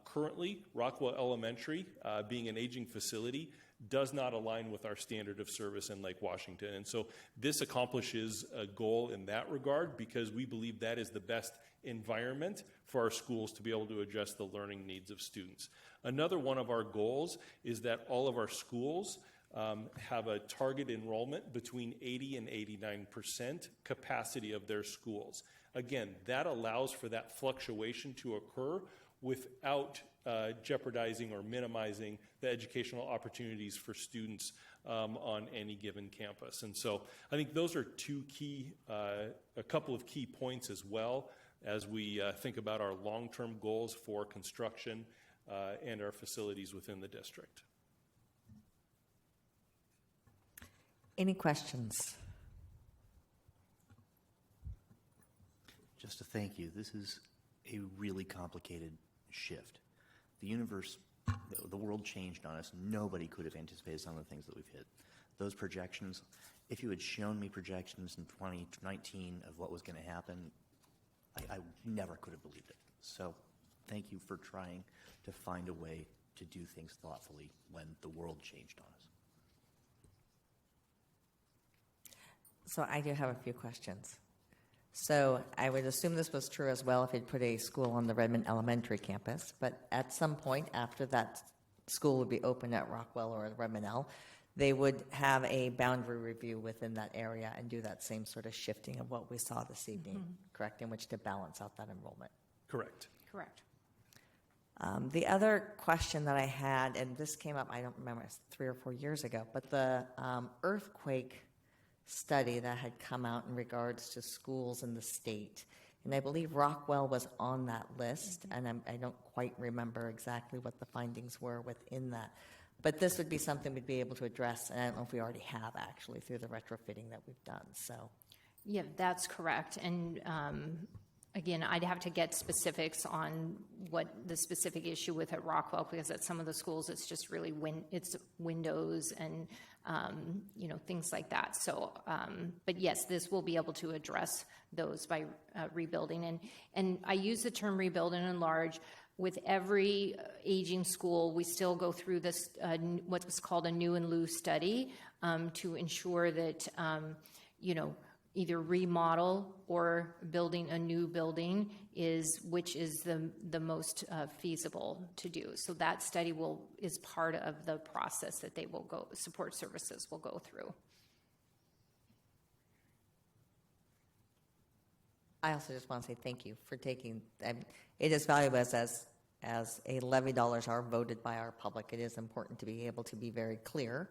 Currently, Rockwell Elementary, being an aging facility, does not align with our standard of service in Lake Washington. And so this accomplishes a goal in that regard because we believe that is the best environment for our schools to be able to address the learning needs of students. Another one of our goals is that all of our schools have a target enrollment between 80 and 89% capacity of their schools. Again, that allows for that fluctuation to occur without jeopardizing or minimizing the educational opportunities for students on any given campus. And so I think those are a couple of key points as well as we think about our long-term goals for construction and our facilities within the district. Any questions? Just to thank you. This is a really complicated shift. The universe, the world changed on us. Nobody could have anticipated some of the things that we've hit. Those projections, if you had shown me projections in 2019 of what was going to happen, I never could have believed it. So thank you for trying to find a way to do things thoughtfully when the world changed on us. So I do have a few questions. So I would assume this was true as well if you'd put a school on the Redmond Elementary campus, but at some point after that school would be open at Rockwell or Redmond L, they would have a boundary review within that area and do that same sort of shifting of what we saw this evening, correct, in which to balance out that enrollment. Correct. Correct. The other question that I had, and this came up, I don't remember, 3 or 4 years ago, but the earthquake study that had come out in regards to schools in the state. And I believe Rockwell was on that list, and I don't quite remember exactly what the findings were within that. But this would be something we'd be able to address, and I don't know if we already have actually through the retrofitting that we've done. So, Yeah, that's correct. And again, I'd have to get specifics on what the specific issue with at Rockwell, because at some of the schools, it's just really it's windows and things like that. So, but yes, this will be able to address those by rebuilding. And I use the term rebuild and enlarge. With every aging school, we still go through this, what's called a new and loose study to ensure that, either remodel or building a new building which is the most feasible to do. So that study is part of the process that they will support services will go through. I also just want to say thank you for taking, it is valuable as a levy dollars are voted by our public. It is important to be able to be very clear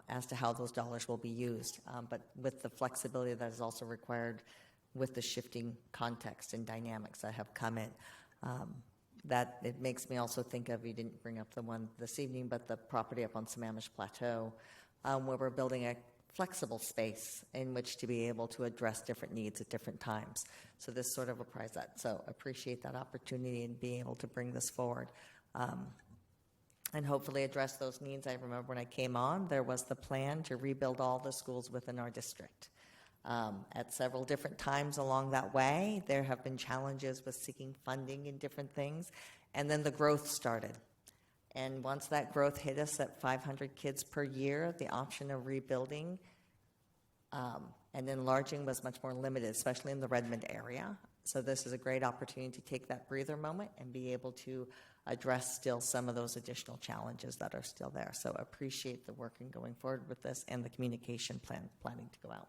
as to how those dollars will be used, but with the flexibility that is also required with the shifting context and dynamics that have come in. That it makes me also think of, you didn't bring up the one this evening, but the property up on Sammamish Plateau, where we're building a flexible space in which to be able to address different needs at different times. So this sort of applies that. So appreciate that opportunity and being able to bring this forward and hopefully address those needs. I remember when I came on, there was the plan to rebuild all the schools within our district. At several different times along that way, there have been challenges with seeking funding and different things, and then the growth started. And once that growth hit us at 500 kids per year, the option of rebuilding and enlarging was much more limited, especially in the Redmond area. So this is a great opportunity to take that breather moment and be able to address still some of those additional challenges that are still there. So appreciate the work in going forward with this and the communication planning to go out.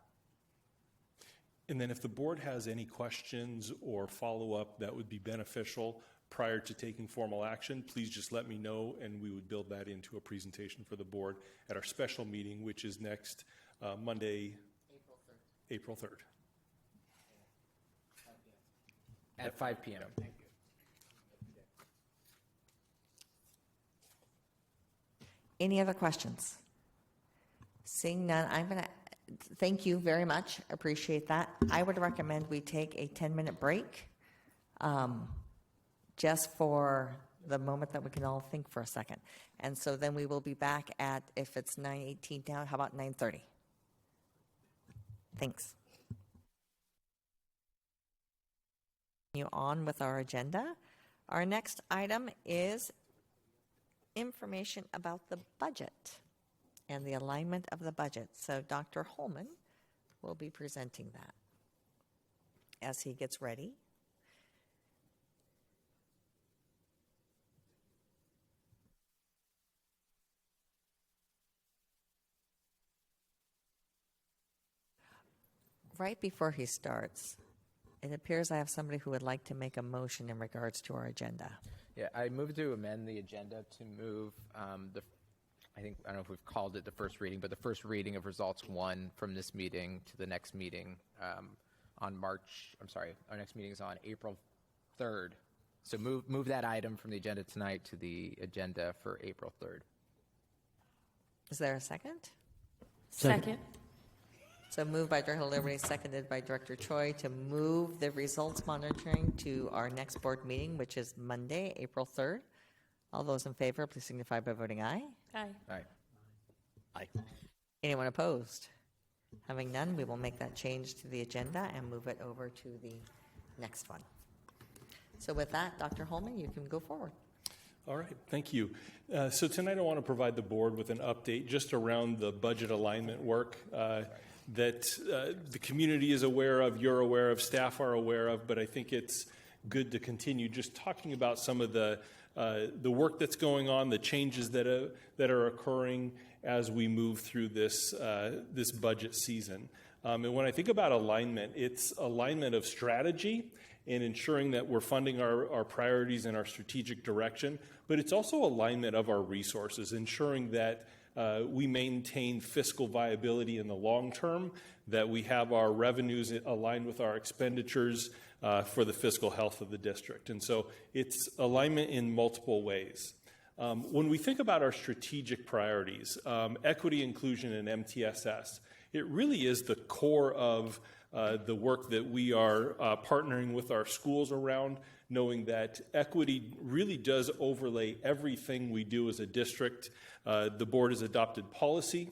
And then if the board has any questions or follow-up that would be beneficial prior to taking formal action, please just let me know, and we would build that into a presentation for the board at our special meeting, which is next Monday, April 3rd. At 5 p.m. Any other questions? Seeing none, I'm going to thank you very much. Appreciate that. I would recommend we take a 10-minute break just for the moment that we can all think for a second. And so then we will be back at, if it's 9:18 now, how about 9:30? Thanks. You on with our agenda. Our next item is information about the budget and the alignment of the budget. So Dr. Holman will be presenting that as he gets ready. Right before he starts, it appears I have somebody who would like to make a motion in regards to our agenda. Yeah, I move to amend the agenda to move I don't know if we've called it the first reading, but the first reading of results 1 from this meeting to the next meeting our next meeting is on April 3rd. So move that item from the agenda tonight to the agenda for April 3rd. Is there a second? Second. So moved by Director Liberty, seconded by Director Choi to move the results monitoring to our next board meeting, which is Monday, April 3rd. All those in favor, please signify by voting aye. Aye. Aye. Aye. Anyone opposed? Having none, we will make that change to the agenda and move it over to the next one. So with that, Dr. Holman, you can go forward. All right, thank you. So tonight I want to provide the board with an update just around the budget alignment work that the community is aware of, you're aware of, staff are aware of, but I think it's good to continue just talking about some of the work that's going on, the changes that are occurring as we move through this budget season. And when I think about alignment, it's alignment of strategy and ensuring that we're funding our priorities and our strategic direction, but it's also alignment of our resources, ensuring that we maintain fiscal viability in the long term, that we have our revenues aligned with our expenditures for the fiscal health of the district. And so it's alignment in multiple ways. When we think about our strategic priorities, equity, inclusion, and MTSS, it really is the core of the work that we are partnering with our schools around, knowing that equity really does overlay everything we do as a district. The board has adopted policy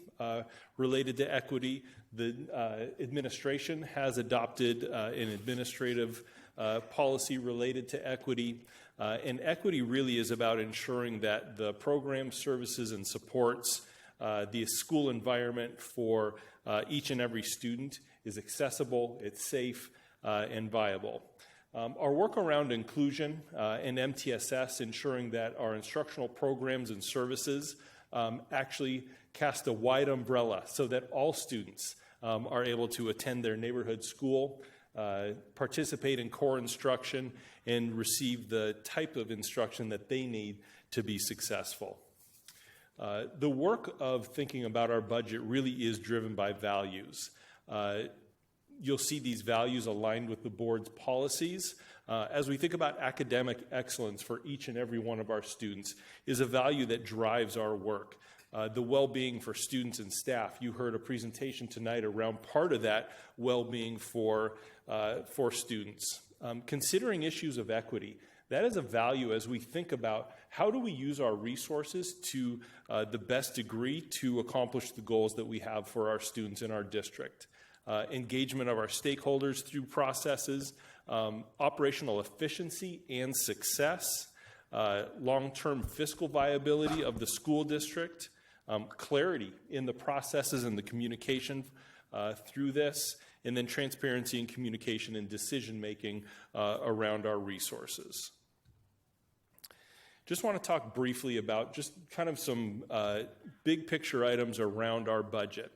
related to equity. The administration has adopted an administrative policy related to equity. And equity really is about ensuring that the programs, services, and supports, the school environment for each and every student is accessible, it's safe, and viable. Our work around inclusion and MTSS, ensuring that our instructional programs and services actually cast a wide umbrella so that all students are able to attend their neighborhood school, participate in core instruction, and receive the type of instruction that they need to be successful. The work of thinking about our budget really is driven by values. You'll see these values aligned with the board's policies. As we think about academic excellence for each and every one of our students is a value that drives our work. The well-being for students and staff. You heard a presentation tonight around part of that well-being for students. Considering issues of equity, that is a value as we think about how do we use our resources to the best degree to accomplish the goals that we have for our students in our district. Engagement of our stakeholders through processes, operational efficiency and success, long-term fiscal viability of the school district, clarity in the processes and the communication through this, and then transparency and communication and decision-making around our resources. Just want to talk briefly about just kind of some big picture items around our budget.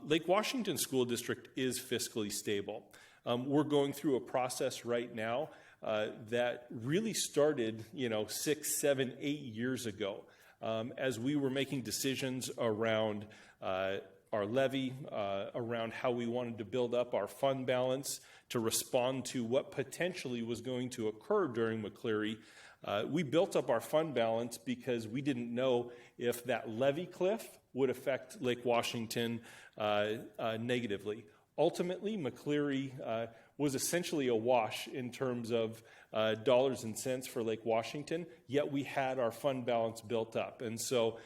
Lake Washington School District is fiscally stable. We're going through a process right now that really started, 6, 7, 8 years ago, as we were making decisions around our levy, around how we wanted to build up our fund balance to respond to what potentially was going to occur during McCleary. We built up our fund balance because we didn't know if that levy cliff would affect Lake Washington negatively. Ultimately, McCleary was essentially a wash in terms of dollars and cents for Lake Washington, yet we had our fund balance built up. And so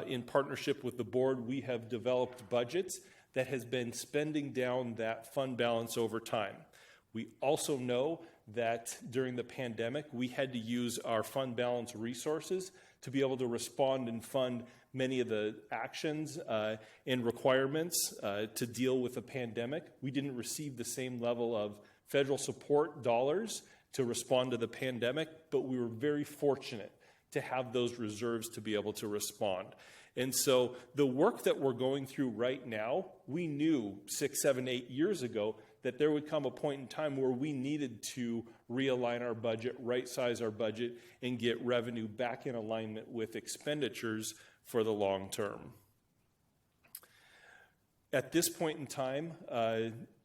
in partnership with the board, we have developed budgets that has been spending down that fund balance over time. We also know that during the pandemic, we had to use our fund balance resources to be able to respond and fund many of the actions and requirements to deal with the pandemic. We didn't receive the same level of federal support dollars to respond to the pandemic, but we were very fortunate to have those reserves to be able to respond. And so the work that we're going through right now, we knew 6, 7, 8 years ago that there would come a point in time where we needed to realign our budget, right-size our budget, and get revenue back in alignment with expenditures for the long term. At this point in time,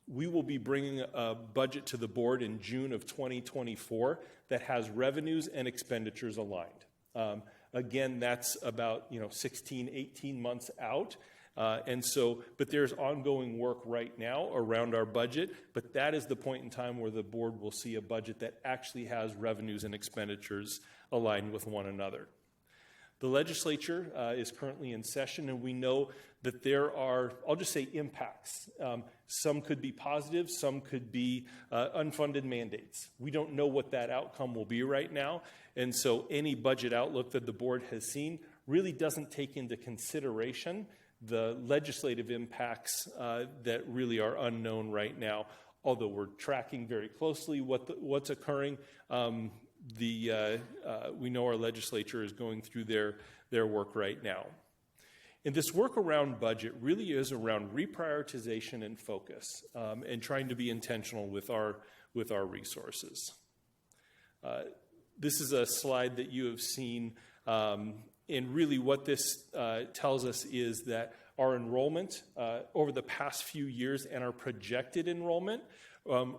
we will be bringing a budget to the board in June of 2024 that has revenues and expenditures aligned. Again, that's about 16, 18 months out. But there's ongoing work right now around our budget, but that is the point in time where the board will see a budget that actually has revenues and expenditures aligned with one another. The legislature is currently in session, and we know that there are, I'll just say, impacts. Some could be positive, some could be unfunded mandates. We don't know what that outcome will be right now, and so any budget outlook that the board has seen really doesn't take into consideration the legislative impacts that really are unknown right now, although we're tracking very closely what's occurring. We know our legislature is going through their work right now. And this work around budget really is around reprioritization and focus, and trying to be intentional with our resources. This is a slide that you have seen And really what this tells us is that our enrollment over the past few years and our projected enrollment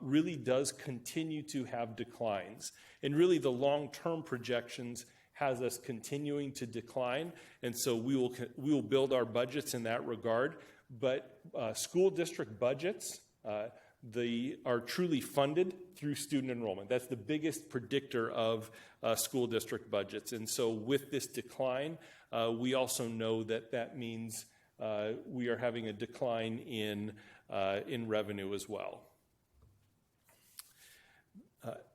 really does continue to have declines. And really the long-term projections has us continuing to decline, and so we will build our budgets in that regard. But school district budgets are truly funded through student enrollment. That's the biggest predictor of school district budgets. And so with this decline, we also know that means we are having a decline in revenue as well.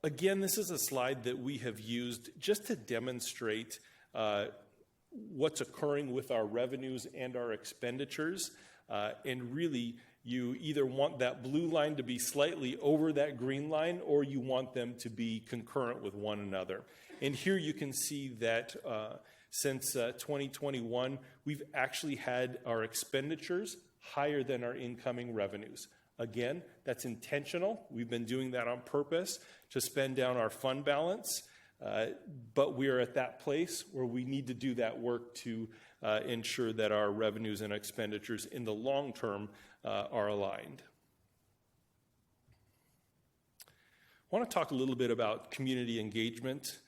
Again, this is a slide that we have used just to demonstrate what's occurring with our revenues and our expenditures. And really, you either want that blue line to be slightly over that green line, or you want them to be concurrent with one another. And here you can see that since 2021, we've actually had our expenditures higher than our incoming revenues. Again, that's intentional. We've been doing that on purpose to spend down our fund balance, but we're at that place where we need to do that work to ensure that our revenues and expenditures in the long term are aligned. I want to talk a little bit about community engagement.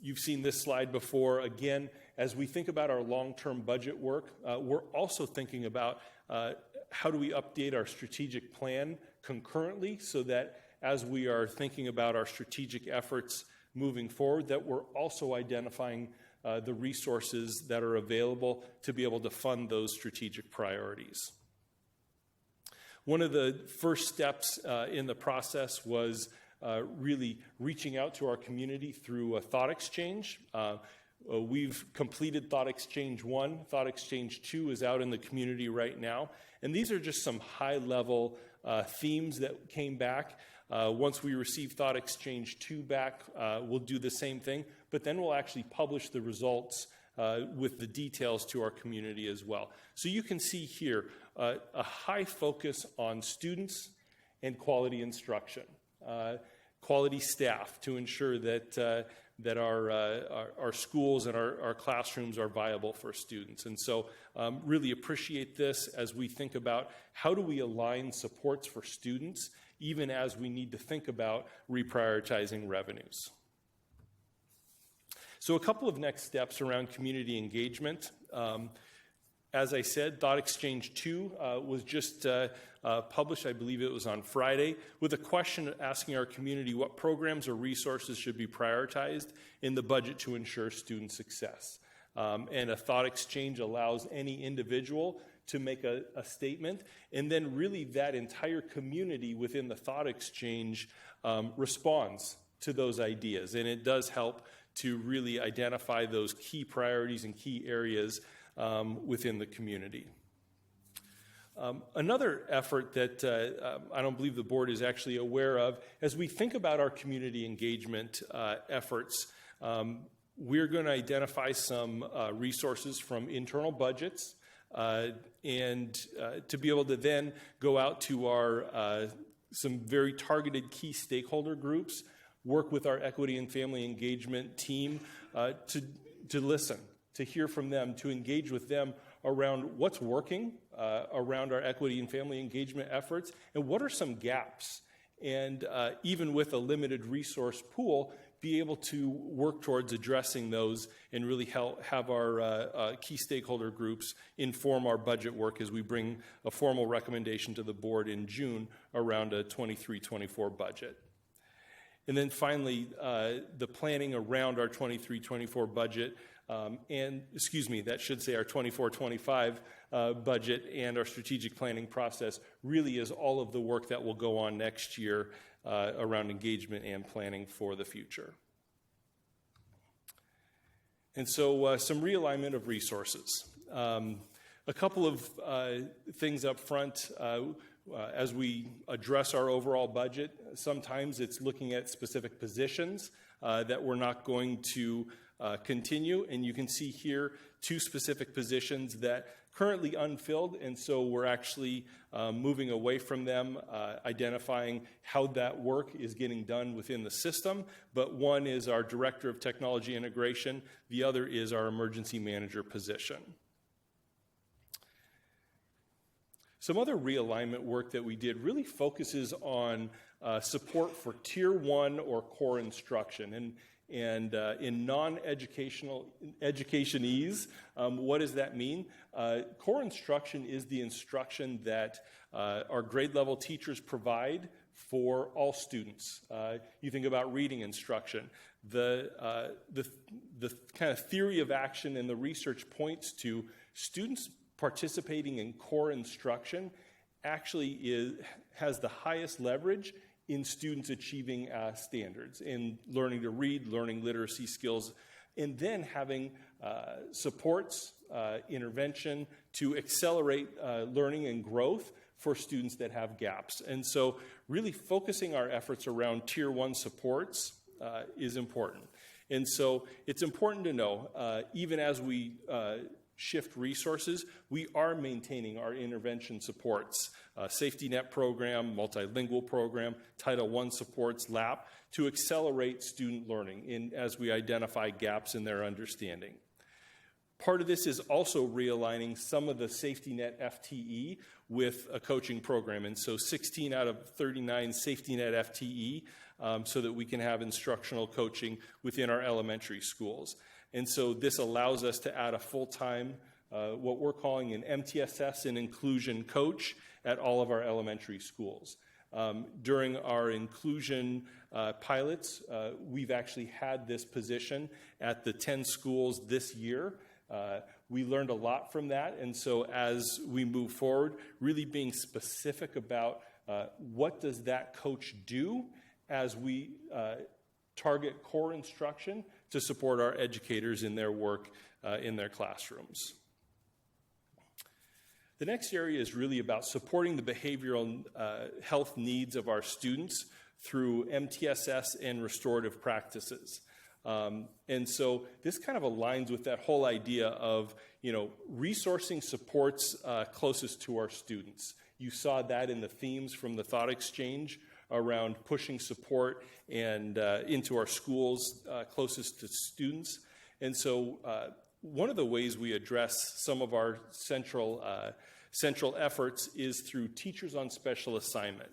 You've seen this slide before. Again, as we think about our long-term budget work, we're also thinking about how do we update our strategic plan concurrently so that as we are thinking about our strategic efforts moving forward, that we're also identifying the resources that are available to be able to fund those strategic priorities. One of the first steps in the process was really reaching out to our community through a thought exchange. We've completed Thought Exchange 1. Thought Exchange 2 is out in the community right now. And these are just some high-level themes that came back. Once we receive Thought Exchange 2 back, we'll do the same thing, but then we'll actually publish the results with the details to our community as well. So you can see here a high focus on students and quality instruction, quality staff to ensure that that our schools and our classrooms are viable for students. And so really appreciate this as we think about how do we align supports for students, even as we need to think about reprioritizing revenues. So a couple of next steps around community engagement. As I said, Thought Exchange 2 was just published, I believe it was on Friday, with a question asking our community what programs or resources should be prioritized in the budget to ensure student success. And a Thought Exchange allows any individual to make a statement, and then really that entire community within the Thought Exchange responds to those ideas. And it does help to really identify those key priorities and key areas within the community. Another effort that I don't believe the board is actually aware of, as we think about our community engagement efforts, we're going to identify some resources from internal budgets and to be able to then go out to our some very targeted key stakeholder groups, work with our equity and family engagement team to listen, to hear from them, to engage with them around what's working around our equity and family engagement efforts, and what are some gaps. And even with a limited resource pool, be able to work towards addressing those and really help have our key stakeholder groups inform our budget work as we bring a formal recommendation to the board in June around a 23-24 budget. And then finally, the planning around our 23-24 budget, that should say our 24-25 budget and our strategic planning process really is all of the work that will go on next year around engagement and planning for the future. And so some realignment of resources. A couple of things up front. As we address our overall budget, sometimes it's looking at specific positions that we're not going to continue. And you can see here 2 specific positions that currently unfilled, and so we're actually moving away from them, identifying how that work is getting done within the system. But one is our Director of Technology Integration, the other is our Emergency Manager position. Some other realignment work that we did really focuses on support for Tier 1 or core instruction. And in non-educationese, what does that mean? Core instruction is the instruction that our grade level teachers provide for all students. You think about reading instruction. The kind of theory of action and the research points to students participating in core instruction actually has the highest leverage in students achieving standards, in learning to read, learning literacy skills, and then having supports, intervention to accelerate learning and growth for students that have gaps. And so really focusing our efforts around Tier 1 supports is important. And so it's important to know, even as we shift resources, we are maintaining our intervention supports, safety net program, multilingual program, Title I supports, LAP, to accelerate student learning as we identify gaps in their understanding. Part of this is also realigning some of the safety net FTE with a coaching program. And so 16 out of 39 safety net FTE so that we can have instructional coaching within our elementary schools. And so this allows us to add a full-time, what we're calling an MTSS and inclusion coach at all of our elementary schools. During our inclusion pilots, we've actually had this position at the 10 schools this year. We learned a lot from that, and so as we move forward, really being specific about what does that coach do as we target core instruction to support our educators in their work in their classrooms. The next area is really about supporting the behavioral health needs of our students through MTSS and restorative practices. And so this kind of aligns with that whole idea of, resourcing supports closest to our students. You saw that in the themes from the thought exchange around pushing support and into our schools closest to students. And so one of the ways we address some of our central efforts is through teachers on special assignment.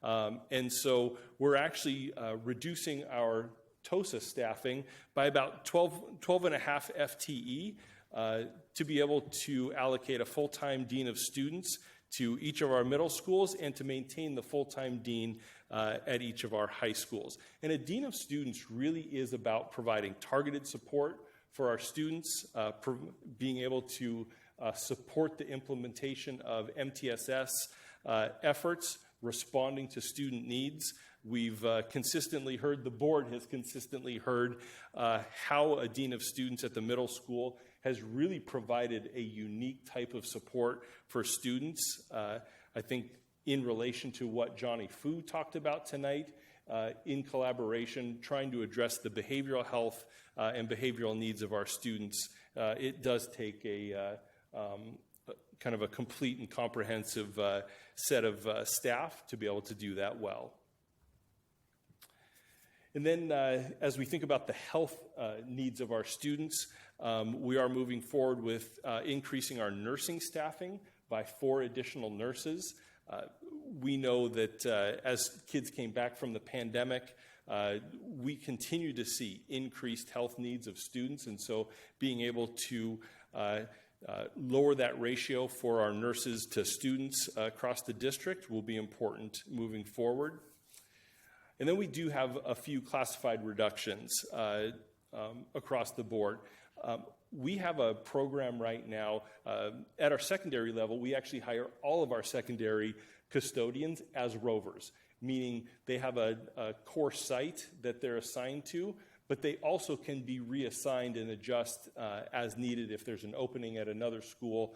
And so we're actually reducing our TOSA staffing by about 12 and a half FTE to be able to allocate a full-time dean of students to each of our middle schools and to maintain the full-time dean at each of our high schools. And a dean of students really is about providing targeted support for our students, being able to support the implementation of MTSS efforts, responding to student needs. We've consistently heard, the board has consistently heard how a dean of students at the middle school has really provided a unique type of support for students. I think in relation to what Johnny Fu talked about tonight, in collaboration, trying to address the behavioral health and behavioral needs of our students, it does take a kind of a complete and comprehensive set of staff to be able to do that well. And then as we think about the health needs of our students, we are moving forward with increasing our nursing staffing by 4 additional nurses. We know that as kids came back from the pandemic, we continue to see increased health needs of students, and so being able to lower that ratio for our nurses to students across the district will be important moving forward. And then we do have a few classified reductions across the board. We have a program right now at our secondary level. We actually hire all of our secondary custodians as rovers, meaning they have a core site that they're assigned to, but they also can be reassigned and adjust as needed if there's an opening at another school.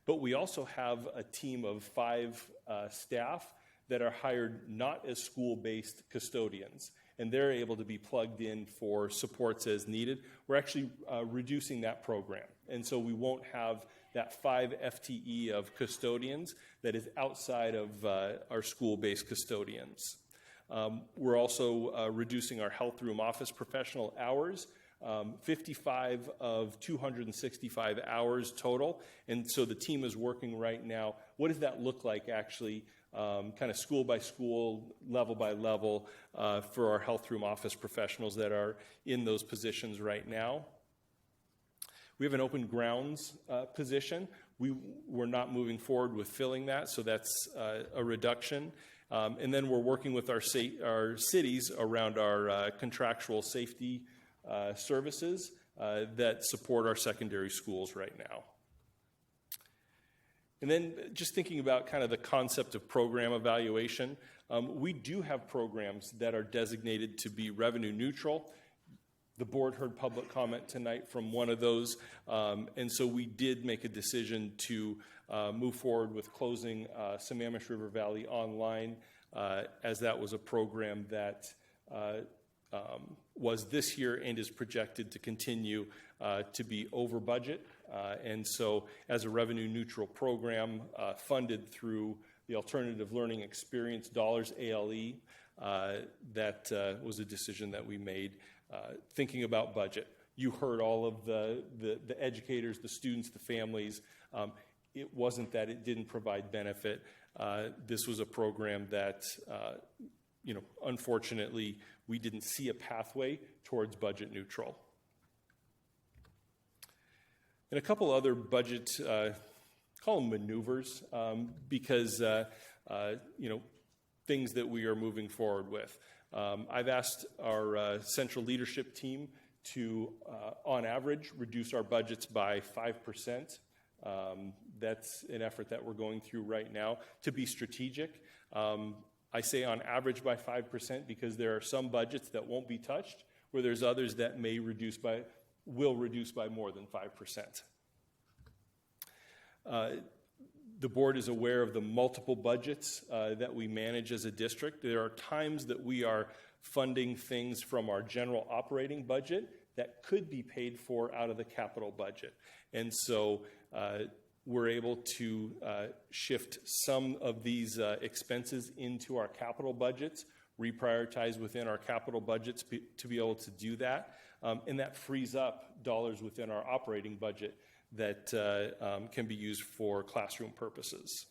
But we also have a team of 5 staff that are hired not as school-based custodians. and they're able to be plugged in for supports as needed. We're actually reducing that program. And so we won't have that 5 FTE of custodians that is outside of our school-based custodians. We're also reducing our health room office professional hours, 55 of 265 hours total. And so the team is working right now. What does that look like actually, kind of school by school, level by level, for our health room office professionals that are in those positions right now? We have an open grounds position. We're not moving forward with filling that, so that's a reduction. And then we're working with our cities around our contractual safety services that support our secondary schools right now. And then just thinking about kind of the concept of program evaluation, we do have programs that are designated to be revenue neutral. The board heard public comment tonight from one of those, and so we did make a decision to move forward with closing Sammamish River Valley Online, as that was a program that was this year and is projected to continue to be over budget. And so as a revenue neutral program funded through the Alternative Learning Experience Dollars, ALE, that was a decision that we made thinking about budget. You heard all of the educators, the students, the families. It wasn't that it didn't provide benefit. This was a program that, unfortunately, we didn't see a pathway towards budget neutral. And a couple other budget, call them maneuvers, because, things that we are moving forward with. I've asked our central leadership team to, on average, reduce our budgets by 5%. That's an effort that we're going through right now to be strategic. I say on average by 5% because there are some budgets that won't be touched, where there's others that will reduce by more than 5%. The board is aware of the multiple budgets that we manage as a district. There are times that we are funding things from our general operating budget that could be paid for out of the capital budget. And so we're able to shift some of these expenses into our capital budgets, reprioritize within our capital budgets to be able to do that. And that frees up dollars within our operating budget that can be used for classroom purposes.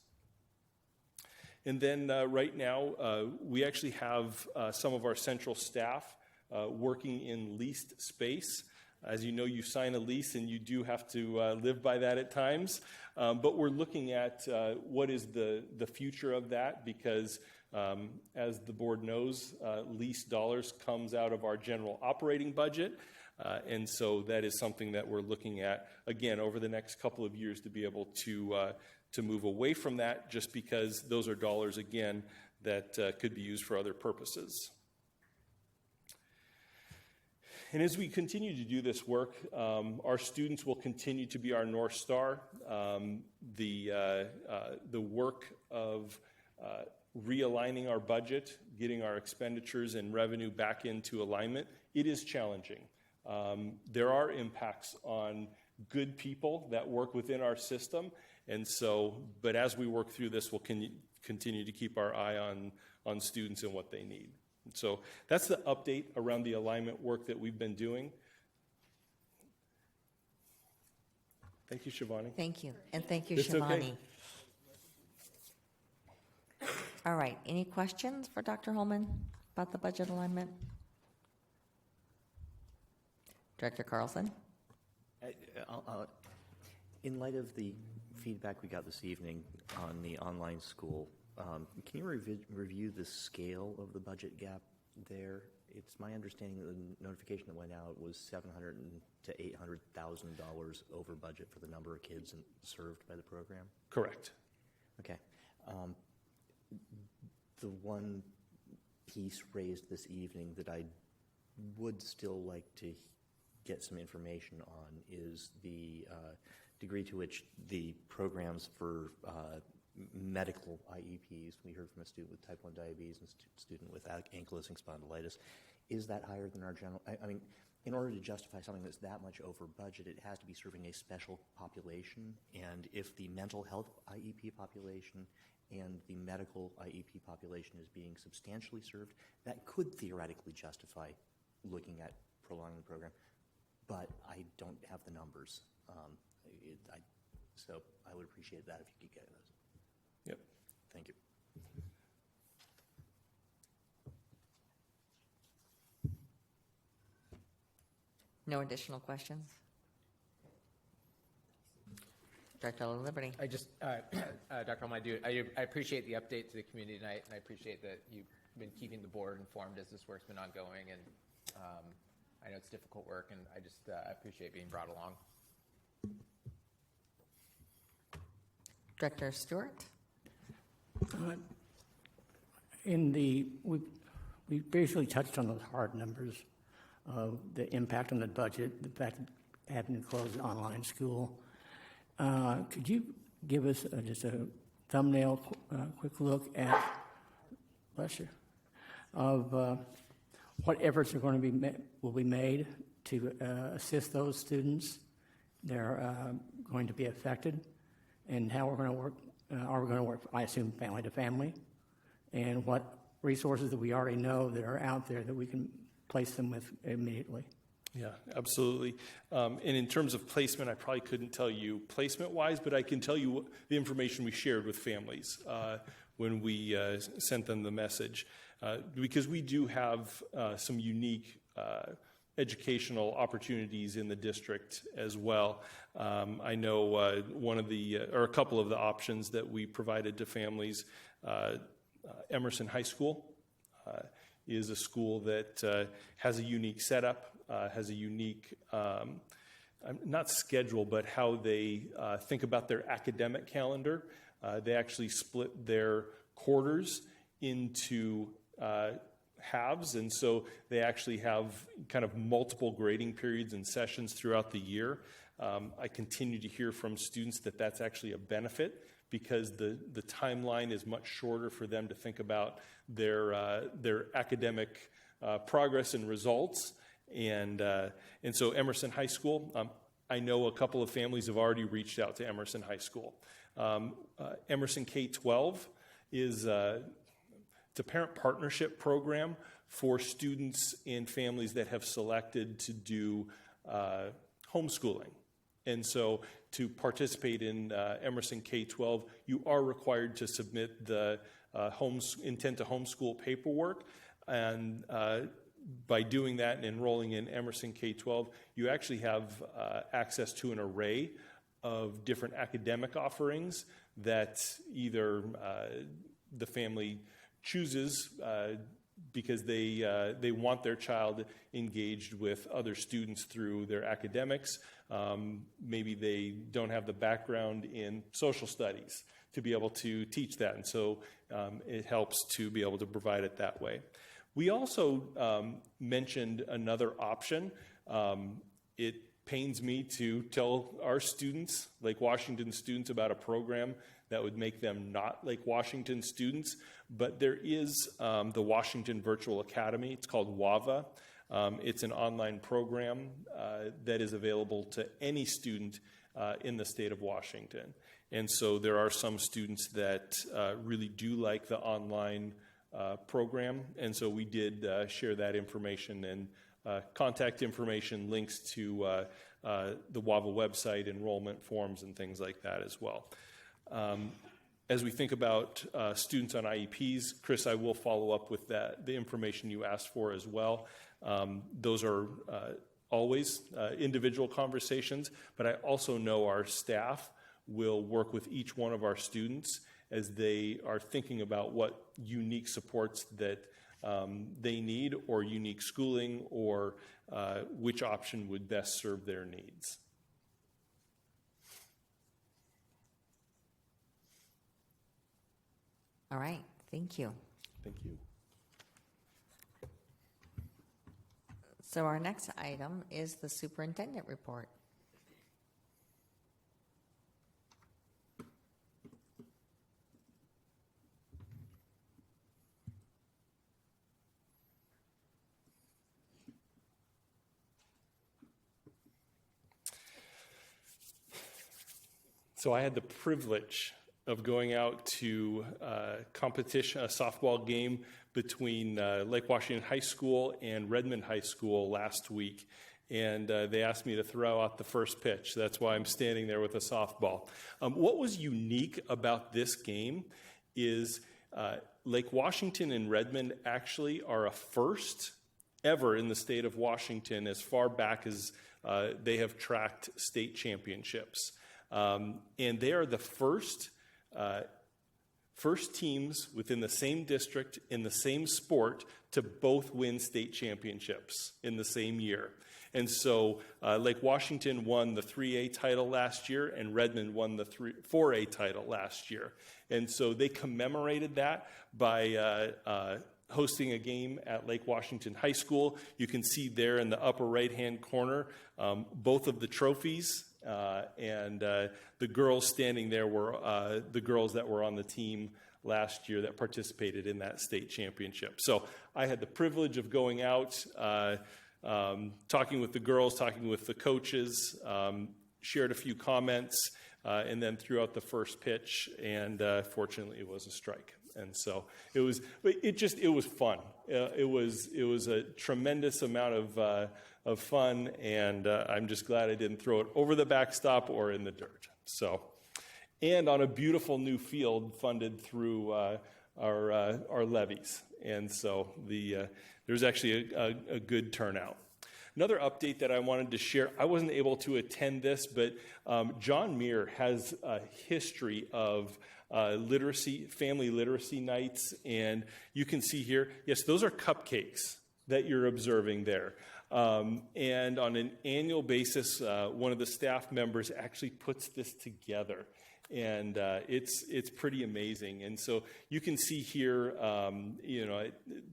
And then right now, we actually have some of our central staff working in leased space. As you know, you sign a lease and you do have to live by that at times. But we're looking at what is the future of that, because as the board knows, lease dollars comes out of our general operating budget. And so that is something that we're looking at, again, over the next couple of years to be able to move away from that, just because those are dollars, again, that could be used for other purposes. And as we continue to do this work, our students will continue to be our North Star. The work of realigning our budget, getting our expenditures and revenue back into alignment, it is challenging. There are impacts on good people that work within our system, and so, but as we work through this, we'll continue to keep our eye on students and what they need. So that's the update around the alignment work that we've been doing. Thank you, Shivani. Thank you, and thank you, It's Shivani. okay. All right, any questions for Dr. Holman about the budget alignment? Director Carlson? In light of the feedback we got this evening on the online school, can you review the scale of the budget gap there? It's my understanding that the notification that went out was $700,000 to $800,000 over budget for the number of kids served by the program? Correct. Okay. The one piece raised this evening that I would still like to get some information on is the degree to which the programs for medical IEPs, we heard from a student with type 1 diabetes and a student with ankylosing spondylitis, is that higher than our general? I mean, in order to justify something that's that much over budget, it has to be serving a special population. And if the mental health IEP population and the medical IEP population is being substantially served, that could theoretically justify looking at prolonging the program. But I don't have the numbers. So I would appreciate that if you could get those. Yep. Thank you. No additional questions? Director Liberty. I just, Dr. Holm, I appreciate the update to the community tonight, and I appreciate that you've been keeping the board informed as this work's been ongoing. And I know it's difficult work, and I just I appreciate being brought along. Director Stewart. We basically touched on those hard numbers of the impact on the budget, the fact of having to close the online school. Could you give us just a thumbnail, quick look at, bless you, of what efforts are going to will be made to assist those students that are going to be affected, and how we're going to work? Are we going to work, I assume, family to family, and what resources that we already know that are out there that we can place them with immediately? Yeah, absolutely. And in terms of placement, I probably couldn't tell you placement-wise, but I can tell you the information we shared with families when we sent them the message. Because we do have some unique educational opportunities in the district as well. I know one of the, or a couple of the options that we provided to families, Emerson High School is a school that has a unique setup, has a unique, not schedule, but how they think about their academic calendar. They actually split their quarters into halves, and so they actually have kind of multiple grading periods and sessions throughout the year. I continue to hear from students that that's actually a benefit because the timeline is much shorter for them to think about their academic progress and results. And so Emerson High School, I know a couple of families have already reached out to Emerson High School. Emerson K-12 is it's a parent partnership program for students and families that have selected to do homeschooling. And so to participate in Emerson K-12, you are required to submit the intent to homeschool paperwork. And by doing that and enrolling in Emerson K-12, you actually have access to an array of different academic offerings that either the family chooses because they want their child engaged with other students through their academics. Maybe they don't have the background in social studies to be able to teach that, and so it helps to be able to provide it that way. We also mentioned another option. It pains me to tell our students, Lake Washington students, about a program that would make them not Lake Washington students, but there is the Washington Virtual Academy. It's called WAVA. It's an online program that is available to any student in the state of Washington. And so there are some students that really do like the online program, and so we did share that information and contact information, links to the WAVA website, enrollment forms, and things like that as well. As we think about students on IEPs, Chris, I will follow up with the information you asked for as well. Those are always individual conversations, but I also know our staff will work with each one of our students as they are thinking about what unique supports that they need, or unique schooling, or which option would best serve their needs. All right, thank you. Thank you. So our next item is the superintendent report. So I had the privilege of going out to a softball game between Lake Washington High School and Redmond High School last week. And they asked me to throw out the first pitch. That's why I'm standing there with a softball. What was unique about this game is Lake Washington and Redmond actually are a first ever in the state of Washington as far back as they have tracked state championships. And they are the first teams within the same district in the same sport to both win state championships in the same year. And so Lake Washington won the 3A title last year, and Redmond won the 4A title last year. And so they commemorated that by hosting a game at Lake Washington High School. You can see there in the upper right-hand corner both of the trophies, and the girls standing there were the girls that were on the team last year that participated in that state championship. So I had the privilege of going out, talking with the girls, talking with the coaches, shared a few comments, and then threw out the first pitch, and fortunately it was a strike. And so it was fun. It was a tremendous amount of fun, and I'm just glad I didn't throw it over the backstop or in the dirt. So, and on a beautiful new field funded through our levies, and so there's actually a good turnout. Another update that I wanted to share, I wasn't able to attend this, but John Muir has a history of family literacy nights, and you can see here, yes, those are cupcakes that you're observing there. And on an annual basis, one of the staff members actually puts this together. And it's pretty amazing. And so you can see here,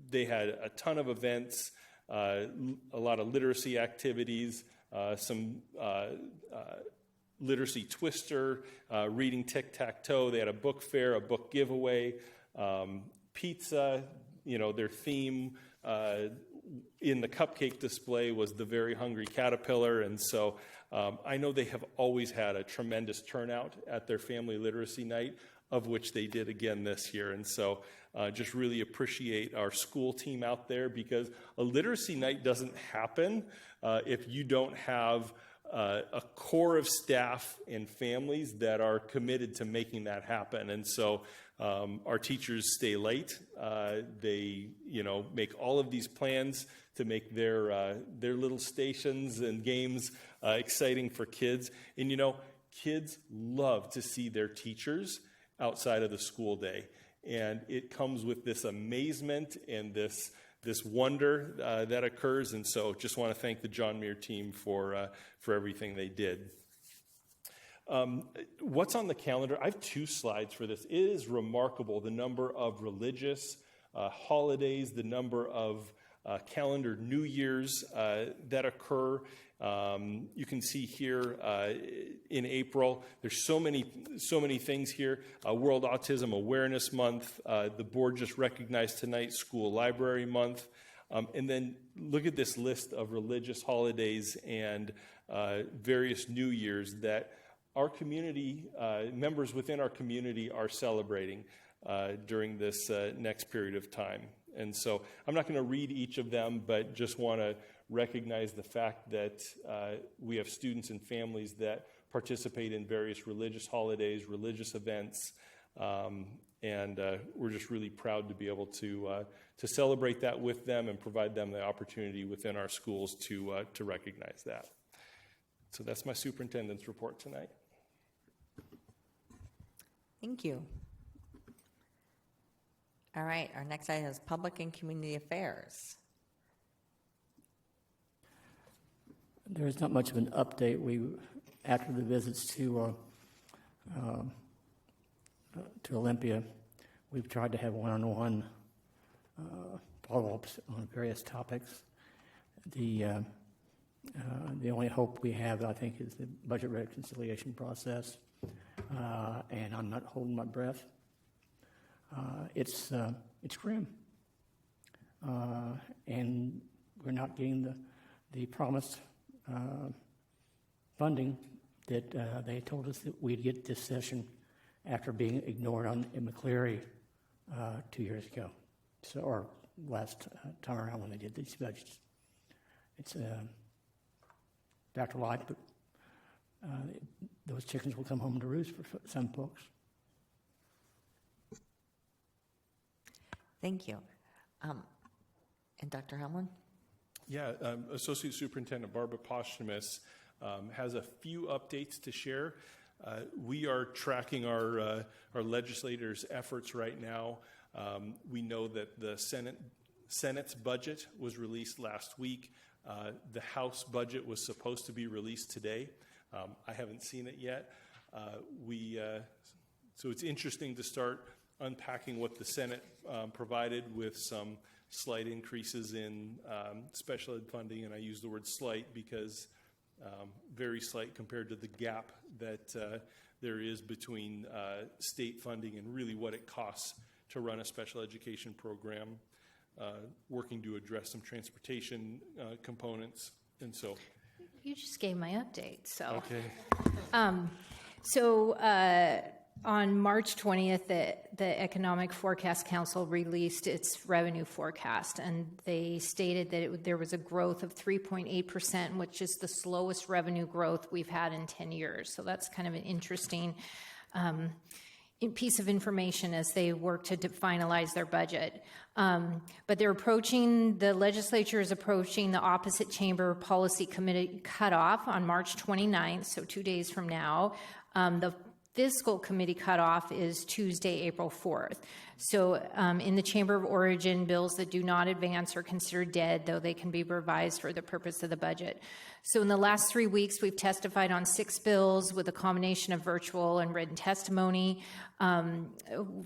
they had a ton of events, a lot of literacy activities, some literacy twister, reading tic-tac-toe. They had a book fair, a book giveaway, pizza. Their theme in the cupcake display was the Very Hungry Caterpillar. And so I know they have always had a tremendous turnout at their family literacy night, of which they did again this year. And so just really appreciate our school team out there, because a literacy night doesn't happen if you don't have a core of staff and families that are committed to making that happen. And so our teachers stay late. They, make all of these plans to make their little stations and games exciting for kids. And, kids love to see their teachers outside of the school day. And it comes with this amazement and this wonder that occurs. And so just want to thank the John Muir team for everything they did. What's on the calendar? I have 2 slides for this. It is remarkable, the number of religious holidays, the number of calendar New Year's that occur. You can see here in April, there's so many things here. World Autism Awareness Month. The board just recognized tonight School Library Month. And then look at this list of religious holidays and various New Year's that our community, members within our community are celebrating during this next period of time. And so I'm not going to read each of them, but just want to recognize the fact that we have students and families that participate in various religious holidays, religious events, and we're just really proud to be able to celebrate that with them and provide them the opportunity within our schools to recognize that. So that's my superintendent's report tonight. Thank you. All right, our next item is Public and Community Affairs. There's not much of an update. After the visits to Olympia, we've tried to have one-on-one follow-ups on various topics. The only hope we have, I think, is the budget reconciliation process, and I'm not holding my breath. It's grim, and we're not getting the promised funding that they told us that we'd get this session after being ignored in McCleary 2 years ago, or last time around when they did these budgets. It's Dr. Light, but those chickens will come home to roost for some folks. Thank you. And Dr. Hellman? Yeah, Associate Superintendent Barbara Posthumus has a few updates to share. We are tracking our legislators' efforts right now. We know that the Senate's budget was released last week. The House budget was supposed to be released today. I haven't seen it yet. So it's interesting to start unpacking what the Senate provided with some slight increases in special ed funding, and I use the word slight because very slight compared to the gap that there is between state funding and really what it costs to run a special education program, working to address some transportation components, and so. You just gave my update, so. Okay. On March 20th, the Economic Forecast Council released its revenue forecast, and they stated that there was a growth of 3.8%, which is the slowest revenue growth we've had in 10 years. So that's kind of an interesting piece of information as they work to finalize their budget. But the legislature is approaching the opposite chamber policy committee cutoff on March 29th, so 2 days from now. The fiscal committee cutoff is Tuesday, April 4th. So in the Chamber of Origin, bills that do not advance are considered dead, though they can be revised for the purpose of the budget. So in the last 3 weeks, we've testified on 6 bills with a combination of virtual and written testimony,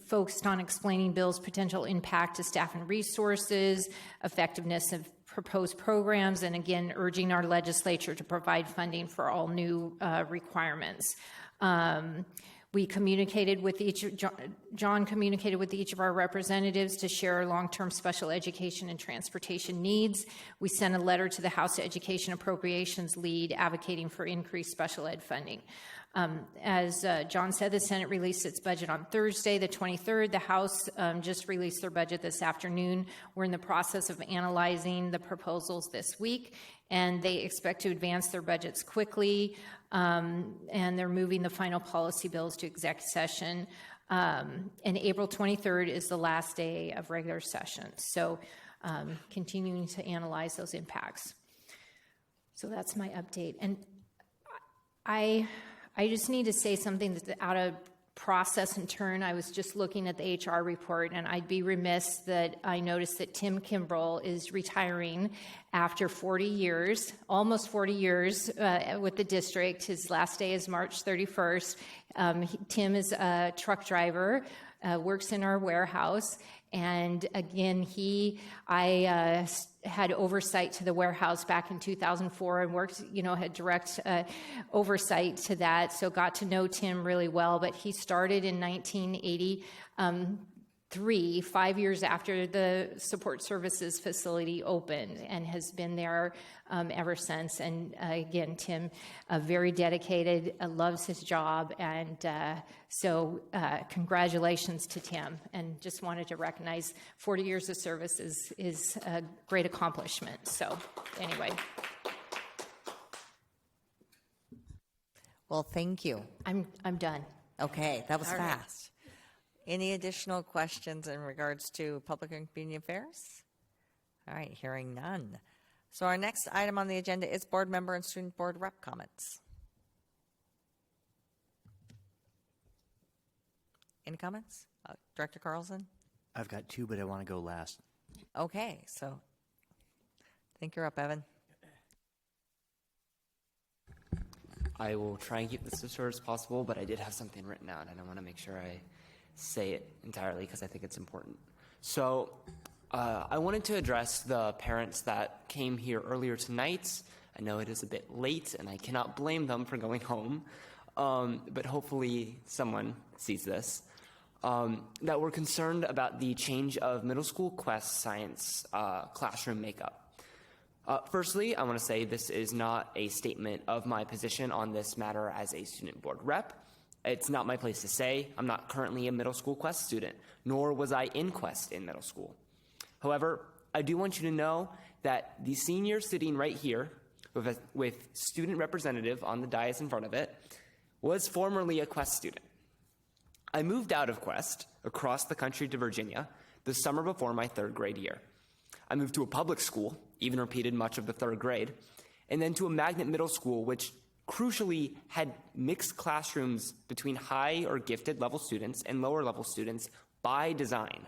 focused on explaining bills' potential impact to staff and resources, effectiveness of proposed programs, and again, urging our legislature to provide funding for all new requirements. We communicated with John communicated with each of our representatives to share our long-term special education and transportation needs. We sent a letter to the House Education Appropriations Lead advocating for increased special ed funding. As John said, the Senate released its budget on Thursday, the 23rd. The House just released their budget this afternoon. We're in the process of analyzing the proposals this week, and they expect to advance their budgets quickly, and they're moving the final policy bills to exec session. And April 23rd is the last day of regular session. So continuing to analyze those impacts. So that's my update. And I just need to say something that's out of process and turn. I was just looking at the HR report, and I'd be remiss that I noticed that Tim Kimbrell is retiring after 40 years, almost 40 years with the district. His last day is March 31st. Tim is a truck driver, works in our warehouse. And again, I had oversight to the warehouse back in 2004 and worked, had direct oversight to that. So got to know Tim really well, but he started in 1983, 5 years after the support services facility opened, and has been there ever since. And again, Tim, very dedicated, loves his job, and so congratulations to Tim. And just wanted to recognize 40 years of service is a great accomplishment. So anyway. Well, thank you. I'm done. Okay, that was All right. fast. Any additional questions in regards to public and community affairs? All right, hearing none. So our next item on the agenda is board member and student board rep comments. Any comments? Director Carlson? I've got 2, but I want to go last. Okay, so I think you're up, Evan. I will try and keep this as short as possible, but I did have something written out, and I want to make sure I say it entirely because I think it's important. So I wanted to address the parents that came here earlier tonight. I know it is a bit late, and I cannot blame them for going home, but hopefully someone sees this, that were concerned about the change of middle school Quest science classroom makeup. Firstly, I want to say this is not a statement of my position on this matter as a student board rep. It's not my place to say. I'm not currently a middle school Quest student, nor was I in Quest in middle school. However, I do want you to know that the senior sitting right here with student representative on the dais in front of it was formerly a Quest student. I moved out of Quest across the country to Virginia the summer before my 3rd grade year. I moved to a public school, even repeated much of the 3rd grade, and then to a magnet middle school, which crucially had mixed classrooms between high or gifted level students and lower level students by design.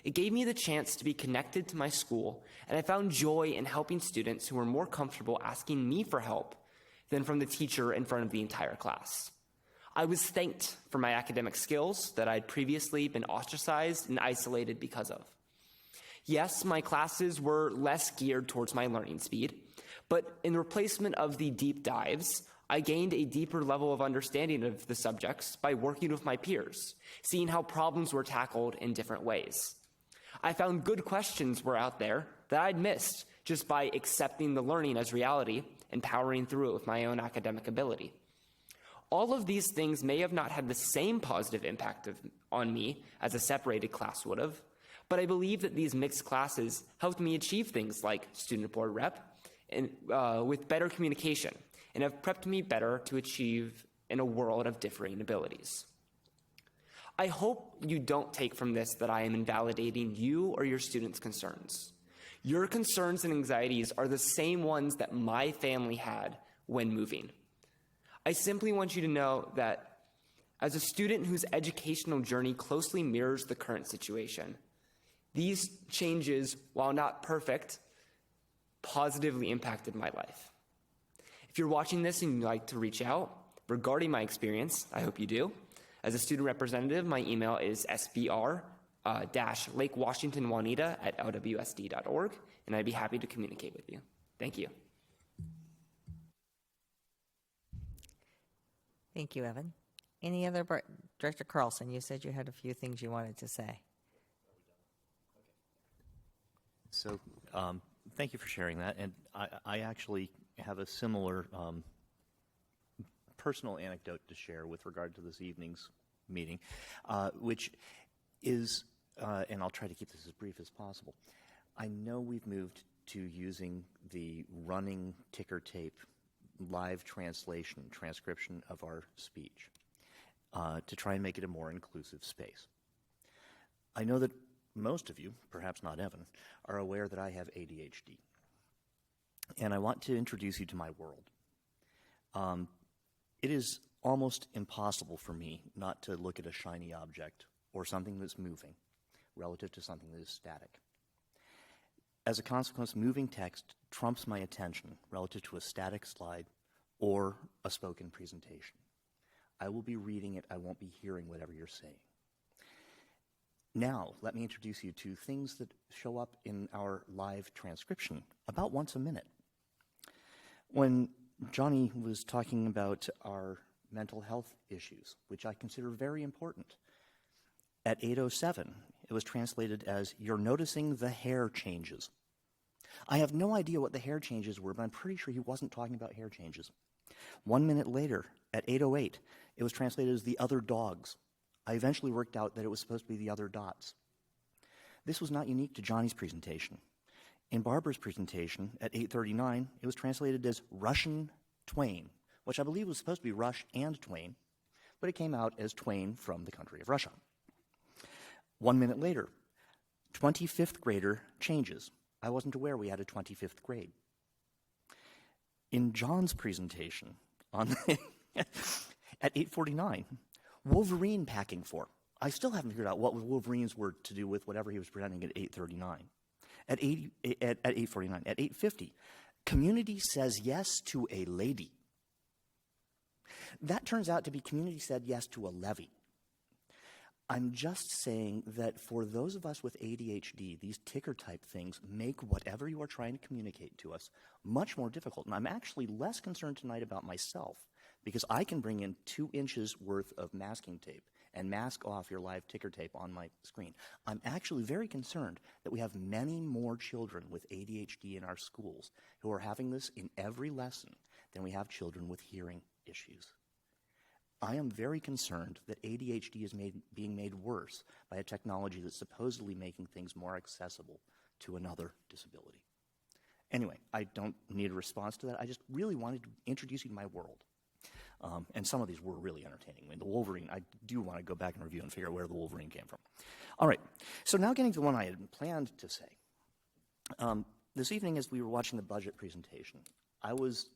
It gave me the chance to be connected to my school, and I found joy in helping students who were more comfortable asking me for help than from the teacher in front of the entire class. I was thanked for my academic skills that I'd previously been ostracized and isolated because of. Yes, my classes were less geared towards my learning speed, but in replacement of the deep dives, I gained a deeper level of understanding of the subjects by working with my peers, seeing how problems were tackled in different ways. I found good questions were out there that I'd missed just by accepting the learning as reality and powering through it with my own academic ability. All of these things may have not had the same positive impact on me as a separated class would have, but I believe that these mixed classes helped me achieve things like student board rep and with better communication, and have prepped me better to achieve in a world of differing abilities. I hope you don't take from this that I am invalidating you or your students' concerns. Your concerns and anxieties are the same ones that my family had when moving. I simply want you to know that as a student whose educational journey closely mirrors the current situation, these changes, while not perfect, positively impacted my life. If you're watching this and you'd like to reach out regarding my experience, I hope you do. As a student representative, my email is sbr-lakewashingtonjuanita@lwsd.org, and I'd be happy to communicate with you. Thank you. Thank you, Evan. Any other, Director Carlson, you said you had a few things you wanted to say. So thank you for sharing that. And I actually have a similar personal anecdote to share with regard to this evening's meeting, which is, and I'll try to keep this as brief as possible. I know we've moved to using the running ticker tape live transcription of our speech to try and make it a more inclusive space. I know that most of you, perhaps not Evan, are aware that I have ADHD. And I want to introduce you to my world. It is almost impossible for me not to look at a shiny object or something that's moving relative to something that is static. As a consequence, moving text trumps my attention relative to a static slide or a spoken presentation. I will be reading it, I won't be hearing whatever you're saying. Now, let me introduce you to things that show up in our live transcription about once a minute. When Johnny was talking about our mental health issues, which I consider very important, at 8:07, it was translated as, "You're noticing the hair changes." I have no idea what the hair changes were, but I'm pretty sure he wasn't talking about hair changes. 1 minute later, at 8:08, it was translated as "the other dogs." I eventually worked out that it was supposed to be "the other dots." This was not unique to Johnny's presentation. In Barbara's presentation, at 8:39, it was translated as "Russian Twain," which I believe was supposed to be Rush and Twain, but it came out as Twain from the country of Russia. 1 minute later, 25th grader changes. I wasn't aware we had a 25th grade. In John's presentation on at 8:49, Wolverine packing for. I still haven't figured out what Wolverines were to do with whatever he was presenting at 8:39. At 8:49, at 8:50, community says yes to a lady. That turns out to be community said yes to a levy. I'm just saying that for those of us with ADHD, these ticker type things make whatever you are trying to communicate to us much more difficult. And I'm actually less concerned tonight about myself because I can bring in 2 inches worth of masking tape and mask off your live ticker tape on my screen. I'm actually very concerned that we have many more children with ADHD in our schools who are having this in every lesson than we have children with hearing issues. I am very concerned that ADHD is being made worse by a technology that's supposedly making things more accessible to another disability. Anyway, I don't need a response to that. I just really wanted to introduce you to my world. And some of these were really entertaining. I mean, the Wolverine, I do want to go back and review and figure out where the Wolverine came from. All right, so now getting to the one I had planned to say. This evening as we were watching the budget presentation, I was,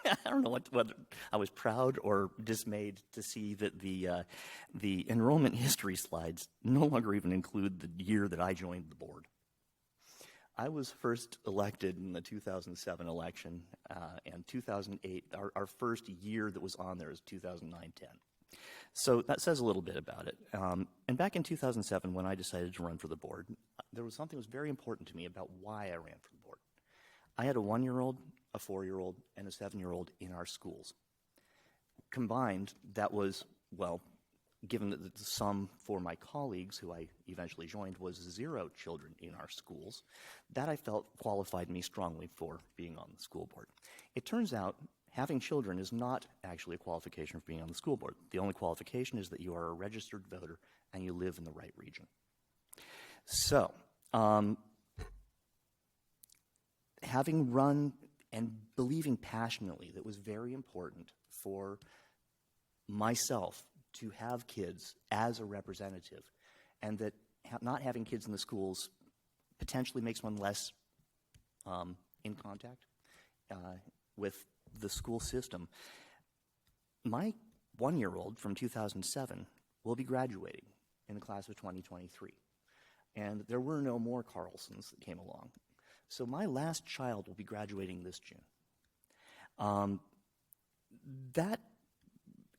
I don't know whether I was proud or dismayed to see that the enrollment history slides no longer even include the year that I joined the board. I was first elected in the 2007 election, and 2008, our first year that was on there is 2009-10. So that says a little bit about it. And back in 2007, when I decided to run for the board, there was something that was very important to me about why I ran for the board. I had a 1-year-old, a 4-year-old, and a 7-year-old in our schools. Combined, that was, well, given that the sum for my colleagues, who I eventually joined, was 0 children in our schools, that I felt qualified me strongly for being on the school board. It turns out having children is not actually a qualification for being on the school board. The only qualification is that you are a registered voter and you live in the right region. So, having run and believing passionately that it was very important for myself to have kids as a representative, and that not having kids in the schools potentially makes one less in contact with the school system. My 1-year-old from 2007 will be graduating in the class of 2023, and there were no more Carlsons that came along. So my last child will be graduating this June. That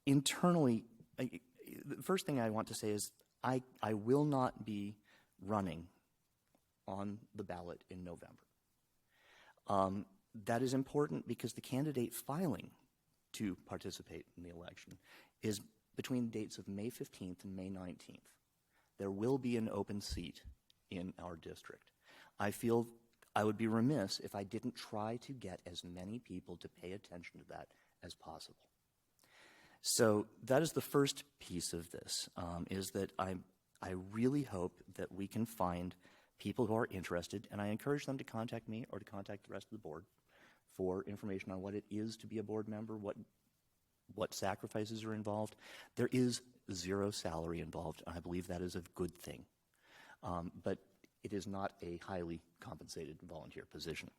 internally, the first thing I want to say is I will not be running on the ballot in November. That is important because the candidate filing to participate in the election is between the dates of May 15th and May 19th. There will be an open seat in our district. I feel I would be remiss if I didn't try to get as many people to pay attention to that as possible. So that is the first piece of this, is that I really hope that we can find people who are interested, and I encourage them to contact me or to contact the rest of the board for information on what it is to be a board member, what sacrifices are involved. There is 0 salary involved, and I believe that is a good thing. But it is not a highly compensated volunteer position.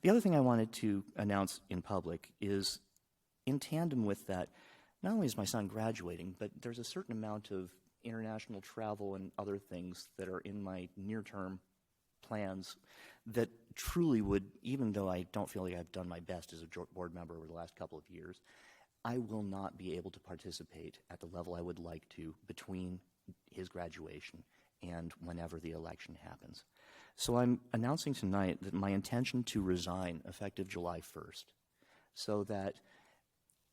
The other thing I wanted to announce in public is, in tandem with that, not only is my son graduating, but there's a certain amount of international travel and other things that are in my near-term plans that truly would, even though I don't feel like I've done my best as a board member over the last couple of years, I will not be able to participate at the level I would like to between his graduation and whenever the election happens. So I'm announcing tonight that my intention to resign effective July 1st, so that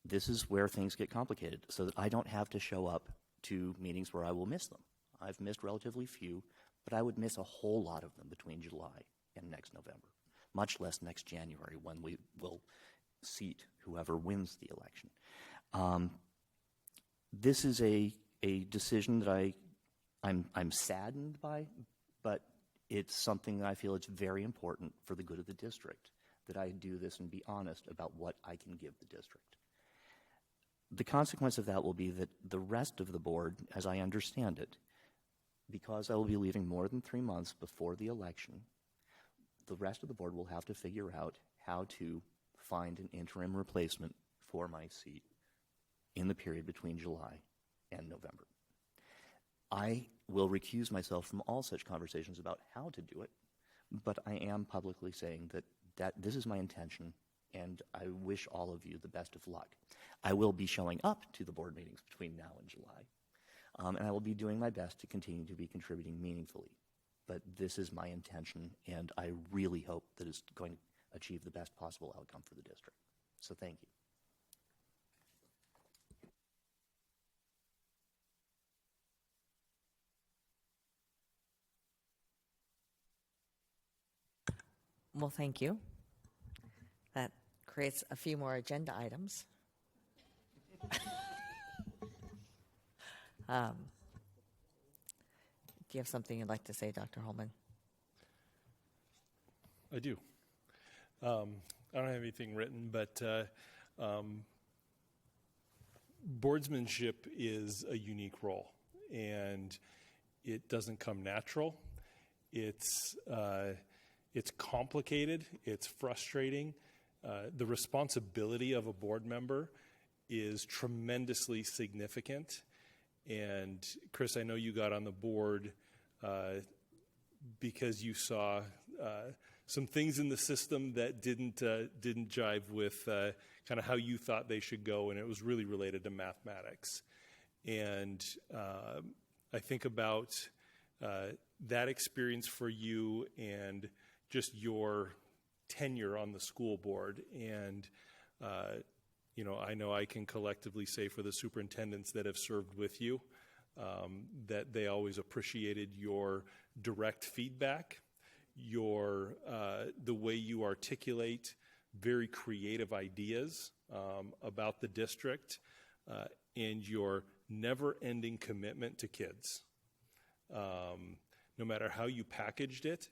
this is where things get complicated, so that I don't have to show up to meetings where I will miss them. I've missed relatively few, but I would miss a whole lot of them between July and next November, much less next January when we will seat whoever wins the election. This is a decision that I'm saddened by, but it's something that I feel it's very important for the good of the district that I do this and be honest about what I can give the district. The consequence of that will be that the rest of the board, as I understand it, because I will be leaving more than 3 months before the election, the rest of the board will have to figure out how to find an interim replacement for my seat in the period between July and November. I will recuse myself from all such conversations about how to do it, but I am publicly saying that this is my intention, and I wish all of you the best of luck. I will be showing up to the board meetings between now and July, and I will be doing my best to continue to be contributing meaningfully. But this is my intention, and I really hope that it's going to achieve the best possible outcome for the district. So thank you. Well, thank you. That creates a few more agenda items. Do you have something you'd like to say, Dr. Holman? I do. I don't have anything written, but boardsmanship is a unique role, and it doesn't come natural. It's complicated. It's frustrating. The responsibility of a board member is tremendously significant. And Chris, I know you got on the board because you saw some things in the system that didn't jive with kind of how you thought they should go, and it was really related to mathematics. And I think about that experience for you and just your tenure on the school board. And I know I can collectively say for the superintendents that have served with you that they always appreciated your direct feedback, the way you articulate very creative ideas about the district, and your never-ending commitment to kids. No matter how you packaged it,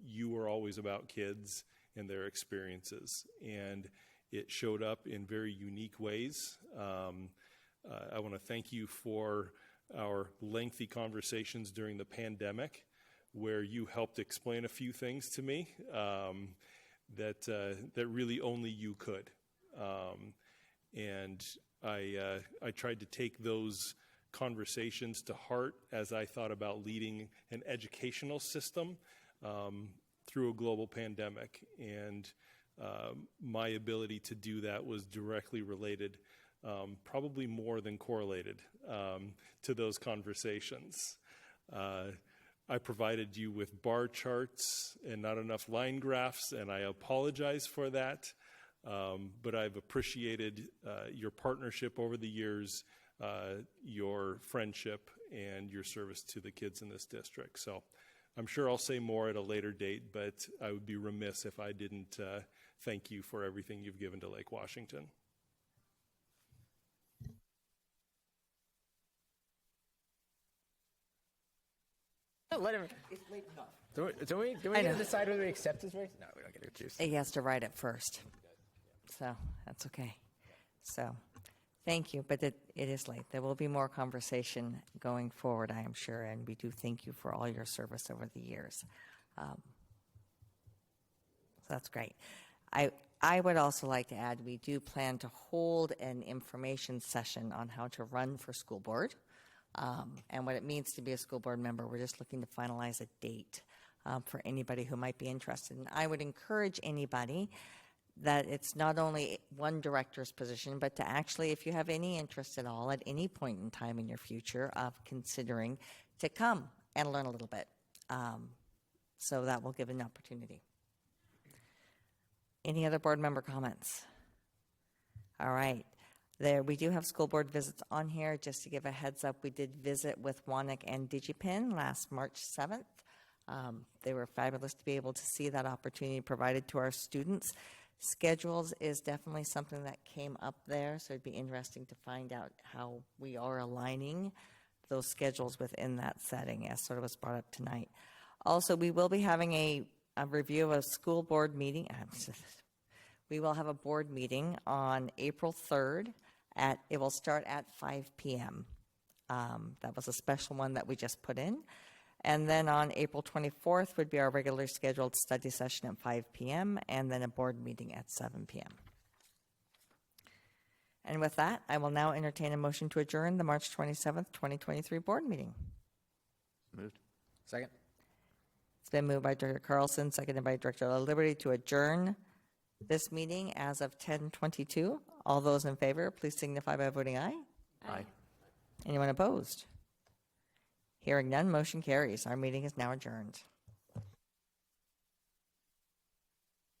you were always about kids and their experiences, and it showed up in very unique ways. I want to thank you for our lengthy conversations during the pandemic, where you helped explain a few things to me that really only you could. And I tried to take those conversations to heart as I thought about leading an educational system through a global pandemic. And my ability to do that was directly related, probably more than correlated, to those conversations. I provided you with bar charts and not enough line graphs, and I apologize for that. But I've appreciated your partnership over the years, your friendship, and your service to the kids in this district. So I'm sure I'll say more at a later date, but I would be remiss if I didn't thank you for everything you've given to Lake Washington. Let him. It's late enough. Do we get to decide whether we accept his version? No, we don't get to choose. He has to write it first. So that's okay. So thank you, but it is late. There will be more conversation going forward, I am sure, and we do thank you for all your service over the years. So that's great. I would also like to add, we do plan to hold an information session on how to run for school board. And what it means to be a school board member. We're just looking to finalize a date for anybody who might be interested. And I would encourage anybody that it's not only one director's position, but to actually, if you have any interest at all at any point in time in your future of considering to come and learn a little bit. So that will give an opportunity. Any other board member comments? All right. We do have school board visits on here. Just to give a heads up, we did visit with WANIC and DigiPen last March 7th. They were fabulous to be able to see that opportunity provided to our students. Schedules is definitely something that came up there, so it'd be interesting to find out how we are aligning those schedules within that setting, as sort of was brought up tonight. Also, we will be having a review of a school board meeting. We will have a board meeting on April 3rd. It will start at 5 p.m. That was a special one that we just put in. And then on April 24th would be our regularly scheduled study session at 5 p.m. and then a board meeting at 7 p.m. And with that, I will now entertain a motion to adjourn the March 27th, 2023 board meeting. Moved. Second. It's been moved by Director Carlson, seconded by Director La Liberty to adjourn this meeting as of 10:22. All those in favor, please signify by voting aye. Aye. Anyone opposed? Hearing none, motion carries. Our meeting is now adjourned.